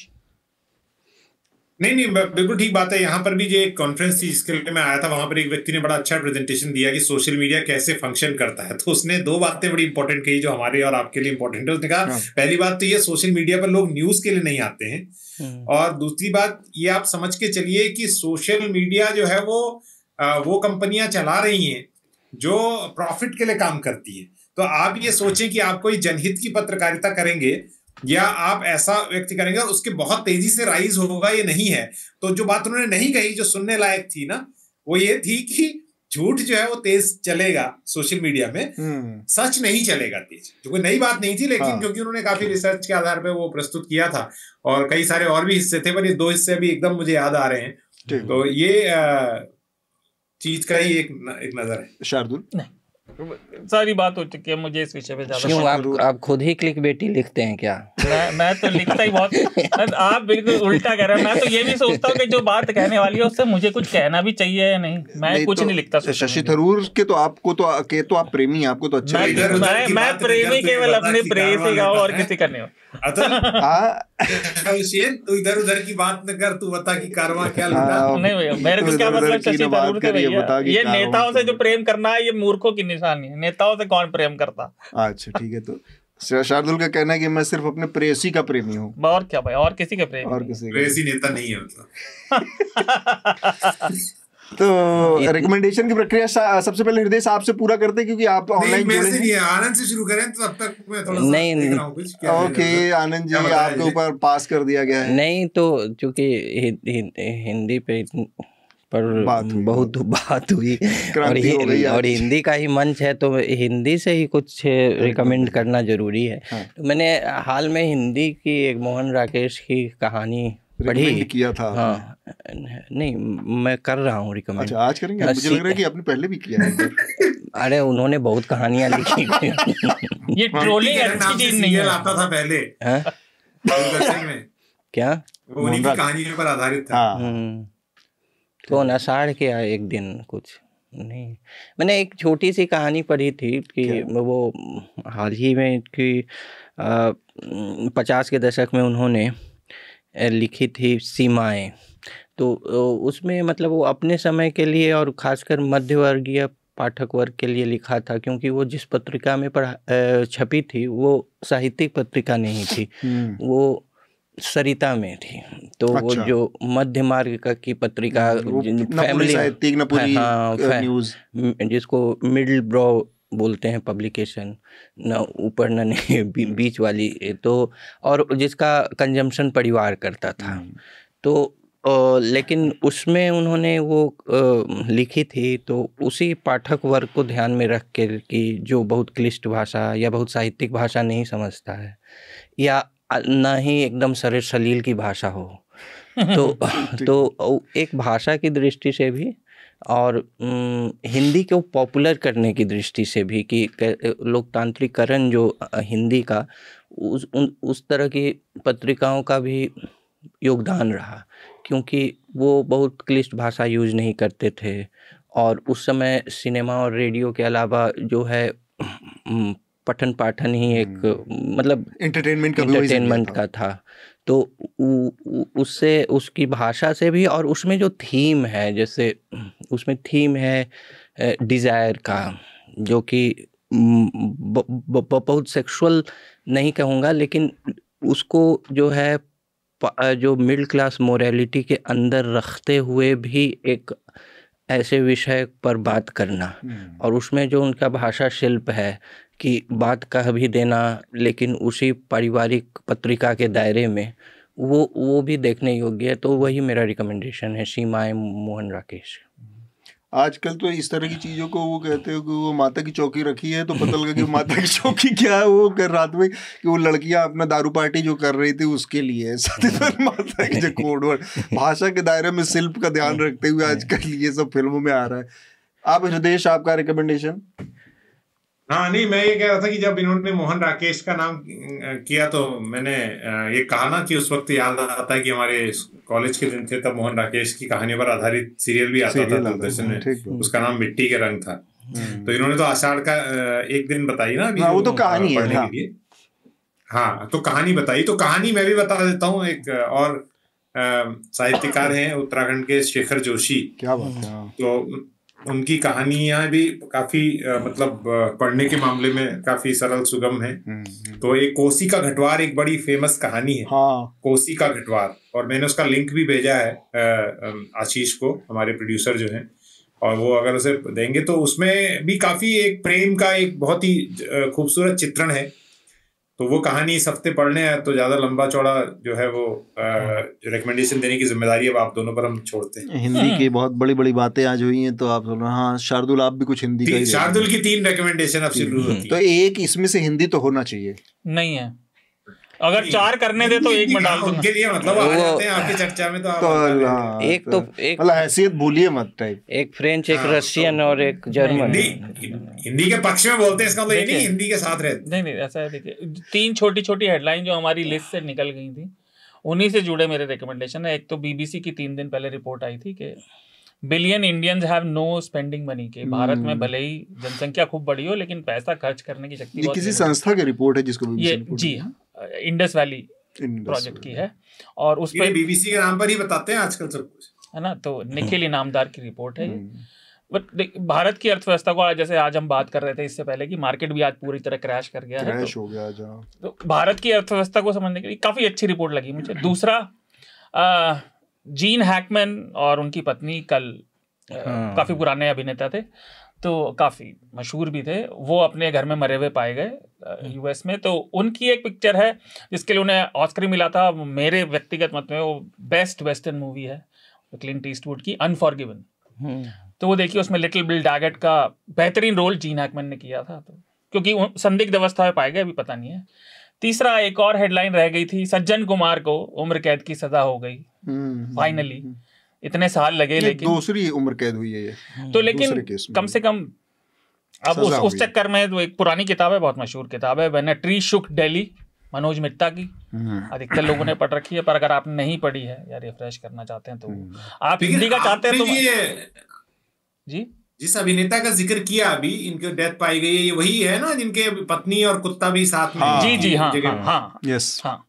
नहीं, बिल्कुल ठीक बात है। यहाँ पर भी जो एक कॉन्फ्रेंस थी जिसके लिए मैं आया था, वहां पर एक व्यक्ति ने बड़ा अच्छा प्रेजेंटेशन दिया कि सोशल मीडिया कैसे फंक्शन करता है। तो उसने 2 बातें बड़ी इंपॉर्टेंट कही जो हमारे और आपके लिए इंपॉर्टेंट है। उसने कहा पहली बात तो ये, सोशल मीडिया पर लोग न्यूज के लिए नहीं आते हैं, और दूसरी बात ये आप समझ के चलिए कि सोशल मीडिया जो है वो कंपनियां चला रही हैं जो प्रॉफिट के लिए काम करती है। तो आप ये सोचें कि आप कोई जनहित की पत्रकारिता करेंगे या आप ऐसा व्यक्ति करेंगे और उसके बहुत तेजी से राइज होगा, ये नहीं है। तो जो बात उन्होंने नहीं कही जो सुनने लायक थी ना, वो ये थी कि झूठ जो है वो तेज चलेगा सोशल मीडिया में, सच नहीं चलेगा तेज, जो कोई नई बात नहीं थी, लेकिन क्योंकि उन्होंने काफी रिसर्च के आधार पे वो प्रस्तुत किया था और कई सारे और भी हिस्से थे, पर ये 2 हिस्से अभी एकदम मुझे याद आ रहे हैं। तो ये चीज का ही एक नजर है। शार्दुल? नहीं, सारी बात हो चुकी है, मुझे इस विषय पे ज्यादा। आप खुद ही क्लिक बेटी लिखते हैं क्या? मैं तो लिखता ही बहुत। आप बिल्कुल उल्टा कह रहे हैं। मैं तो ये भी सोचता हूँ कि जो बात कहने वाली है उससे मुझे कुछ कहना भी चाहिए या नहीं। मैं कुछ नहीं लिखता। शशि थरूर के तो आपको तो आप प्रेमी, आपको तो अच्छा मैं प्रेमी केवल अपने प्रेयसी का और किसी का नहीं हूँ। तू इधर उधर की बात न कर, तू बता कि कारवां क्या लूटा। नहीं भैया, मेरे को क्या मतलब शशि थरूर से भैया। ये नेताओं से जो प्रेम करना है ये मूर्खों की निशानी है, नेताओं से कौन प्रेम करता। अच्छा ठीक है, तो शार्दुल का कहना है कि मैं सिर्फ अपने प्रेयसी का प्रेमी हूँ। और क्या भाई, और किसी का प्रेमी? और किसी प्रेयसी नेता नहीं है मतलब। तो रिकमेंडेशन की प्रक्रिया सबसे पहले हृदय साहब से पूरा करते हैं, क्योंकि आप ऑनलाइन जुड़े हैं। आनंद से शुरू करें तो तब तक मैं थोड़ा नहीं, ओके आनंद जी, आपके ऊपर पास कर दिया गया है। नहीं, तो चूंकि हिंदी पे पर बहुत बात हुई और हिंदी का ही मंच है, तो हिंदी से ही कुछ रिकमेंड करना जरूरी है। तो मैंने हाल में हिंदी की एक मोहन राकेश की कहानी पढ़ी किया था। हाँ, नहीं, मैं कर रहा हूँ रिकमेंड। अच्छा, आज करेंगे? मुझे लग रहा है कि आपने पहले भी किया है। अरे उन्होंने बहुत कहानियां लिखी। ये ट्रोलिंग अच्छी चीज नहीं है। आता था पहले में क्या, उन्हीं की कहानियों पर आधारित था। तो नसाड़ के एक दिन कुछ नहीं, मैंने एक छोटी सी कहानी पढ़ी थी कि वो हाल ही में कि 50 के दशक में उन्होंने लिखी थी सीमाएं। तो उसमें मतलब वो अपने समय के लिए और ख़ासकर मध्यवर्गीय पाठक वर्ग के लिए लिखा था, क्योंकि वो जिस पत्रिका में छपी थी वो साहित्यिक पत्रिका नहीं थी, वो सरिता में थी। तो अच्छा। वो जो मध्य मार्ग की पत्रिका फैमिली न्यूज़ जिसको मिडिल ब्रो बोलते हैं पब्लिकेशन, न ऊपर न बीच वाली, तो और जिसका कंजम्पशन परिवार करता था। तो लेकिन उसमें उन्होंने वो लिखी थी तो उसी पाठक वर्ग को ध्यान में रख के कि जो बहुत क्लिष्ट भाषा या बहुत साहित्यिक भाषा नहीं समझता है या ना ही एकदम सरल सलील की भाषा हो तो एक भाषा की दृष्टि से भी और हिंदी को पॉपुलर करने की दृष्टि से भी कि लोकतांत्रिकरण जो हिंदी का उस तरह की पत्रिकाओं का भी योगदान रहा, क्योंकि वो बहुत क्लिष्ट भाषा यूज नहीं करते थे और उस समय सिनेमा और रेडियो के अलावा जो है पठन पाठन ही एक मतलब एंटरटेनमेंट का था। तो उससे उसकी भाषा से भी और उसमें जो थीम है, जैसे उसमें थीम है डिज़ायर का, जो कि बहुत सेक्सुअल नहीं कहूँगा, लेकिन उसको जो है जो मिडिल क्लास मोरालिटी के अंदर रखते हुए भी एक ऐसे विषय पर बात करना, और उसमें जो उनका भाषा शिल्प है कि बात कह भी देना लेकिन उसी पारिवारिक पत्रिका के दायरे में, वो भी देखने योग्य है। तो वही मेरा रिकमेंडेशन है, सीमाएं, मोहन राकेश। आजकल तो इस तरह की चीज़ों को वो कहते हो कि वो माता की चौकी रखी है, तो पता लगा कि माता की चौकी क्या है, वो कर रात में कि वो लड़कियां अपना दारू पार्टी जो कर रही थी उसके लिए माता की जो कोड वर्ड भाषा के दायरे में शिल्प का ध्यान रखते हुए आजकल ये सब फिल्मों में आ रहा है। आप हृदय, आपका रिकमेंडेशन? हाँ नहीं, मैं ये कह रहा था कि जब इन्होंने मोहन राकेश का नाम किया तो मैंने ये कहा ना कि उस वक्त याद आता है कि हमारे कॉलेज के दिन थे, तब मोहन राकेश की कहानियों पर आधारित सीरियल भी आता था दूरदर्शन में, उसका नाम मिट्टी के रंग था। तो इन्होंने तो आषाढ़ का एक दिन बताई ना अभी, वो तो कहानी है पढ़ने के लिए। हाँ, तो कहानी बताई, तो कहानी मैं भी बता देता हूँ। एक और साहित्यकार हैं उत्तराखंड के, शेखर जोशी। क्या बात है। तो उनकी कहानियां भी काफी मतलब पढ़ने के मामले में काफी सरल सुगम है। तो एक कोसी का घटवार एक बड़ी फेमस कहानी है। हाँ। कोसी का घटवार, और मैंने उसका लिंक भी भेजा है आशीष को, हमारे प्रोड्यूसर जो हैं, और वो अगर उसे देंगे तो उसमें भी काफी एक प्रेम का एक बहुत ही खूबसूरत चित्रण है। तो वो कहानी इस हफ्ते पढ़ने है, तो ज्यादा लंबा चौड़ा जो है वो रिकमेंडेशन देने की जिम्मेदारी अब आप दोनों पर हम छोड़ते हैं। हिंदी की बहुत बड़ी बड़ी बातें आज हुई हैं, तो आप सुन रहे हैं। हाँ शार्दुल, आप भी कुछ हिंदी का ही। शार्दुल की 3 रिकमेंडेशन अब शुरू होती है, तो एक इसमें से हिंदी तो होना चाहिए। नहीं है, अगर 4 करने दे तो एक में डाल दूंगा। उनके लिए मतलब आ जाते हैं आपकी चर्चा में, तो आप एक मतलब हैसियत भूलिए मत टाइप। एक फ्रेंच, एक रशियन और एक जर्मन। हिंदी के पक्ष में बोलते हैं, इसका मतलब ये नहीं हिंदी के साथ रहते। नहीं ऐसा है। देखिए 3 छोटी छोटी हेडलाइन जो हमारी लिस्ट से निकल गई थी, उन्हीं से जुड़े मेरे रिकमेंडेशन है। एक तो बीबीसी की 3 दिन पहले रिपोर्ट आई थी कि billion Indians have no spending money, के भारत में भले ही जनसंख्या खूब बड़ी हो लेकिन पैसा खर्च करने की शक्ति बहुत। किसी संस्था की रिपोर्ट है जिसको ये जी इंडस वैली प्रोजेक्ट की है, और उस पर बीबीसी के नाम पर ही बताते हैं आजकल सब कुछ, है ना। तो निखिल इनामदार की रिपोर्ट है। बट भारत की अर्थव्यवस्था को, जैसे आज हम बात कर रहे थे इससे पहले कि मार्केट भी आज पूरी तरह क्रैश कर गया है, क्रैश हो गया आज। तो भारत की अर्थव्यवस्था को समझने के लिए काफी अच्छी रिपोर्ट लगी मुझे। दूसरा, जीन हैकमैन और उनकी पत्नी कल काफी पुराने अभिनेता थे, तो काफी मशहूर भी थे, वो अपने घर में मरे हुए पाए गए यूएस में। तो उनकी एक पिक्चर है जिसके लिए उन्हें ऑस्कर मिला था। मेरे व्यक्तिगत मत में वो बेस्ट वेस्टर्न मूवी है क्लिंट ईस्टवुड की, अनफॉरगिवन। तो वो देखिए, उसमें लिटिल बिल डैगेट का बेहतरीन रोल जीन हैकमैन ने किया था, तो क्योंकि संदिग्ध अवस्था में पाए गए, अभी पता नहीं है। तीसरा, एक और हेडलाइन रह गई थी, सज्जन कुमार को उम्र कैद की सजा हो गई फाइनली। इतने साल लगे, लेकिन दूसरी उम्र कैद हुई है ये, तो लेकिन कम से कम अब उस चक्कर में तो एक पुरानी किताब है, बहुत मशहूर किताब है, व्हेन अ ट्री शुक दिल्ली, मनोज मित्ता की। अधिकतर लोगों ने पढ़ रखी है, पर अगर आपने नहीं पढ़ी है या रिफ्रेश करना चाहते हैं तो आप हिंदी का चाहते हैं तो जी जिस अभिनेता का जिक्र किया अभी, इनकी डेथ पाई गई है, ये वही है ना जिनके पत्नी और कुत्ता भी साथ में? जी जी, हाँ हाँ, यस, हाँ।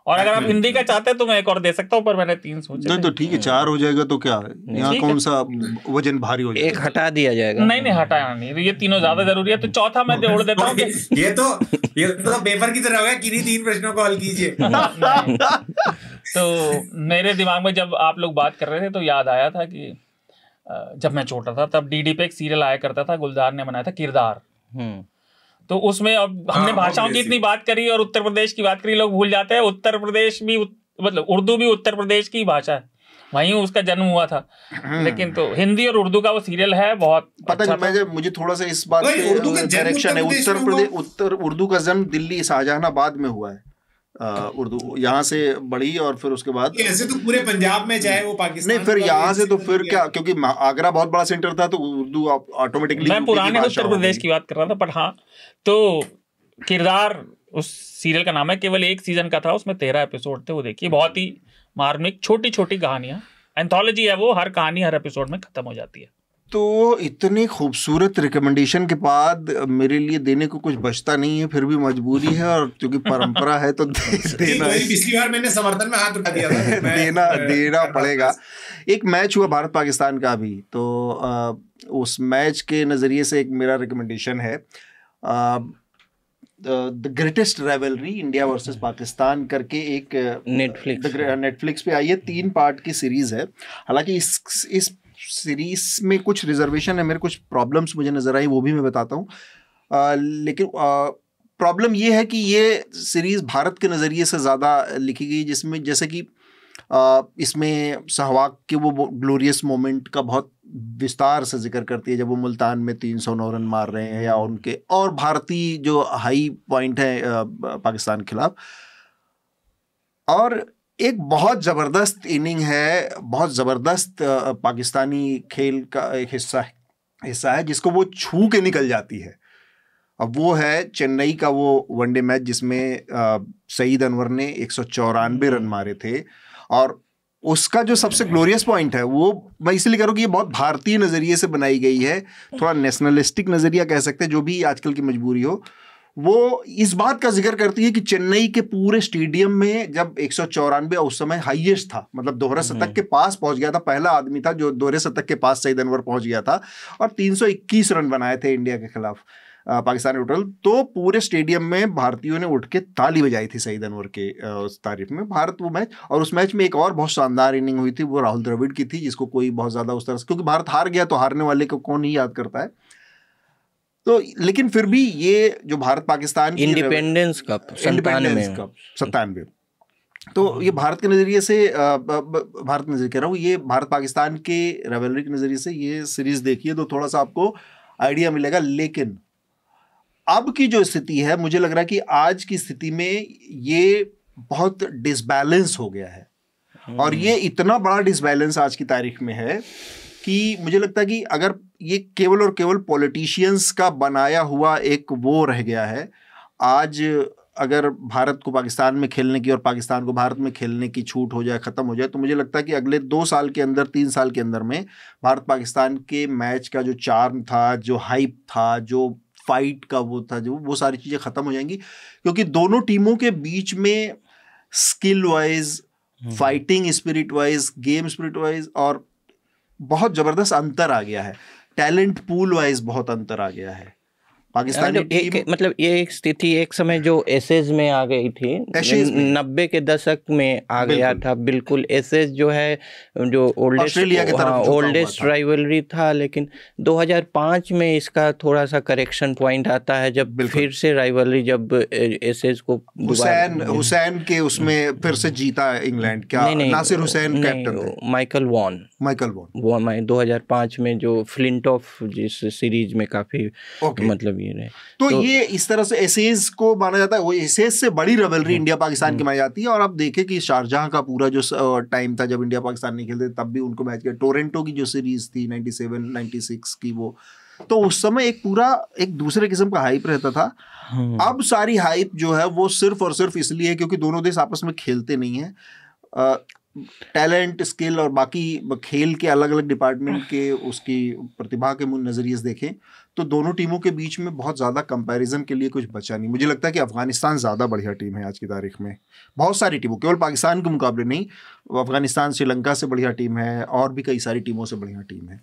और अगर आप हिंदी का चाहते हैं तो मैं एक और दे सकता हूँ, पर मैंने 3 सोचे। तो ठीक है, 4 हो जाएगा तो क्या है, यहाँ कौन सा वजन भारी हो जाएगा? एक हटा दिया जाएगा। नहीं हटाया नहीं, ये तीनों ज्यादा जरूरी है, तो चौथा मैं जोड़ देता हूँ। ये तो पेपर की तरह होगा, किन्हीं 3 प्रश्नों को हल कीजिए। तो मेरे दिमाग में जब आप लोग बात कर रहे थे तो याद आया था कि जब मैं छोटा था तब डीडी पे एक सीरियल आया करता था, गुलजार ने बनाया था, किरदार। तो उसमें अब हमने भाषाओं की इतनी बात करी और उत्तर प्रदेश की बात करी, लोग भूल जाते हैं उत्तर प्रदेश भी, मतलब उर्दू भी उत्तर प्रदेश की भाषा है, वहीं उसका जन्म हुआ था। लेकिन तो हिंदी और उर्दू का वो सीरियल है, बहुत पता अच्छा नहीं, मुझे थोड़ा सा इस बात पे करेक्शन है। उत्तर प्रदेश, उर्दू का जन्म दिल्ली शाहजहानाबाद में हुआ है। उर्दू यहाँ से बढ़ी और फिर उसके बाद ऐसे तो पूरे पंजाब में चाहे वो पाकिस्तान, नहीं, फिर यहाँ से तो फिर क्या, क्योंकि आगरा बहुत बड़ा सेंटर था तो उर्दू ऑटोमेटिकली। मैं पुराने उत्तर प्रदेश की बात कर रहा था, पर हाँ, तो किरदार उस सीरियल का नाम है, केवल 1 सीजन का था, उसमें 13 एपिसोड थे। वो देखिए, बहुत ही मार्मिक छोटी छोटी कहानियां, एंथोलॉजी है वो, हर कहानी हर एपिसोड में खत्म हो जाती है। तो इतनी खूबसूरत रिकमेंडेशन के बाद मेरे लिए देने को कुछ बचता नहीं है, फिर भी मजबूरी है, और क्योंकि परंपरा है तो देना, पिछली बार मैंने समर्थन में हाथ उठा दिया था, देना पड़ेगा। एक मैच हुआ भारत पाकिस्तान का भी, तो उस मैच के नज़रिए से एक मेरा रिकमेंडेशन है, the greatest rivalry India versus Pakistan करके एक नेटफ्लिक्स पे आई है, 3 पार्ट की सीरीज है। हालांकि इस सीरीज में कुछ रिजर्वेशन है, मेरे कुछ प्रॉब्लम्स मुझे नजर आई, वो भी मैं बताता हूँ। लेकिन प्रॉब्लम ये है कि ये सीरीज भारत के नज़रिए से ज़्यादा लिखी गई, जिसमें जैसे कि इसमें सहवाग के वो ग्लोरियस मोमेंट का बहुत विस्तार से जिक्र करती है, जब वो मुल्तान में 309 रन मार रहे हैं, या उनके और भारतीय जो हाई पॉइंट है पाकिस्तान के खिलाफ। और एक बहुत ज़बरदस्त इनिंग है, बहुत ज़बरदस्त पाकिस्तानी खेल का एक हिस्सा है जिसको वो छू के निकल जाती है। अब वो है चेन्नई का वो वनडे मैच जिसमें सईद अनवर ने 194 रन मारे थे, और उसका जो सबसे ग्लोरियस पॉइंट है वो मैं इसलिए कह रहा हूँ कि ये बहुत भारतीय नज़रिए से बनाई गई है, थोड़ा नेशनलिस्टिक नज़रिया कह सकते हैं, जो भी आजकल की मजबूरी हो। वो इस बात का जिक्र करती है कि चेन्नई के पूरे स्टेडियम में जब 194 उस समय हाईएस्ट था, मतलब दोहरे शतक के पास पहुंच गया था, पहला आदमी था जो दोहरे शतक के पास सईद अनवर पहुंच गया था, और 321 रन बनाए थे इंडिया के खिलाफ पाकिस्तान टोटल। तो पूरे स्टेडियम में भारतीयों ने उठ के ताली बजाई थी सईद अनवर के उस तारीफ में। भारत वो मैच, और उस मैच में एक और बहुत शानदार इनिंग हुई थी, वो राहुल द्रविड़ की थी, जिसको कोई बहुत ज़्यादा उस तरह से, क्योंकि भारत हार गया तो हारने वाले को कौन ही याद करता है। तो लेकिन फिर भी ये जो भारत पाकिस्तान इंडिपेंडेंस कप 97, तो ये भारत के नज़रिए से, भारत नज़रिए कह रहा हूँ, ये भारत पाकिस्तान के राइवलरी के नज़रिए से ये सीरीज देखिए तो थोड़ा सा आपको आइडिया मिलेगा। लेकिन अब की जो स्थिति है, मुझे लग रहा है कि आज की स्थिति में ये बहुत डिसबैलेंस हो गया है, और ये इतना बड़ा डिसबैलेंस आज की तारीख में है कि मुझे लगता है कि अगर ये केवल और केवल पॉलिटिशियंस का बनाया हुआ एक वो रह गया है, आज अगर भारत को पाकिस्तान में खेलने की और पाकिस्तान को भारत में खेलने की छूट हो जाए, ख़त्म हो जाए, तो मुझे लगता है कि अगले 2 साल के अंदर, 3 साल के अंदर में भारत पाकिस्तान के मैच का जो चार्म था, जो हाइप था, जो फाइट का वो था, जो वो सारी चीज़ें ख़त्म हो जाएंगी, क्योंकि दोनों टीमों के बीच में skill wise, fighting spirit wise, game spirit wise और बहुत ज़बरदस्त अंतर आ गया है। टैलेंट पूल वाइज बहुत अंतर आ गया है। पाकिस्तानी टीम, मतलब ये एक स्थिति एक समय जो एसेज में आ गई थी, 90 के दशक में आ गया था। बिल्कुल एसेज जो है जो ओल्डेस्ट राइवलरी था, लेकिन 2005 में इसका थोड़ा सा करेक्शन पॉइंट आता है, जब फिर से राइवलरी, जब एसेज को हुसैन के उसमें फिर से जीता इंग्लैंड। क्या नासिर हुसैन कैप्टन थे? माइकल वॉन 2005 में जो फ्लिंट ऑफ जिस सीरीज में काफी मतलब तो ये इस तरह से एसेज को माना जाता है। वो एसेज से बड़ी रिवलरी इंडिया पाकिस्तान की मानी जाती है। और आप देखें कि शारजाह का पूरा जो टाइम था जब इंडिया पाकिस्तान नहीं खेलते, तब भी उनको मैच किया। टोरंटो की जो सीरीज थी 97-96 की, वो तो उस समय एक पूरा एक दूसरे किस्म का हाइप रहता था। अब सारी हाइप जो है वो सिर्फ और सिर्फ इसलिए है क्योंकि दोनों देश आपस में खेलते नहीं है। टैलेंट, स्किल और बाकी खेल के अलग अलग डिपार्टमेंट के उसकी प्रतिभा के नज़रिए से देखें तो दोनों टीमों के बीच में बहुत ज़्यादा कंपैरिजन के लिए कुछ बचा नहीं। मुझे लगता है कि अफगानिस्तान ज़्यादा बढ़िया टीम है आज की तारीख में, बहुत सारी टीमों, केवल पाकिस्तान के मुकाबले नहीं। अफगानिस्तान श्रीलंका से बढ़िया टीम है और भी कई सारी टीमों से बढ़िया टीम है।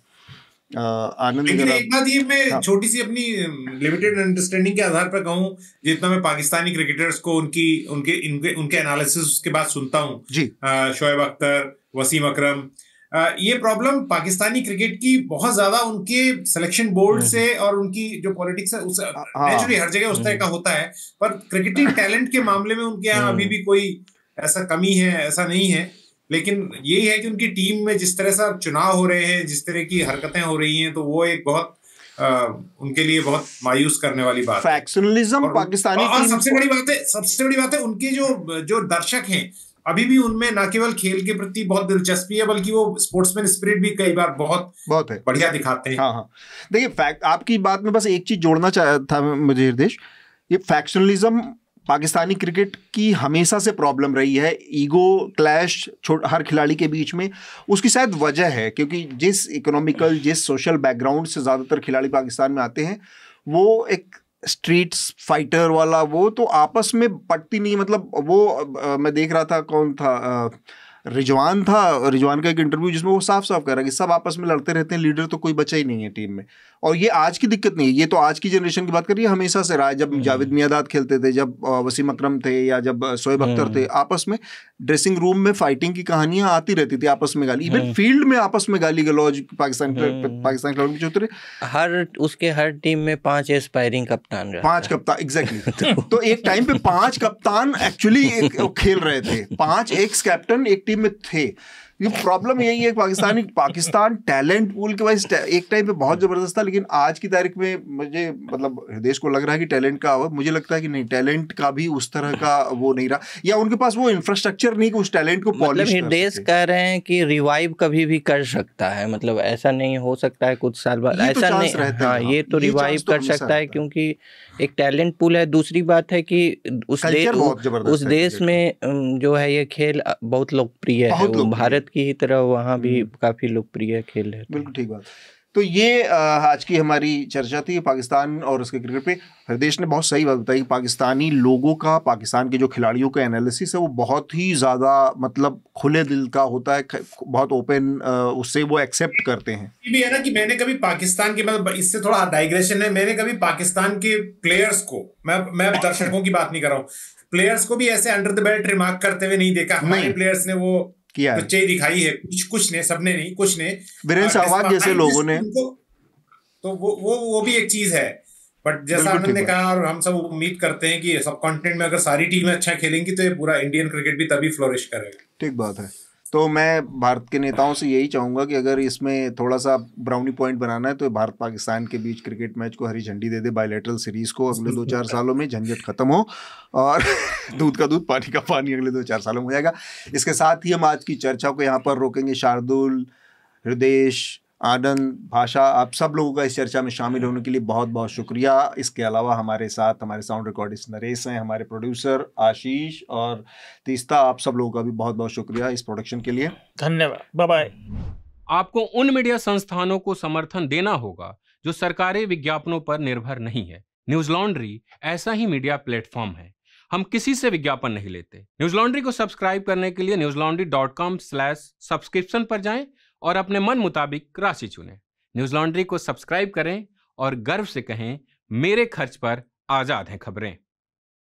आनंद, लेकिन एक बात ये मैं छोटी सी अपनी लिमिटेड अंडरस्टैंडिंग के आधार पर कहूँ, जितना मैं पाकिस्तानी क्रिकेटर्स को उनके एनालिसिस के बाद सुनता हूँ, शोएब अख्तर, वसीम अकरम, ये प्रॉब्लम पाकिस्तानी क्रिकेट की बहुत ज्यादा उनके सिलेक्शन बोर्ड से और उनकी जो पॉलिटिक्स है उससे नेचुरली हर जगह उस तरह का होता है, पर क्रिकेटिंग टैलेंट के मामले में उनके यहाँ अभी भी कोई ऐसा कमी है ऐसा नहीं है। लेकिन यही है कि उनकी टीम में जिस तरह से चुनाव हो रहे हैं, जिस तरह की हरकतें हो रही हैं, तो वो एक बहुत उनके लिए बहुत मायूस करने वाली बात है। फैक्शनलिज्म पाकिस्तानी और सबसे बड़ी बात है उनके जो दर्शक हैं अभी भी उनमें न केवल खेल के प्रति बहुत दिलचस्पी है, बल्कि वो स्पोर्ट्समैन स्पिरिट भी कई बार बहुत है, बढ़िया दिखाते हैं। हाँ, देखिए आपकी बात में बस एक चीज जोड़ना चाहा था मुझे हृदेश, ये फैक्शनलिज्म पाकिस्तानी क्रिकेट की हमेशा से प्रॉब्लम रही है। ईगो क्लैश हर खिलाड़ी के बीच में, उसकी शायद वजह है क्योंकि जिस इकोनॉमिकल, जिस सोशल बैकग्राउंड से ज़्यादातर खिलाड़ी पाकिस्तान में आते हैं, वो एक स्ट्रीट फाइटर वाला, वो तो आपस में पटती नहीं। मतलब वो मैं देख रहा था, कौन था, रिजवान का एक इंटरव्यू जिसमें वो साफ साफ कह रहा है कि सब आपस में लड़ते रहते हैं, लीडर तो कोई बचा ही नहीं है टीम में। और ये आज की दिक्कत नहीं है, ये तो आज की जनरेशन की बात कर रही है, हमेशा से रहा है। जब जावेद मियांदाद खेलते थे, जब वसीम अकरम थे, या जब शोएब अख्तर थे, आपस में ड्रेसिंग रूम में फाइटिंग की कहानियां आती रहती थी, आपस में गाली, इवन फील्ड में आपस में गाली गलौज पाकिस्तान खिलाड़ी जो उतरे। हर टीम में 5 एस्पायरिंग कप्तान रहते, 5 कप्तान, एग्जैक्टली। तो एक टाइम पे 5 कप्तान एक्चुअली खेल रहे थे, 5 एक्स कैप्टन एक टीम में थे। ये प्रॉब्लम यही है, पाकिस्तान टैलेंट पूल के वाइज एक टाइम पे बहुत जबरदस्त था, लेकिन आज की तारीख में मुझे, मतलब हृदय को लग रहा है कि टैलेंट का अभाव, मुझे लगता है कि नहीं, टैलेंट का भी उस तरह का वो नहीं रहा, या उनके पास वो इंफ्रास्ट्रक्चर नहीं कि उस टैलेंट को पॉलिश कर सके। हृदय कह रहे हैं कि रिवाइव कभी भी कर सकता है, मतलब ऐसा नहीं हो सकता है कुछ साल बाद, ऐसा तो नहीं रहता। हाँ, ये तो रिवाइव कर सकता है क्योंकि एक टैलेंट पूल है। दूसरी बात है कि उस देश में जो है ये खेल बहुत लोकप्रिय है, भारत की ही तरह वहाँ भी काफी लोकप्रिय खेल है। बिल्कुल ठीक बात। तो ये आज की हमारी चर्चा थी पाकिस्तान और उसके क्रिकेट पे। हृदय ने बहुत सही बात बताई, पाकिस्तानी लोगों का, पाकिस्तान के जो खिलाड़ियों का एनालिसिस है वो बहुत ही ज़्यादा मतलब खुले दिल का होता है, बहुत ओपन, उससे वो एक्सेप्ट करते हैं। ये भी है ना कि मैंने कभी पाकिस्तान के, मतलब इससे थोड़ा डाइग्रेशन है, मैंने कभी पाकिस्तान के प्लेयर्स को, मैं दर्शकों की बात नहीं कर रहा हूँ, प्लेयर्स को भी ऐसे अंडर द बेल्ट रिमार्क करते हुए नहीं देखा। हमारे प्लेयर्स ने वो किया है, सच्चाई दिखाई है, कुछ ने, सबने नहीं, कुछ ने, वीरेंद्र सहवाग जैसे लोगों ने, तो वो भी एक चीज है। बट जैसा आनंद ने कहा, और हम सब उम्मीद करते हैं कि सब कॉन्टिनेंट में अगर सारी टीमें अच्छा खेलेंगी तो ये पूरा इंडियन क्रिकेट भी तभी फ्लोरिश करेगा। ठीक बात है। तो मैं भारत के नेताओं से यही चाहूँगा कि अगर इसमें थोड़ा सा ब्राउनी पॉइंट बनाना है तो भारत पाकिस्तान के बीच क्रिकेट मैच को हरी झंडी दे दे, बायलैटरल सीरीज़ को अगले 2-4 सालों में झंझट खत्म हो, और दूध का दूध पानी का पानी अगले 2-4 सालों में हो जाएगा। इसके साथ ही हम आज की चर्चा को यहाँ पर रोकेंगे। शार्दुल, हृदय, आनंद, भाषा, आप सब लोगों का इस चर्चा में शामिल होने के लिए बहुत बहुत शुक्रिया। इसके अलावा हमारे साथ हमारे साउंड रिकॉर्डिस्ट नरेश हैं, हमारे प्रोड्यूसर आशीष और तीस्ता, आप सब लोगों का भी बहुत बहुत शुक्रिया इस प्रोडक्शन के लिए। धन्यवाद, बाय बाय। आपको उन मीडिया संस्थानों को समर्थन देना होगा जो सरकारी विज्ञापनों पर निर्भर नहीं है। न्यूज लॉन्ड्री ऐसा ही मीडिया प्लेटफॉर्म है, हम किसी से विज्ञापन नहीं लेते। न्यूज लॉन्ड्री को सब्सक्राइब करने के लिए newslaundry.com/सब्सक्रिप्शन पर जाएं और अपने मन मुताबिक राशि चुनें। न्यूज लॉन्ड्री को सब्सक्राइब करें और गर्व से कहें, मेरे खर्च पर आजाद हैं खबरें।